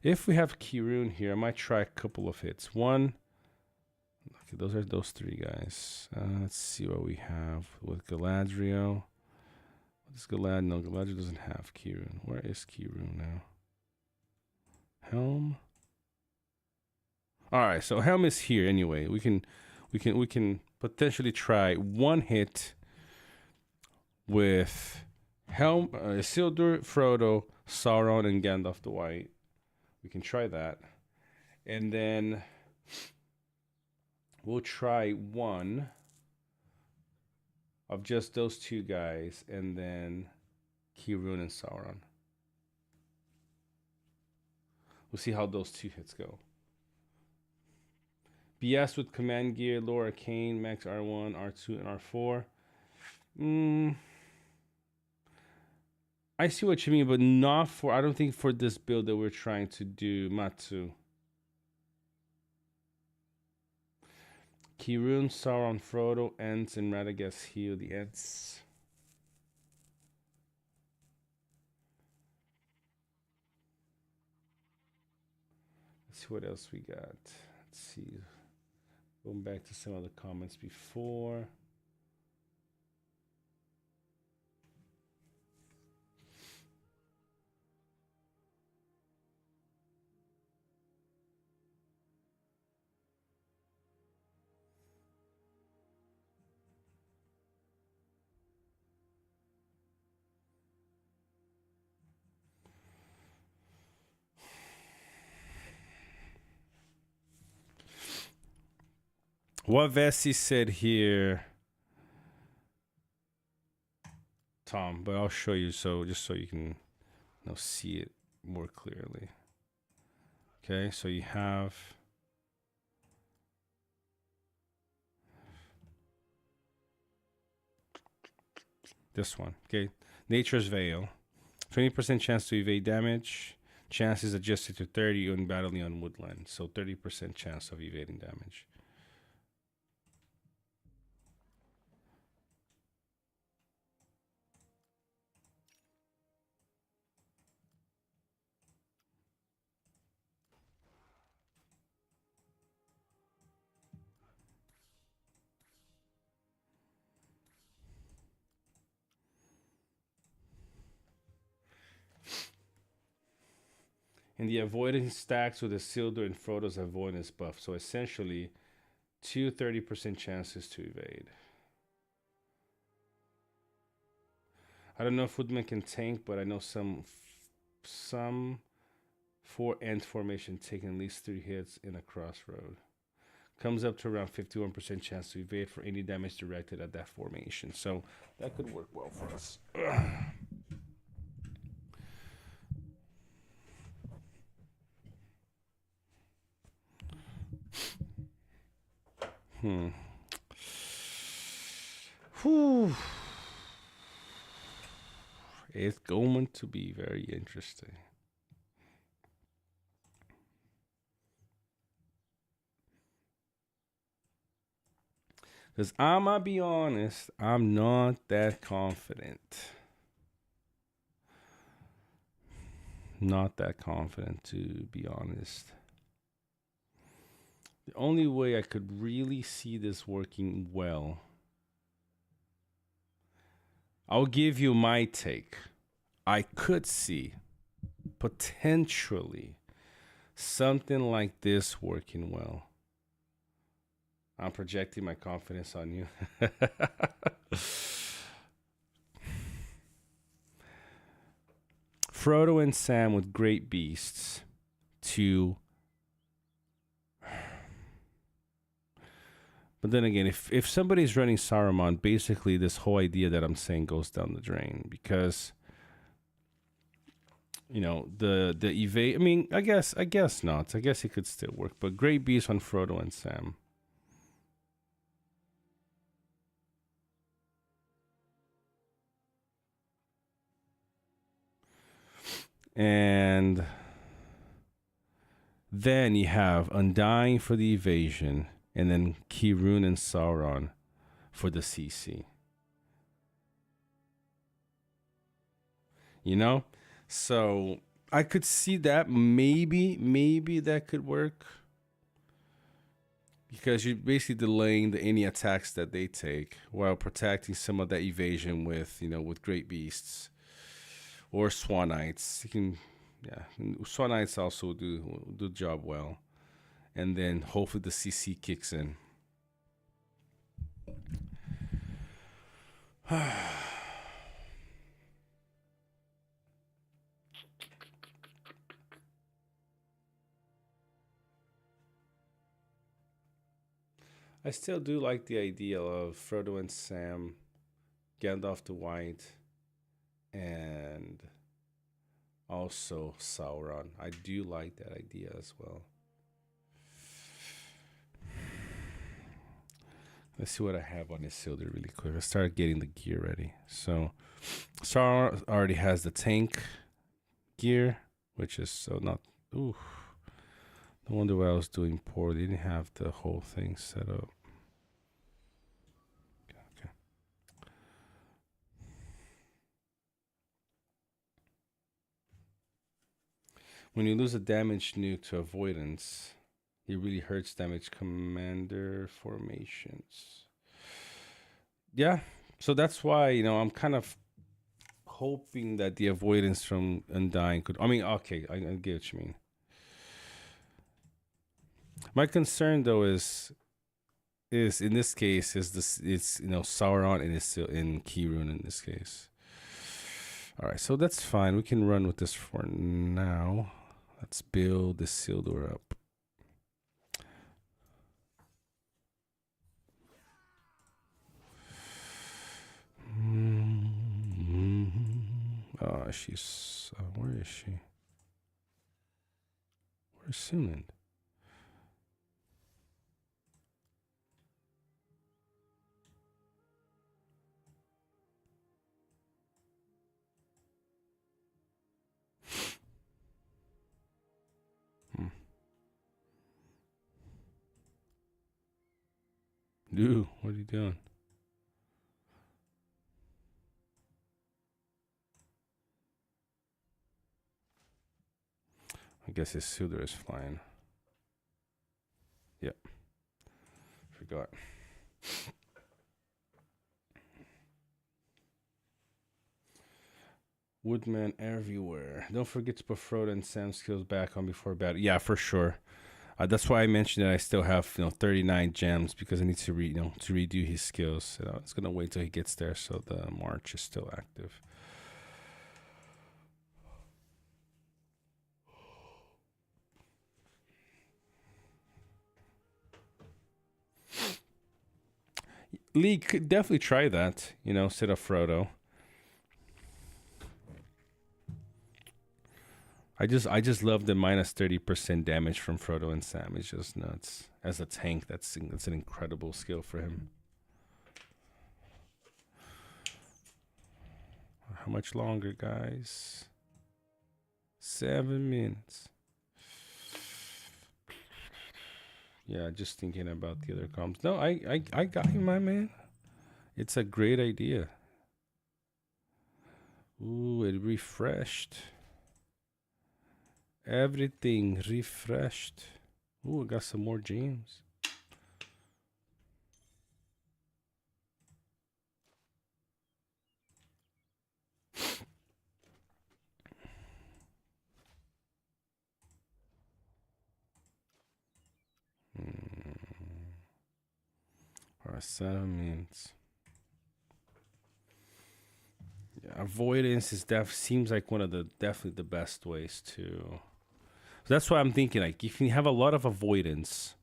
if we have Kirun here. I might try a couple of hits. One. Okay, those are those three guys. Let's see what we have with Galadriel. What is Galad? No, Galadriel doesn't have Kirun. Where is Kirun now? Helm. All right, so Helm is here anyway. We can potentially try one hit with Helm, Isildur, Frodo, Sauron, and Gandalf the White. We can try that. And then we'll try one of just those two guys, and then Kirun and Sauron. We'll see how those two hits go. BS with command gear, lower arcane, max R1, R2, and R4. I see what you mean, but not for, I don't think for this build that we're trying to do, Matsu. Kirun, Sauron, Frodo, Ents, and Radagast heal the Ents. Let's see what else we got. Let's see. Going back to some of the comments before. What Vessi said here, Tom, but I'll show you just so you can see it more clearly. Okay, so you have This one, okay? Nature's Veil. 20% chance to evade damage. Chance is adjusted to 30 when battling on woodland. So 30% chance of evading damage. And the avoidance stacks with Isildur and Frodo's avoidance buff. So essentially, 30% chances to evade. I don't know if Woodman can tank, but I know some 4 end formation taking at least 3 hits in a crossroad. Comes up to around 51% chance to evade for any damage directed at that formation. So that could work well for us. Whew. It's going to be very interesting. Because I'ma be honest, I'm not that confident. Not that confident, to be honest. The only way I could really see this working well, I'll give you my take. I could see potentially something like this working well. I'm projecting my confidence on you. Frodo and Sam with great beasts to... But then again, if somebody's running Saruman, basically this whole idea that I'm saying goes down the drain, because you know the evade. I mean, I guess not. I guess it could still work. But great beast on Frodo and Sam. And then you have Undying for the evasion, and then Kirun and Sauron for the CC. You know? So I could see that maybe that could work. Because you're basically delaying any attacks that they take while protecting some of that evasion with, with great beasts or Swanites. You can, Swanites also do the job well. And then hopefully the CC kicks in. I still do like the idea of Frodo and Sam, Gandalf the White, and also Sauron. I do like that idea as well. Let's see what I have on Isildur really quick. I started getting the gear ready. So Sauron already has the tank gear, which is so not... Ooh. No wonder why I was doing poor. They didn't have the whole thing set up. Okay. When you lose a damage nuke to avoidance, it really hurts damage commander formations. Yeah, so that's why, I'm kind of hoping that the avoidance from Undying could... I mean, okay, I get what you mean. My concern, though, is in this case, it's Sauron and it's in Kirun in this case. All right, so that's fine. We can run with this for now. Let's build the Isildur up. Oh, she's... where is she? Where's Sunland? Ooh, what are you doing? I guess his Isildur is flying. Yep. Forgot. Woodman everywhere. Don't forget to put Frodo and Sam's skills back on before battle. Yeah, for sure. That's why I mentioned that I still have 39 gems because I need to to redo his skills. It's gonna wait till he gets there so the march is still active. Lee could definitely try that. Set up Frodo. I just love the minus 30% damage from Frodo and Sam. It's just nuts. As a tank, that's an incredible skill for him. How much longer, guys? 7 minutes. Yeah, just thinking about the other comps. No, I got you, my man. It's a great idea. Ooh, it refreshed. Everything refreshed. Ooh, I got some more gems. Or 7 minutes. Yeah, avoidance is seems like one of the definitely the best ways to. So that's why I'm thinking, like, if you have a lot of avoidance,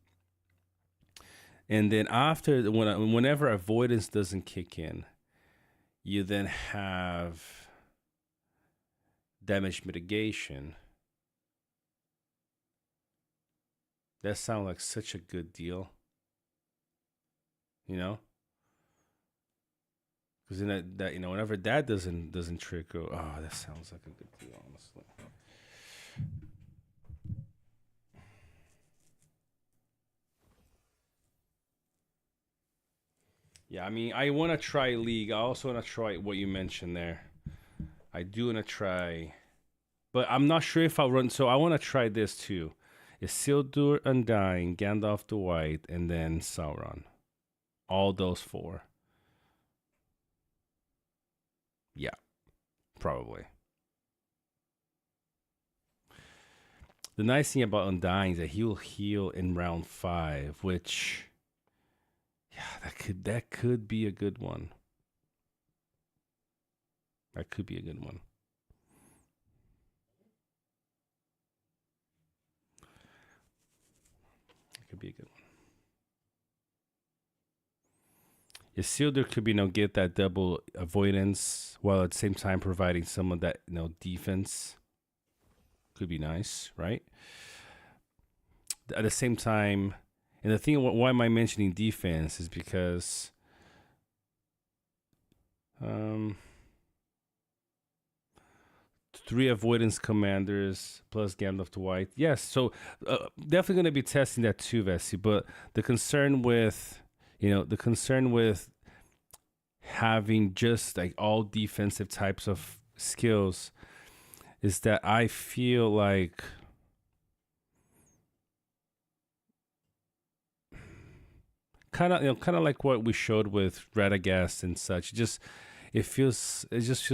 and then after whenever avoidance doesn't kick in, you then have damage mitigation. That sounds like such a good deal. Because in that whenever that doesn't trigger, oh, that sounds like a good deal, honestly. Yeah, I mean, I want to try League. I also want to try what you mentioned there. I do want to try, but I'm not sure if I'll run. So I want to try this too. Isildur, Undying, Gandalf the White, and then Sauron. All those 4. Yeah, probably. The nice thing about Undying is that he will heal in round 5, which, yeah, that could be a good one. That could be a good one. That could be a good one. Isildur could be get that double avoidance while at the same time providing some of that defense. Could be nice, right? At the same time, and the thing, why am I mentioning defense is because 3 avoidance commanders plus Gandalf the White. Yes, so definitely going to be testing that too, Vessi. But the concern with having just like all defensive types of skills is that I feel like kind of like what we showed with Radagast and such. It just feels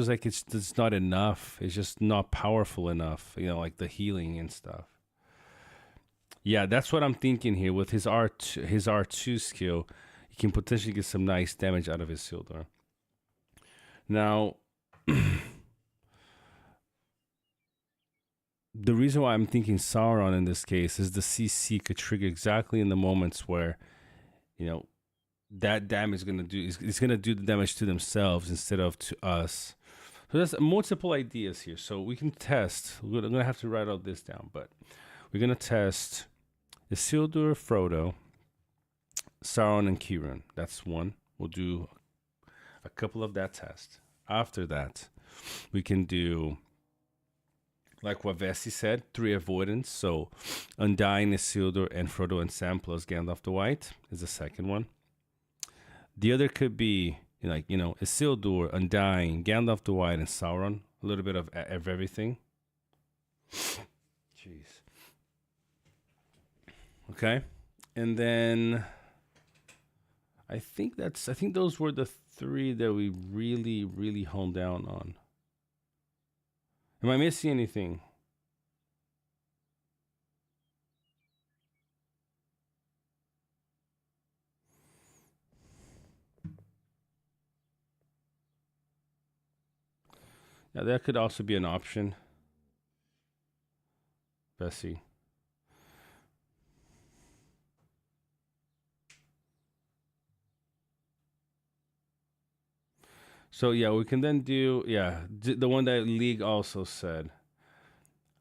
like it's not enough. It's just not powerful enough. Like the healing and stuff. Yeah, that's what I'm thinking here with his R2 skill. He can potentially get some nice damage out of his Isildur. Now, the reason why I'm thinking Sauron in this case is the CC could trigger exactly in the moments where, that damage is gonna do. It's gonna do the damage to themselves instead of to us. So there's multiple ideas here. So we can test. I'm gonna have to write all this down, but we're gonna test Isildur, Frodo, Sauron, and Kieran. That's one. We'll do a couple of that test. After that, we can do, like what Vessi said, 3 avoidance. So Undying, Isildur, and Frodo and Sam plus Gandalf the White is the second one. The other could be like, Isildur, Undying, Gandalf the White, and Sauron. A little bit of everything. Jeez. Okay, and then I think those were the three that we really, really honed down on. Am I missing anything? Yeah, that could also be an option. Bessie. So yeah, we can then do the one that League also said.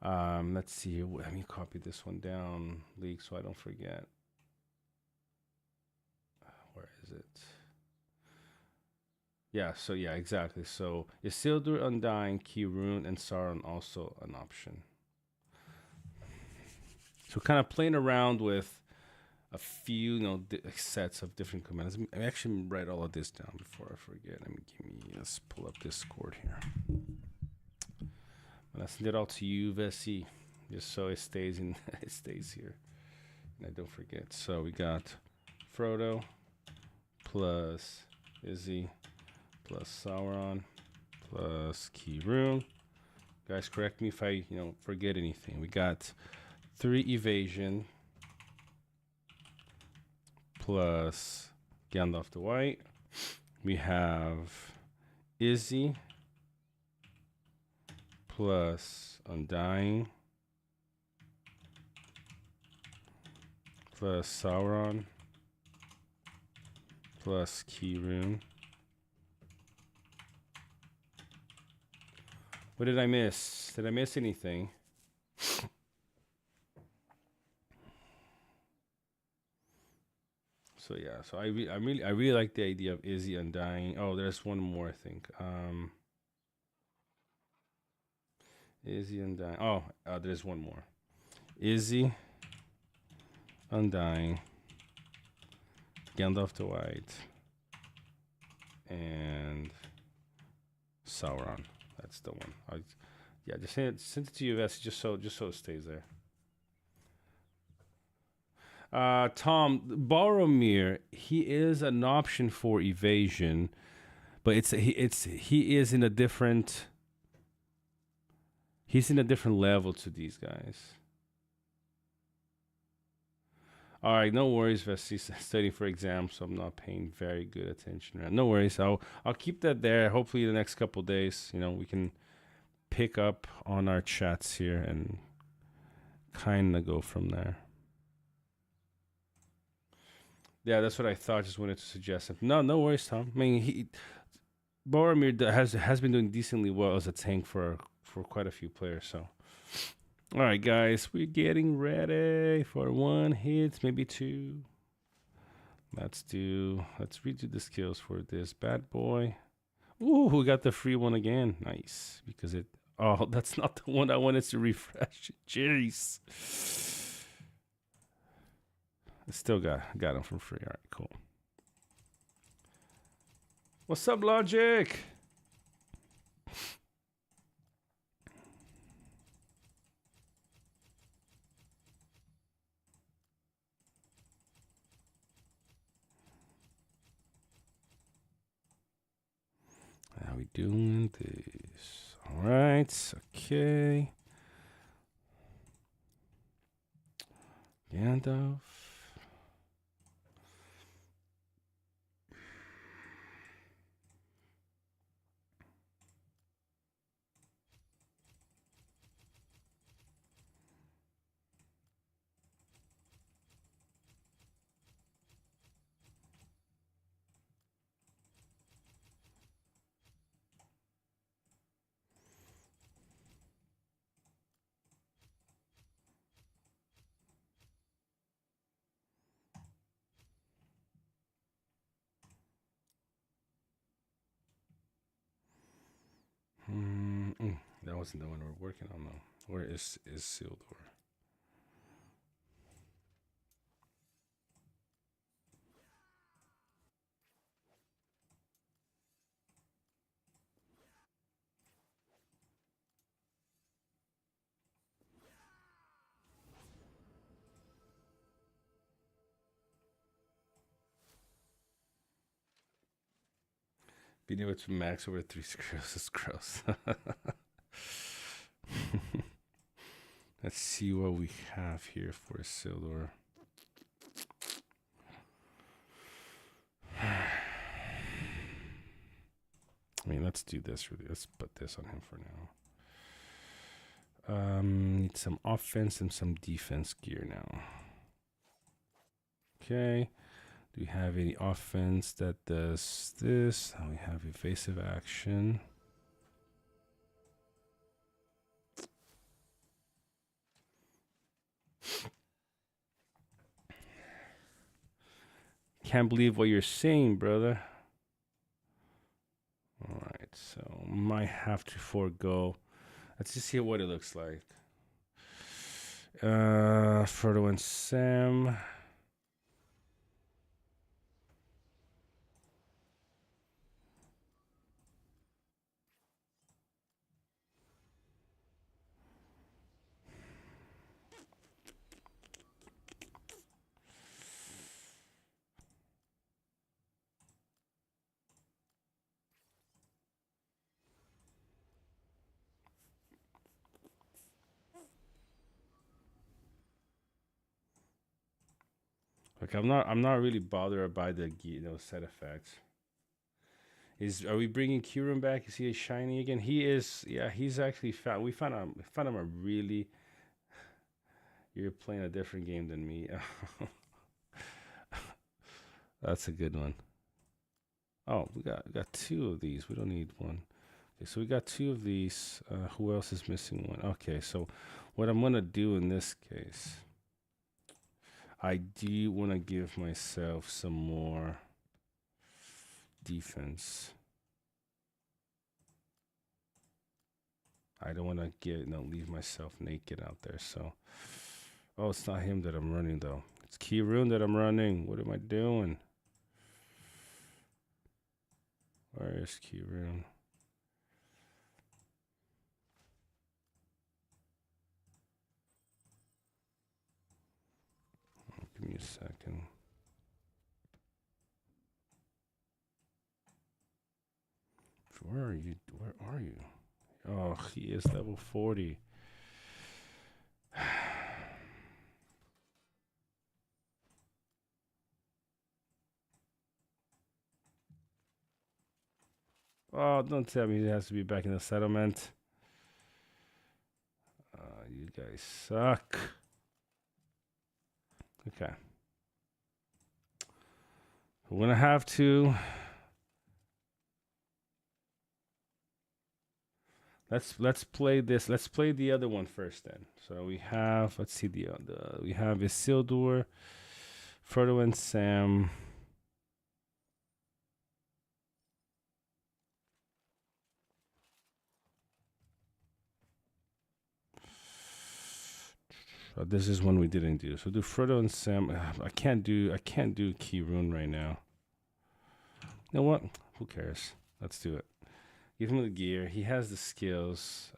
Let's see. Let me copy this one down, League, so I don't forget. Where is it? Yeah. So yeah, exactly. So Isildur, Undying, Kirun, and Sauron also an option. So kind of playing around with a few, sets of different commands. I actually write all of this down before I forget. Let's pull up Discord here. And I send it all to you, Vessi, just so it stays in. It stays here, and I don't forget. So we got Frodo plus Izzy plus Sauron plus Kirun. Guys, correct me if I forget anything. We got 3 evasion plus Gandalf the White. We have Izzy plus Undying plus Sauron plus Kirun. What did I miss? Did I miss anything? So yeah, so I really like the idea of Izzy Undying. Oh, there's one more, I think. Izzy Undying. Oh, there's one more. Izzy Undying, Gandalf the White, and Sauron. That's the one. Just send it to you, Vess, just so it stays there. Tom Boromir, he is an option for evasion, but he is in a different. He's in a different level to these guys. All right, no worries, Vess. Studying for exams, so I'm not paying very good attention. No worries. I'll keep that there. Hopefully, the next couple days, we can pick up on our chats here and kind of go from there. Yeah, that's what I thought. Just wanted to suggest it. No worries, Tom. I mean, Boromir has been doing decently well as a tank for quite a few players. So, all right, guys, we're getting ready for 1 hit, maybe 2. Let's redo the skills for this bad boy. Ooh, we got the free one again. Nice, because it. Oh, that's not the one I wanted to refresh. Jeez. I still got him for free. All right, cool. What's up, Logic? How we doing this? All right. Okay. Gandalf. That wasn't the one we're working on though. Where is Isildur? Being able to max over 3 screws is gross. Let's see what we have here for Isildur. I mean, let's do this really. Let's put this on him for now. Need some offense and some defense gear now. Okay. Do we have any offense that does this? We have evasive action. Can't believe what you're saying, brother. All right, so might have to forego. Let's just see what it looks like. Frodo and Sam. Like I'm not really bothered by the set effects. Are we bringing Kieran back? Is he shiny again? He is. Yeah, he's actually found. We found him a really. You're playing a different game than me. That's a good one. Oh, we got 2 of these. We don't need one. Okay, so we got 2 of these. Who else is missing one? Okay, so what I'm gonna do in this case, I do want to give myself some more defense. I don't want to leave myself naked out there. So, oh, it's not him that I'm running though. It's Kieran that I'm running. What am I doing? Where is Kieran? Give me a second. Where are you? Where are you? Oh, he is level 40. Oh, don't tell me he has to be back in the settlement. You guys suck. Okay. We're gonna have to. Let's play this. Let's play the other one first then. So we have, let's see we have Isildur, Frodo and Sam. This is one we didn't do. So do Frodo and Sam. I can't do Kieran right now. You know what? Who cares? Let's do it. Give him the gear. He has the skills.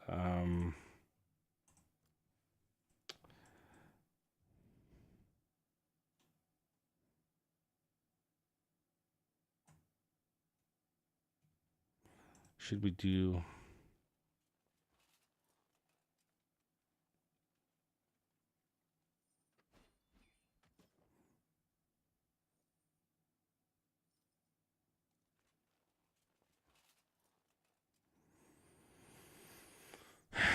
Should we do?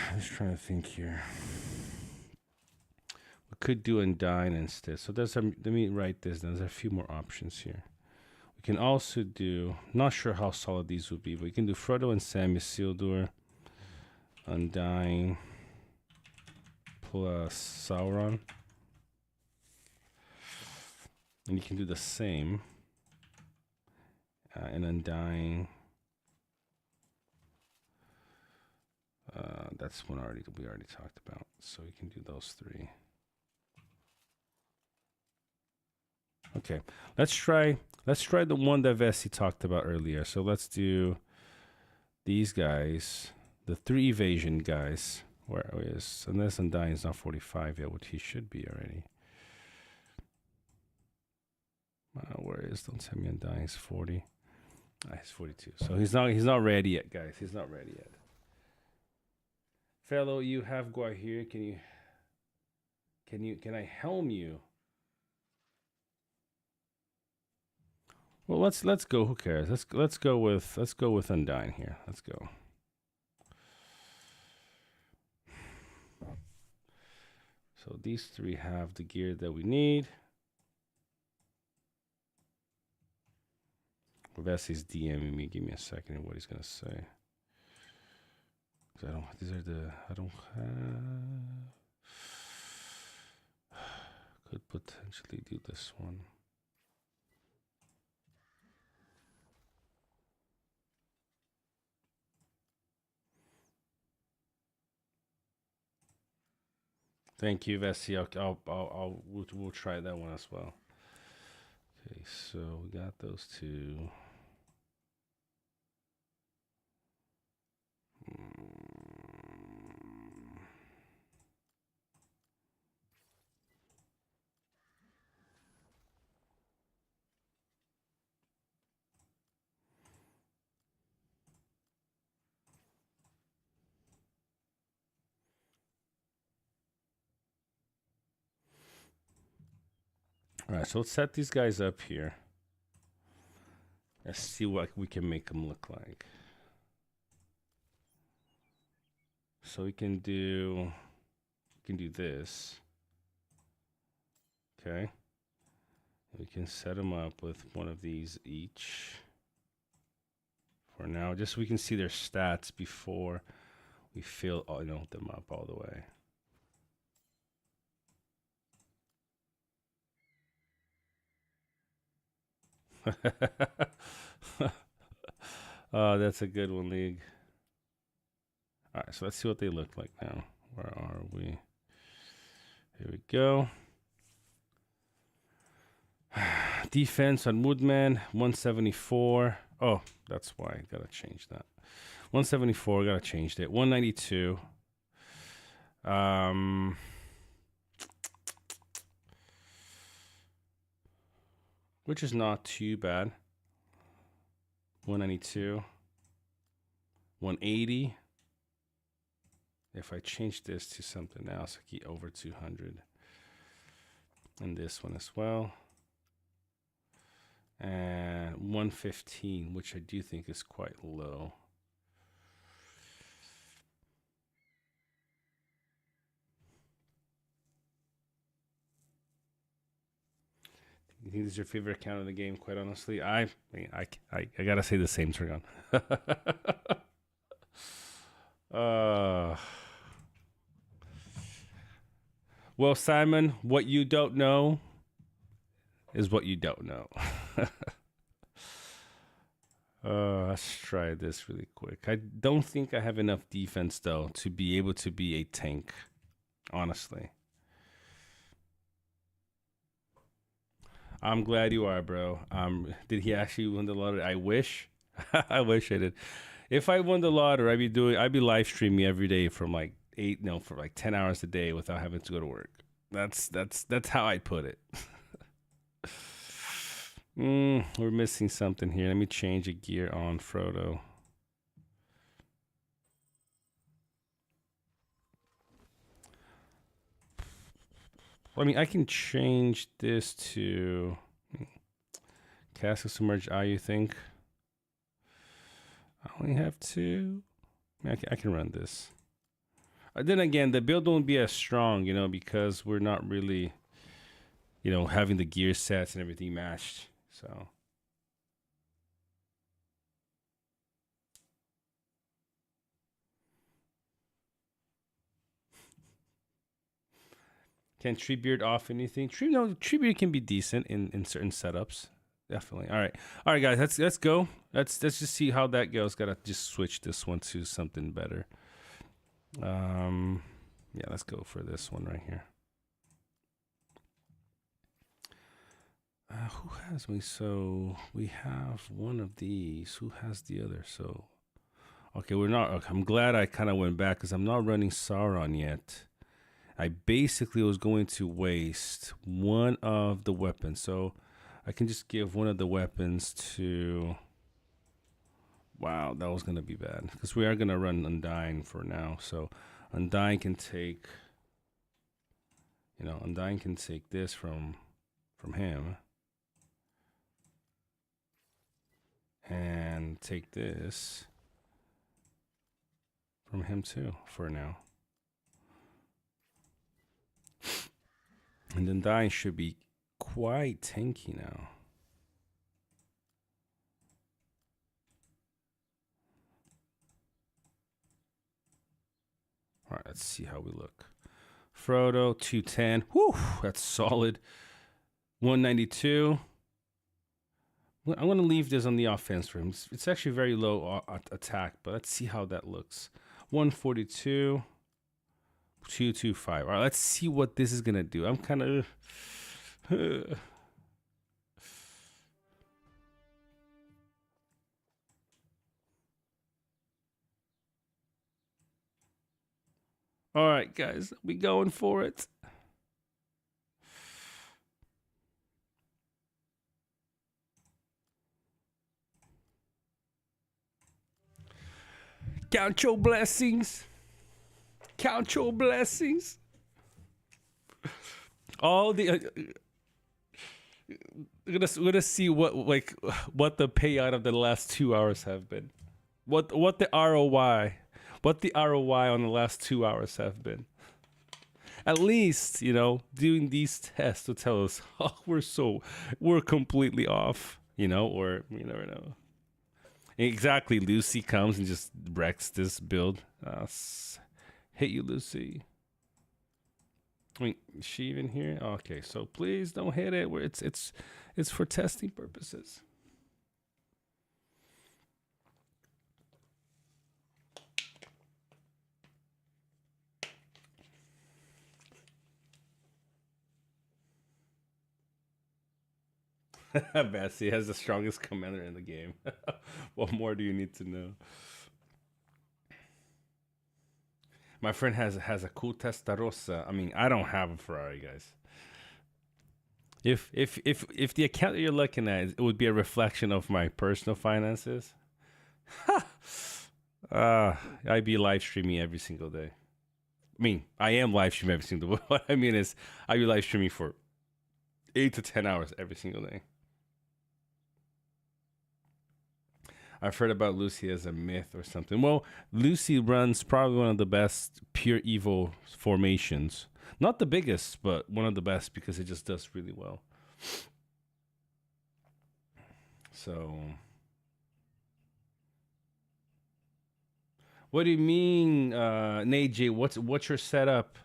I'm just trying to think here. We could do Undyne instead. So let me write this down. There's a few more options here. We can also do, not sure how solid these would be, but we can do Frodo and Sam, Isildur, Undyne, plus Sauron. And you can do the same. And Undyne. That's one we already talked about. So we can do those 3. Okay, let's try the one that Vessi talked about earlier. So let's do these guys, the 3 evasion guys. Where is, unless Undyne is not 45 yet, which he should be already. Where is, don't tell me Undyne is 40. He's 42. So he's not ready yet, guys. He's not ready yet. Fellow, you have Guajir. Can I helm you? Well, let's go. Who cares? Let's go with Undyne here. Let's go. So these three have the gear that we need. Vessi's DMing me. Give me a second. What he's gonna say? I don't. These are the. I don't have. Could potentially do this one. Thank you, Vessi. We'll try that one as well. Okay, so we got those two. All right, so let's set these guys up here. Let's see what we can make them look like. So we can do this. Okay. We can set them up with one of these each. For now, just so we can see their stats before we fill them up all the way. Oh, that's a good one, League. All right, so let's see what they look like now. Where are we? Here we go. Defense on Woodman, 174. Oh, that's why I gotta change that. 174, gotta change it. 192. Which is not too bad. 192. 180. If I change this to something else, I get over 200. And this one as well. And 115, which I do think is quite low. You think this is your favorite account of the game? Quite honestly, I gotta say the same, Trigon. Well, Simon, what you don't know is what you don't know. Let's try this really quick. I don't think I have enough defense though to be able to be a tank, honestly. I'm glad you are, bro. Did he actually win the lottery? I wish. I wish I did. If I won the lottery, I'd be live streaming every day from like 10 hours a day without having to go to work. That's how I'd put it. We're missing something here. Let me change a gear on Frodo. I mean, I can change this to Cask of Submerged Eye, you think? I only have two. I can run this. Then again, the build won't be as strong, because we're not really, having the gear sets and everything matched. So. Can Treebeard off anything? Treebeard can be decent in certain setups. Definitely. All right, guys. Let's go. Let's just see how that goes. Gotta just switch this one to something better. Yeah, let's go for this one right here. Who has me? So we have one of these. Who has the other? So, okay, we're not. Okay, I'm glad I kind of went back because I'm not running Sauron yet. I basically was going to waste one of the weapons. So I can just give one of the weapons to Wow, that was gonna be bad because we are gonna run Undying for now. So Undying can take, Undying can take this from him, and take this from him too for now. And Undying should be quite tanky now. All right, let's see how we look. Frodo, 210. Whew, that's solid. 192. I'm going to leave this on the offense for him. It's actually very low attack, but let's see how that looks. 142. 225. All right, let's see what this is going to do. I'm kind of... All right, guys, we going for it. Count your blessings. Count your blessings. All the we're gonna see what the payout of the last 2 hours have been. What the ROI. What the ROI on the last 2 hours have been. At least, doing these tests will tell us, we're completely off, or you never know. Exactly, Lucy comes and just wrecks this build. Hate you, Lucy. I mean, is she even here? Okay, so please don't hit it. Where it's for testing purposes. Bessie has the strongest commander in the game. What more do you need to know? My friend has a cool Testarossa. I mean, I don't have a Ferrari, guys. If the account that you're looking at, it would be a reflection of my personal finances. I'd be live streaming every single day. I mean, I am live streaming every single day. What I mean is, I'd be live streaming for 8 to 10 hours every single day. I've heard about Lucy as a myth or something. Well, Lucy runs probably one of the best pure evil formations. Not the biggest, but one of the best because it just does really well. So, what do you mean, Najay? What's your setup?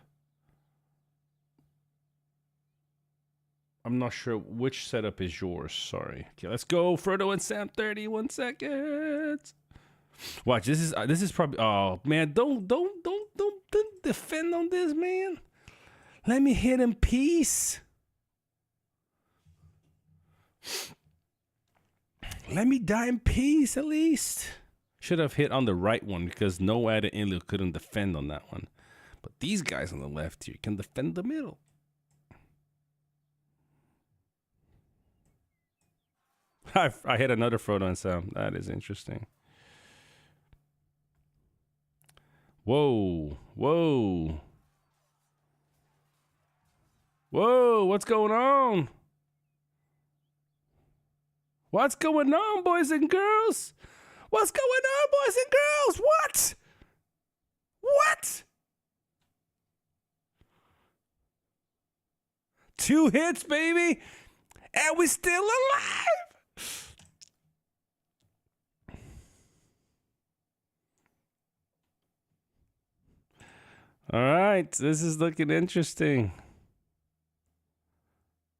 I'm not sure which setup is yours. Sorry. Okay, let's go. Frodo and Sam, 31 seconds. Watch. This is probably. Oh man, don't defend on this, man. Let me hit in peace. Let me die in peace at least. Should have hit on the right one because Noad and Inlu couldn't defend on that one. But these guys on the left here can defend the middle. I hit another Frodo and Sam. That is interesting. Whoa. Whoa. Whoa. What's going on? What's going on, boys and girls? What's going on, boys and girls? What? What? 2 hits, baby. And we still alive. All right, this is looking interesting.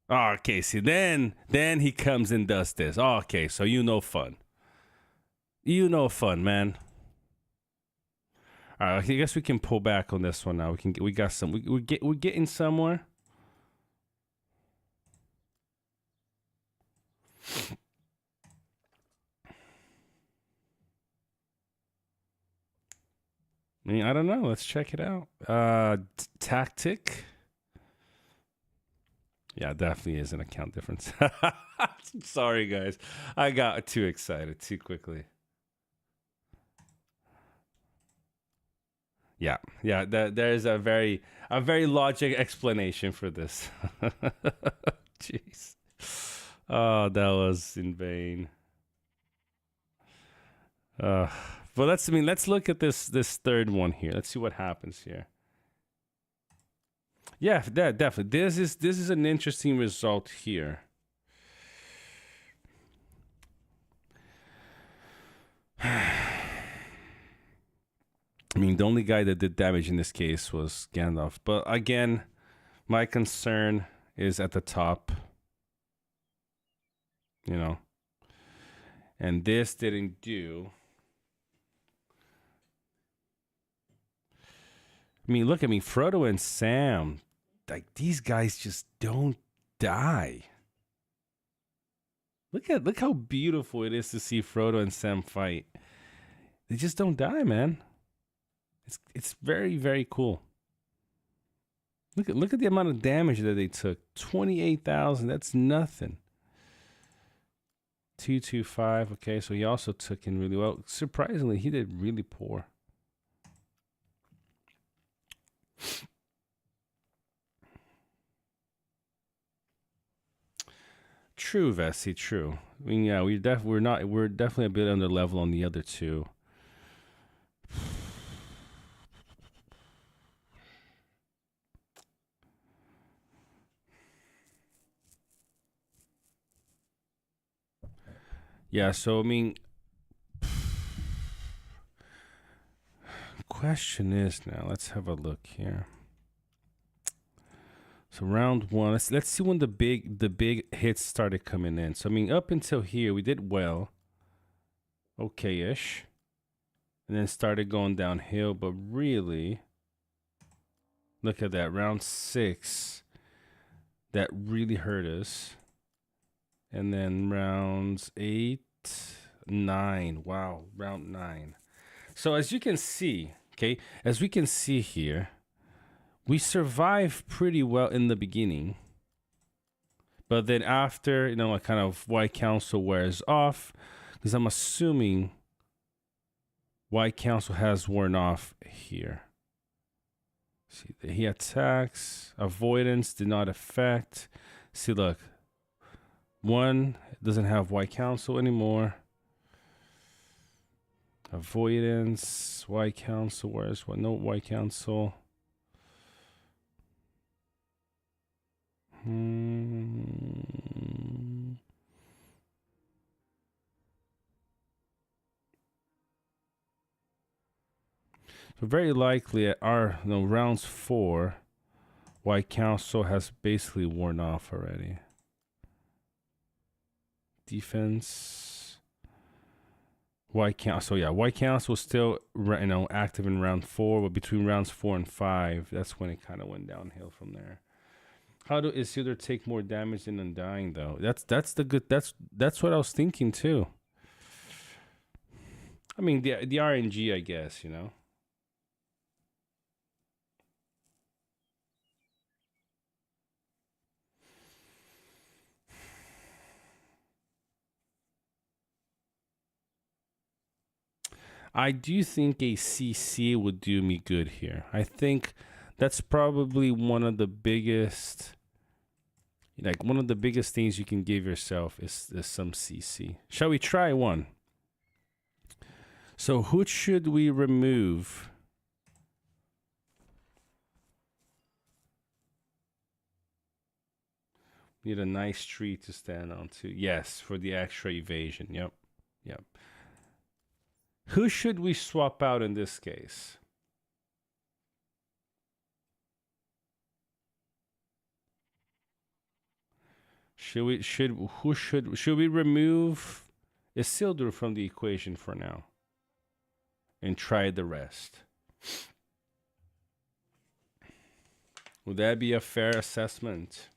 Oh, okay, see, then he comes and does this. Oh, okay, so fun. Fun, man. All right, I guess we can pull back on this one now. We got some. We're getting somewhere. I mean, I don't know. Let's check it out. Tactic. Yeah, definitely is an account difference. Sorry, guys. I got too excited too quickly. Yeah, yeah. There's a very logic explanation for this. Jeez. Oh, that was in vain. Uh, but let's look at this third one here. Let's see what happens here. Yeah, that definitely. This is an interesting result here. I mean, the only guy that did damage in this case was Gandalf. But again, my concern is at the top. You know. And this didn't do. I mean, look at me. Frodo and Sam. Like, these guys just don't die. Look how beautiful it is to see Frodo and Sam fight. They just don't die, man. It's very, very cool. Look at the amount of damage that they took. 28,000. That's nothing. 225. Okay, so he also took in really well. Surprisingly, he did really poor. True, Vessi. True. I mean, yeah, we're definitely a bit under level on the other two. Yeah, so I mean, question is now. Let's have a look here. So round one. Let's see when the big hits started coming in. So I mean, up until here we did well, okay-ish, and then started going downhill. But really, look at that round 6. That really hurt us. And then rounds 8, 9. Wow, round 9. So as you can see, okay, as we can see here, we survived pretty well in the beginning. But then after, you know, a kind of White Council wears off, because I'm assuming White Council has worn off here. See, he attacks. Avoidance did not affect. See, look. One doesn't have White Council anymore. Avoidance. White Council. Where's what? No White Council. So very likely at our rounds 4, White Council has basically worn off already. Defense. White Council. So yeah, White Council was still active in round 4, but between rounds 4 and 5, that's when it kind of went downhill from there. How do Isildur take more damage than Undying though? That's what I was thinking too. I mean the RNG, I guess, you know. I do think a CC would do me good here. I think that's probably one of the biggest things you can give yourself is some CC. Shall we try one? So who should we remove? Need a nice tree to stand on too. Yes, for the extra evasion. Yep. Who should we swap out in this case? Should we remove Isildur from the equation for now and try the rest? Would that be a fair assessment?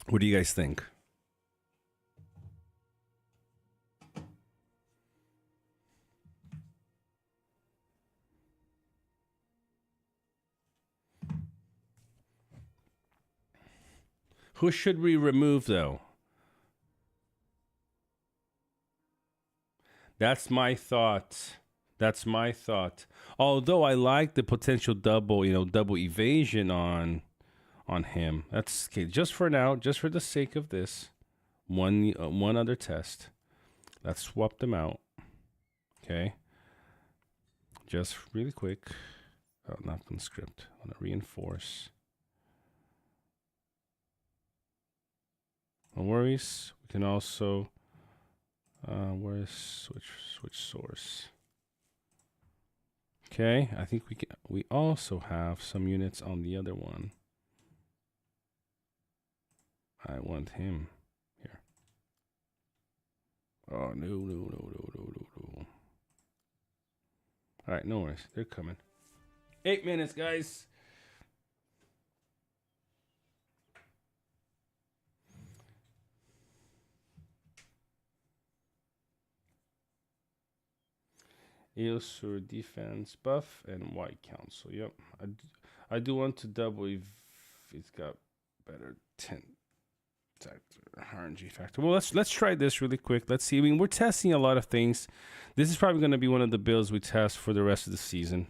What do you guys think? Who should we remove though? That's my thought. That's my thought. Although I like the potential double, double evasion on him. That's okay. Just for now, just for the sake of this, one other test. Let's swap them out. Okay. Just really quick. Oh, not from the script. I want to reinforce. No worries. We can also where's switch source. Okay, I think we also have some units on the other one. I want him here. Oh no. All right, no worries. They're coming. 8 minutes, guys. Eosur defense buff and white council. Yep. I do want to double if it's got better 10 RNG factor. Well, let's try this really quick. Let's see. I mean, we're testing a lot of things. This is probably going to be one of the builds we test for the rest of the season,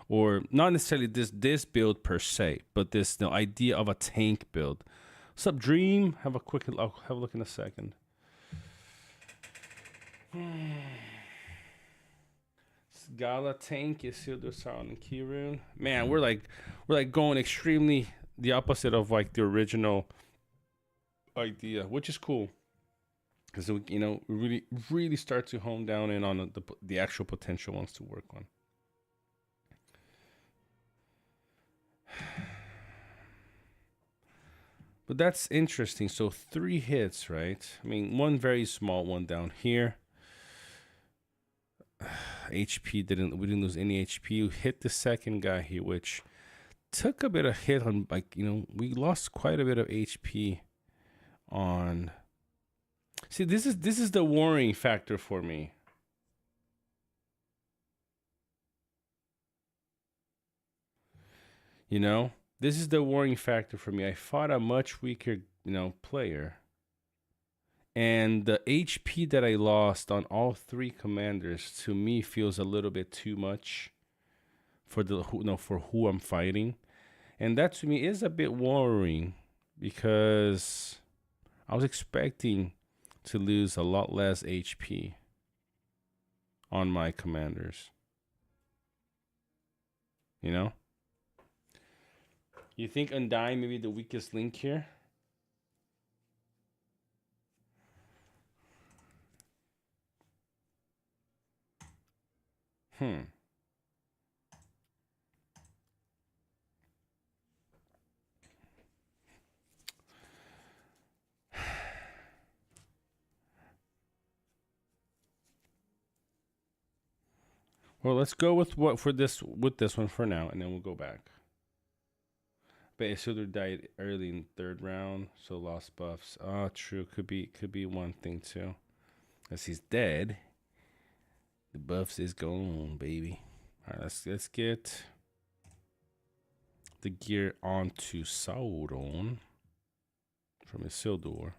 or not necessarily this build per se, but this idea of a tank build. What's up, Dream? I'll have a look in a second. Gala tank is Sildur Sound and Kirun. Man, we're like going extremely the opposite of like the original idea, which is cool, because we really start to hone down in on the actual potential ones to work on. But that's interesting. So 3 hits, right? I mean, one very small one down here. HP we didn't lose any HP. We hit the second guy here, which took a bit of hit on, like, we lost quite a bit of HP on. See, this is the worrying factor for me. This is the worrying factor for me. I fought a much weaker, player. And the HP that I lost on all 3 commanders, to me, feels a little bit too much for for who I'm fighting. And that to me is a bit worrying, because I was expecting to lose a lot less HP on my commanders. You think Undying may be the weakest link here? Well, let's go with this one for now, and then we'll go back. But Isildur died early in 3rd round, so lost buffs. Oh, true. Could be one thing too. As he's dead, the buffs is gone, baby. All right, let's get the gear onto Sauron from Isildur.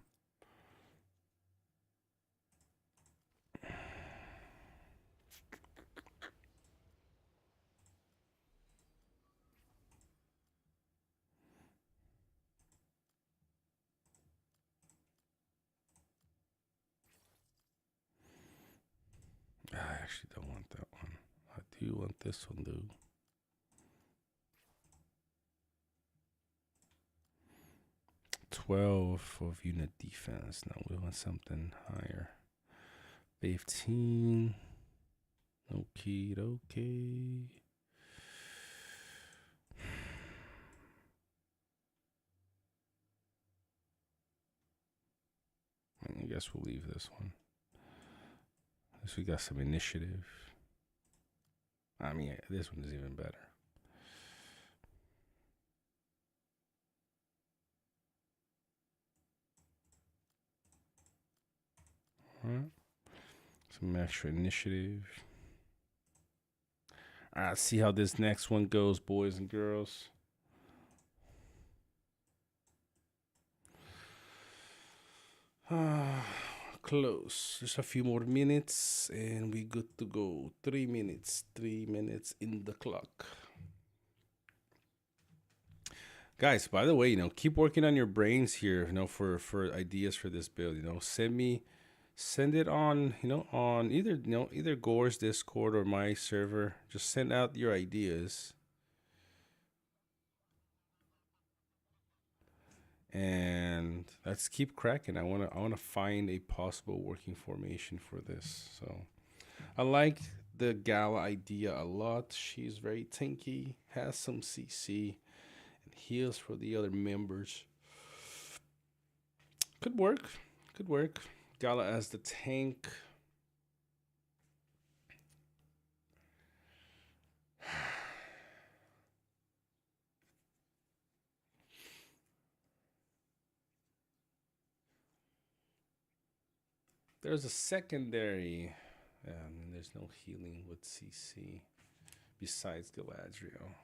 I actually don't want that one. I do want this one, though. $12 of unit defense. Now we want something higher. 15. Okay. I guess we'll leave this one. At least we got some initiative. I mean, this one is even better. All right. Some extra initiative. All right, let's see how this next one goes, boys and girls. close. Just a few more minutes and we good to go. 3 minutes. 3 minutes in the clock. Guys, by the way, keep working on your brains here, for ideas for this build. Send it on, on either Gore's Discord or my server. Just send out your ideas. And let's keep cracking. I wanna find a possible working formation for this. So I like the Gala idea a lot. She's very tanky, has some CC, and heals for the other members. Could work. Could work. Gala as the tank. There's a secondary. There's no healing with CC besides Galadriel.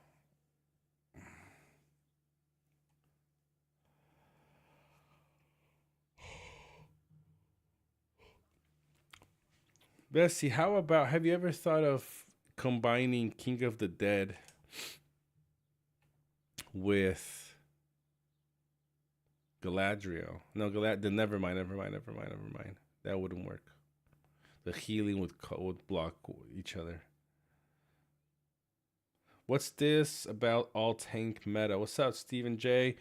Bessie, how about, have you ever thought of combining King of the Dead with Galadriel? No, never mind. That wouldn't work. The healing would block each other. What's this about all tank meta? What's up, Stephen J?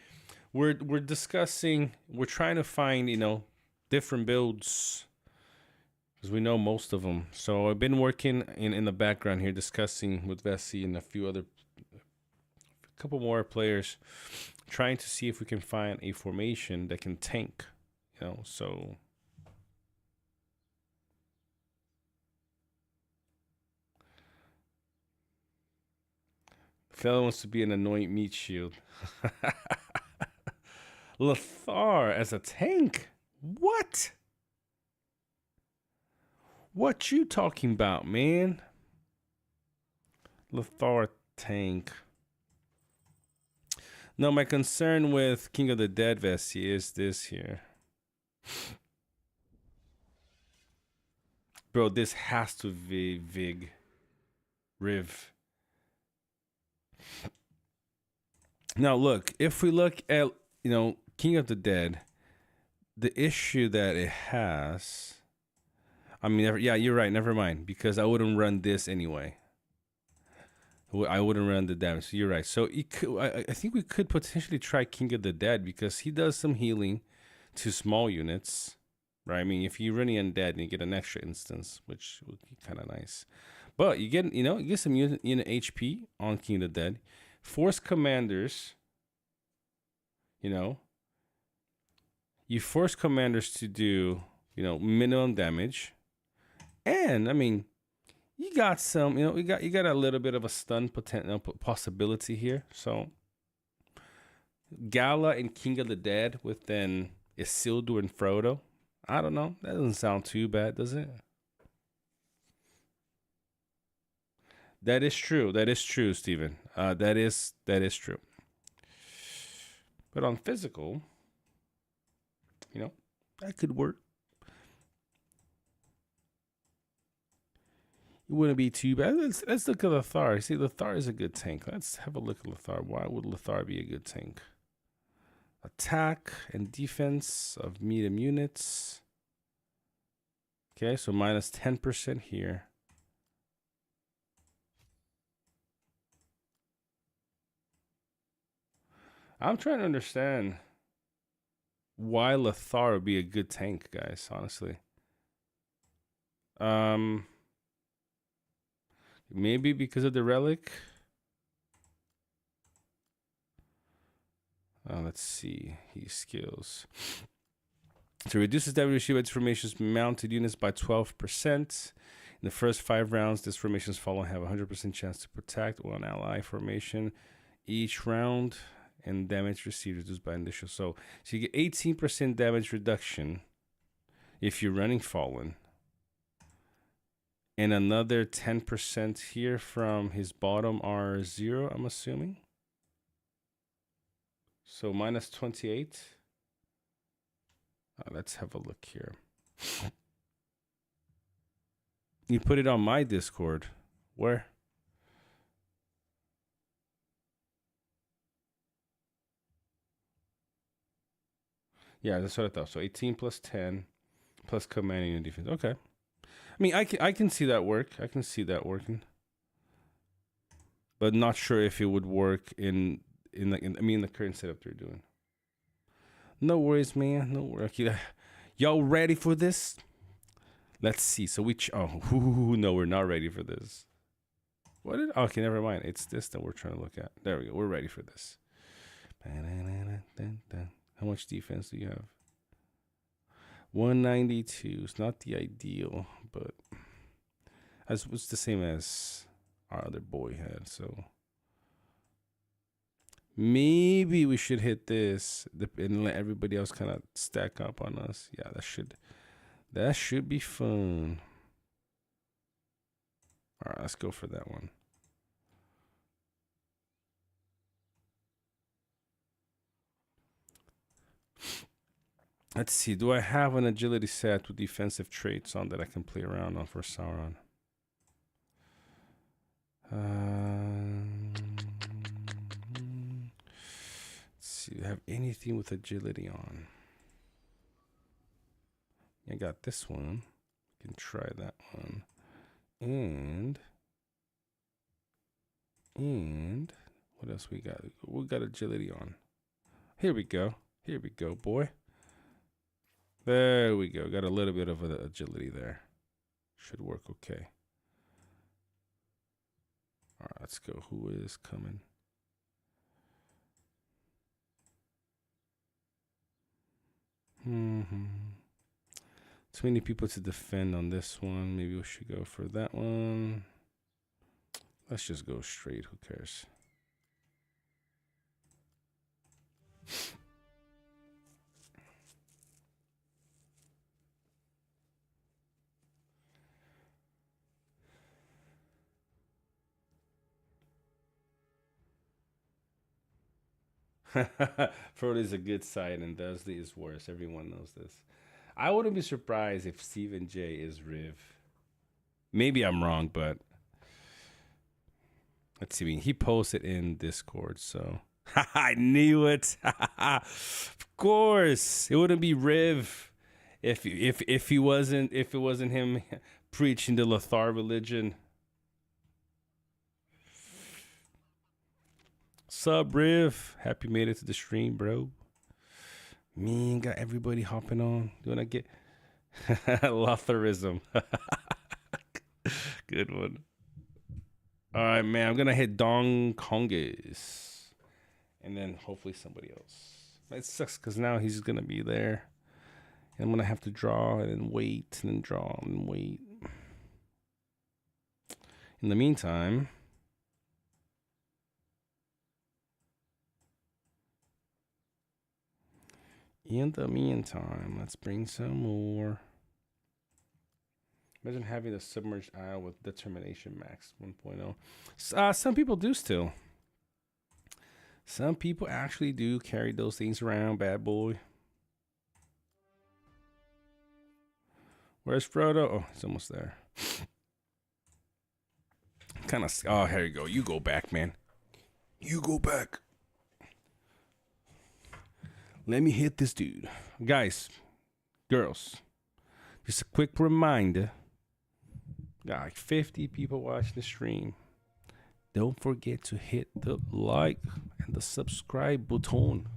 We're discussing, we're trying to find, different builds, because we know most of them. So I've been working in the background here, discussing with Vessi and a couple more players, trying to see if we can find a formation that can tank, so. Fellow wants to be an annoying meat shield. Lotr as a tank? What? What you talking about, man? Lotr tank. No, my concern with King of the Dead, Vessi, is this here. Bro, this has to be Riv. Now, look, if we look at, King of the Dead, the issue that it has, yeah, you're right, never mind, because I wouldn't run this anyway. I wouldn't run the damage, so you're right. So I think we could potentially try King of the Dead, because he does some healing to small units, right? I mean, if you're running undead and you get an extra instance, which would be kind of nice. But you get, you get some unit HP on King of the Dead. Force commanders, you force commanders to do, minimum damage. And you got some, you got a little bit of a stun possibility here. So Gala and King of the Dead with then Isildur and Frodo. I don't know. That doesn't sound too bad, does it? That is true. That is true, Steven. That is true. But on physical, that could work. It wouldn't be too bad. Let's look at Lotr. See, Lotr is a good tank. Let's have a look at Lotr. Why would Lotr be a good tank? Attack and defense of medium units. Okay, so minus 10% here. I'm trying to understand why Lotr would be a good tank, guys, honestly. Maybe because of the relic. Let's see. His skills. So reduces damage received by this formation's mounted units by 12%. In the first 5 rounds, this formation's following have a 100% chance to protect one ally formation each round. And damage received reduced by initial. So you get 18% damage reduction if you're running Fallen. And another 10% here from his bottom R0, I'm assuming. So minus 28. Let's have a look here. You put it on my Discord. Where? Yeah, that's what I thought. So 18 plus 10 plus commanding and defense. Okay. I mean, I can see that work. I can see that working. But not sure if it would work in the current setup they're doing. No worries, man. No worries. Y'all ready for this? Let's see. So no, we're not ready for this. What did? Okay, never mind. It's this that we're trying to look at. There we go. We're ready for this. How much defense do you have? 192. It's not the ideal, but it's the same as our other boy had. So maybe we should hit this and let everybody else kind of stack up on us. Yeah, that should be fun. All right, let's go for that one. Let's see. Do I have an agility set with defensive traits on that I can play around on for Sauron? Let's see. Do I have anything with agility on? I got this one. You can try that one. And what else we got? We got agility on. Here we go. Here we go, boy. There we go. Got a little bit of agility there. Should work okay. All right, let's go. Who is coming? Too many people to defend on this one. Maybe we should go for that one. Let's just go straight. Who cares? Frodo is a good side and Dursley is worse. Everyone knows this. I wouldn't be surprised if Stephen J is Riv. Maybe I'm wrong, but let's see. He posted in Discord, so I knew it. Of course, it wouldn't be Riv if it wasn't him preaching the Lotr religion. Sub Riv, happy made it to the stream, bro. Man, got everybody hopping on. Do I get Lothrism? Good one. All right, man. I'm gonna hit Dong Konges, and then hopefully somebody else. It sucks because now he's gonna be there, and I'm gonna have to draw and then wait and then draw and wait. In the meantime. Let's bring some more. Imagine having a submerged isle with determination max 1.0. Some people do still. Some people actually do carry those things around, bad boy. Where's Frodo? Oh, he's almost there. Oh, here you go. You go back, man. You go back. Let me hit this dude. Guys, girls, just a quick reminder. Got like 50 people watching the stream. Don't forget to hit the like and the subscribe button.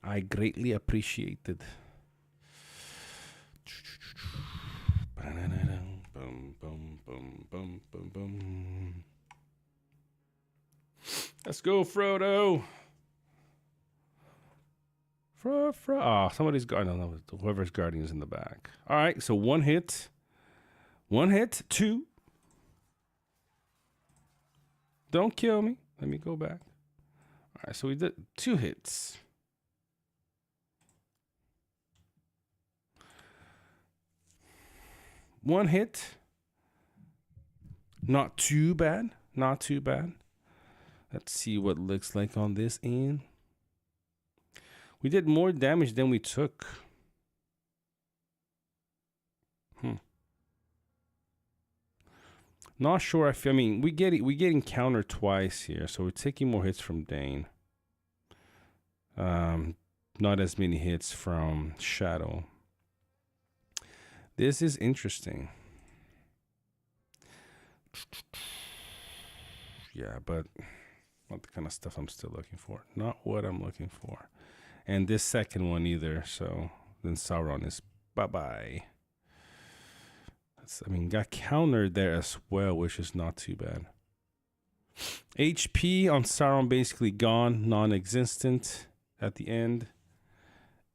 I greatly appreciate it. Let's go, Frodo. Somebody's guarding. No, whoever's guarding is in the back. All right, so one hit, two. Don't kill me. Let me go back. All right, so we did 2 hits. One hit. Not too bad. Not too bad. Let's see what it looks like on this end. We did more damage than we took. Not sure if, I mean, we get encountered twice here, so we're taking more hits from Dane. Not as many hits from Shadow. This is interesting. Yeah, but not the kind of stuff I'm still looking for. Not what I'm looking for. And this second one either, so then Sauron is bye-bye. I mean, got countered there as well, which is not too bad. HP on Sauron basically gone, non-existent at the end.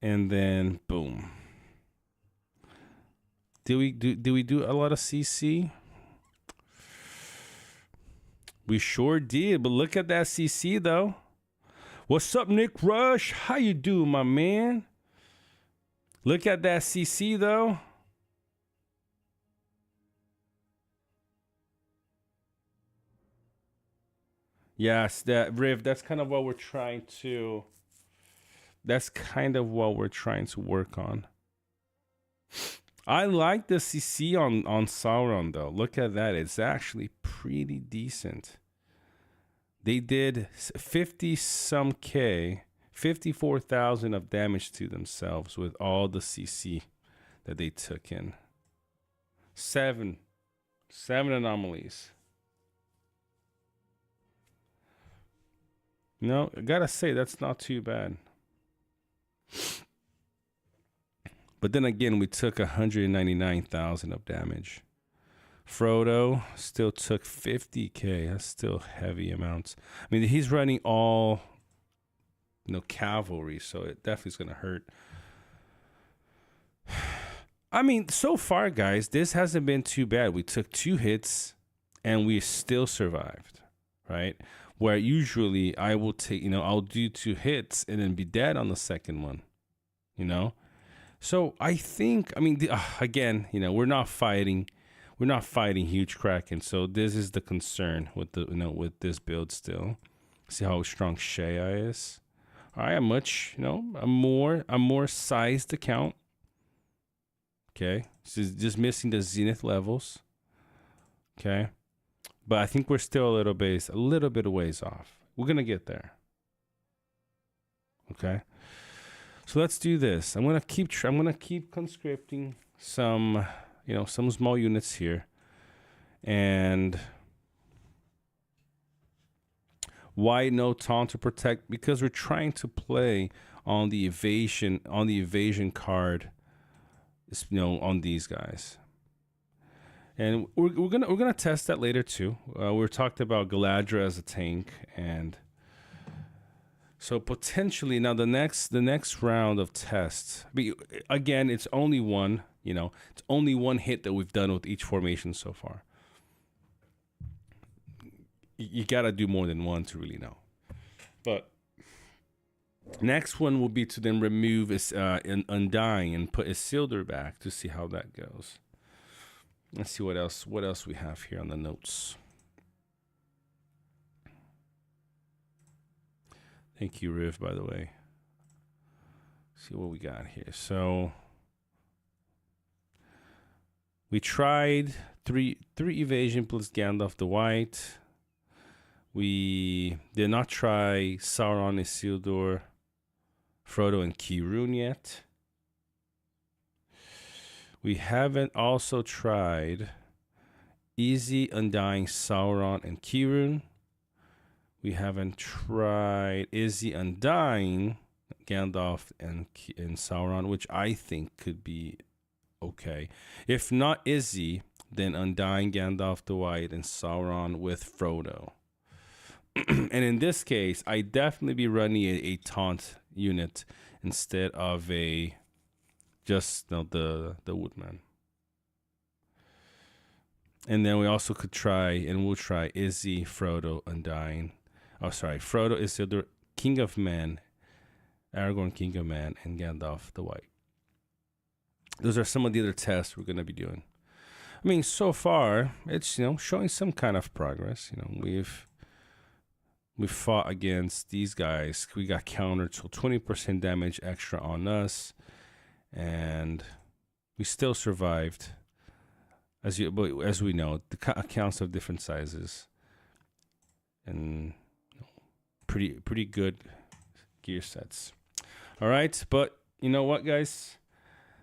And then, boom. Do we do a lot of CC? We sure did, but look at that CC though. What's up, Nick Rush? How you doing, my man? Look at that CC though. Yes, that Riv, that's kind of what we're trying to work on. I like the CC on Sauron though. Look at that. It's actually pretty decent. They did 50 some K, 54,000 of damage to themselves with all the CC that they took in. Seven anomalies. No, I gotta say, that's not too bad. But then again, we took 199,000 of damage. Frodo still took 50K. That's still heavy amounts. I mean, he's running all, cavalry, so it definitely is going to hurt. I mean, so far, guys, this hasn't been too bad. We took 2 hits, and we still survived, right? Where usually I will take, I'll do 2 hits and then be dead on the second one, So I think, again, we're not fighting huge Kraken, so this is the concern with with this build still. See how strong Shea is. I am I'm more sized to count. Okay, so just missing the zenith levels. Okay, but I think we're still a little bit of ways off. We're gonna get there. Okay, so let's do this. I'm gonna keep conscripting some small units here, and why no taunt to protect? Because we're trying to play on the evasion card, on these guys. And we're gonna test that later too. We talked about Galadriel as a tank, and so potentially now the next round of tests. Again, it's only one. It's only one hit that we've done with each formation so far. You gotta do more than one to really know. But next one will be to then remove Undying and put Isildur back to see how that goes. Let's see what else we have here on the notes. Thank you, Riv, by the way. See what we got here. So we tried three evasion plus Gandalf the White. We did not try Sauron, Isildur, Frodo, and Kirun yet. We haven't also tried Easy, Undying, Sauron, and Kirun. We haven't tried Izzy, Undying, Gandalf, and Sauron, which I think could be okay. If not Izzy, then Undying, Gandalf the White, and Sauron with Frodo. And in this case, I definitely be running a taunt unit instead of just the Woodman. And then we also could try, and we'll try Izzy, Frodo, Undying. Oh, sorry, Frodo, Isildur, King of Men, Aragorn, King of Men, and Gandalf the White. Those are some of the other tests we're going to be doing. I mean, so far, it's, showing some kind of progress. we fought against these guys. We got countered, so 20% damage extra on us, and we still survived. As we know, the accounts of different sizes, and pretty good gear sets. All right, but you know what, guys?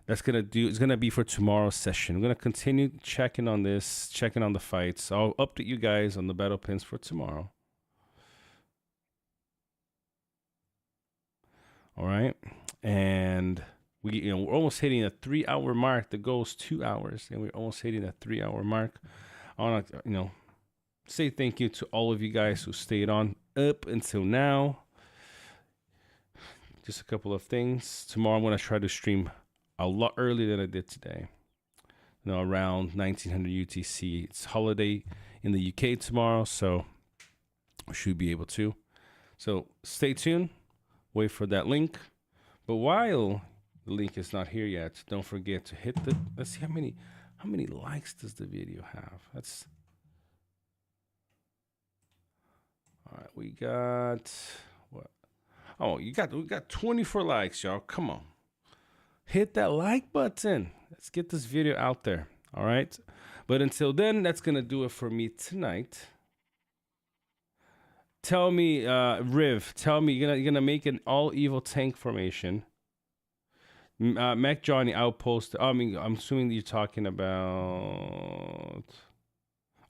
It's gonna be for tomorrow's session. I'm gonna continue checking on this, checking on the fights. I'll update you guys on the battle pins for tomorrow. All right, and we're almost hitting a 3-hour mark. The goal is 2 hours, and we're almost hitting that 3-hour mark. I want to say thank you to all of you guys who stayed on up until now. Just a couple of things. Tomorrow I'm gonna try to stream a lot earlier than I did today. Around 1900 UTC. It's holiday in the UK tomorrow, so I should be able to. So stay tuned. Wait for that link. But while the link is not here yet, don't forget to hit the. Let's see how many likes does the video have. That's. All right, we got what? Oh, we got 24 likes, y'all. Come on. Hit that like button. Let's get this video out there. All right. But until then, that's going to do it for me tonight. Tell me, Riv, tell me, you're gonna make an all evil tank formation. Mac Johnny outpost. I'm assuming you're talking about.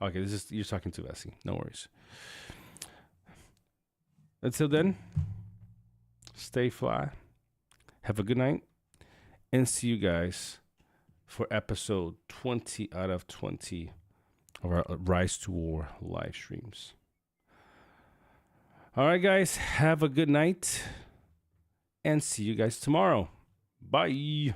Okay, you're talking to Vessi. No worries. Until then, stay fly. Have a good night. And see you guys for episode 20 out of 20 of our Rise to War live streams. All right, guys. Have a good night. And see you guys tomorrow. Bye.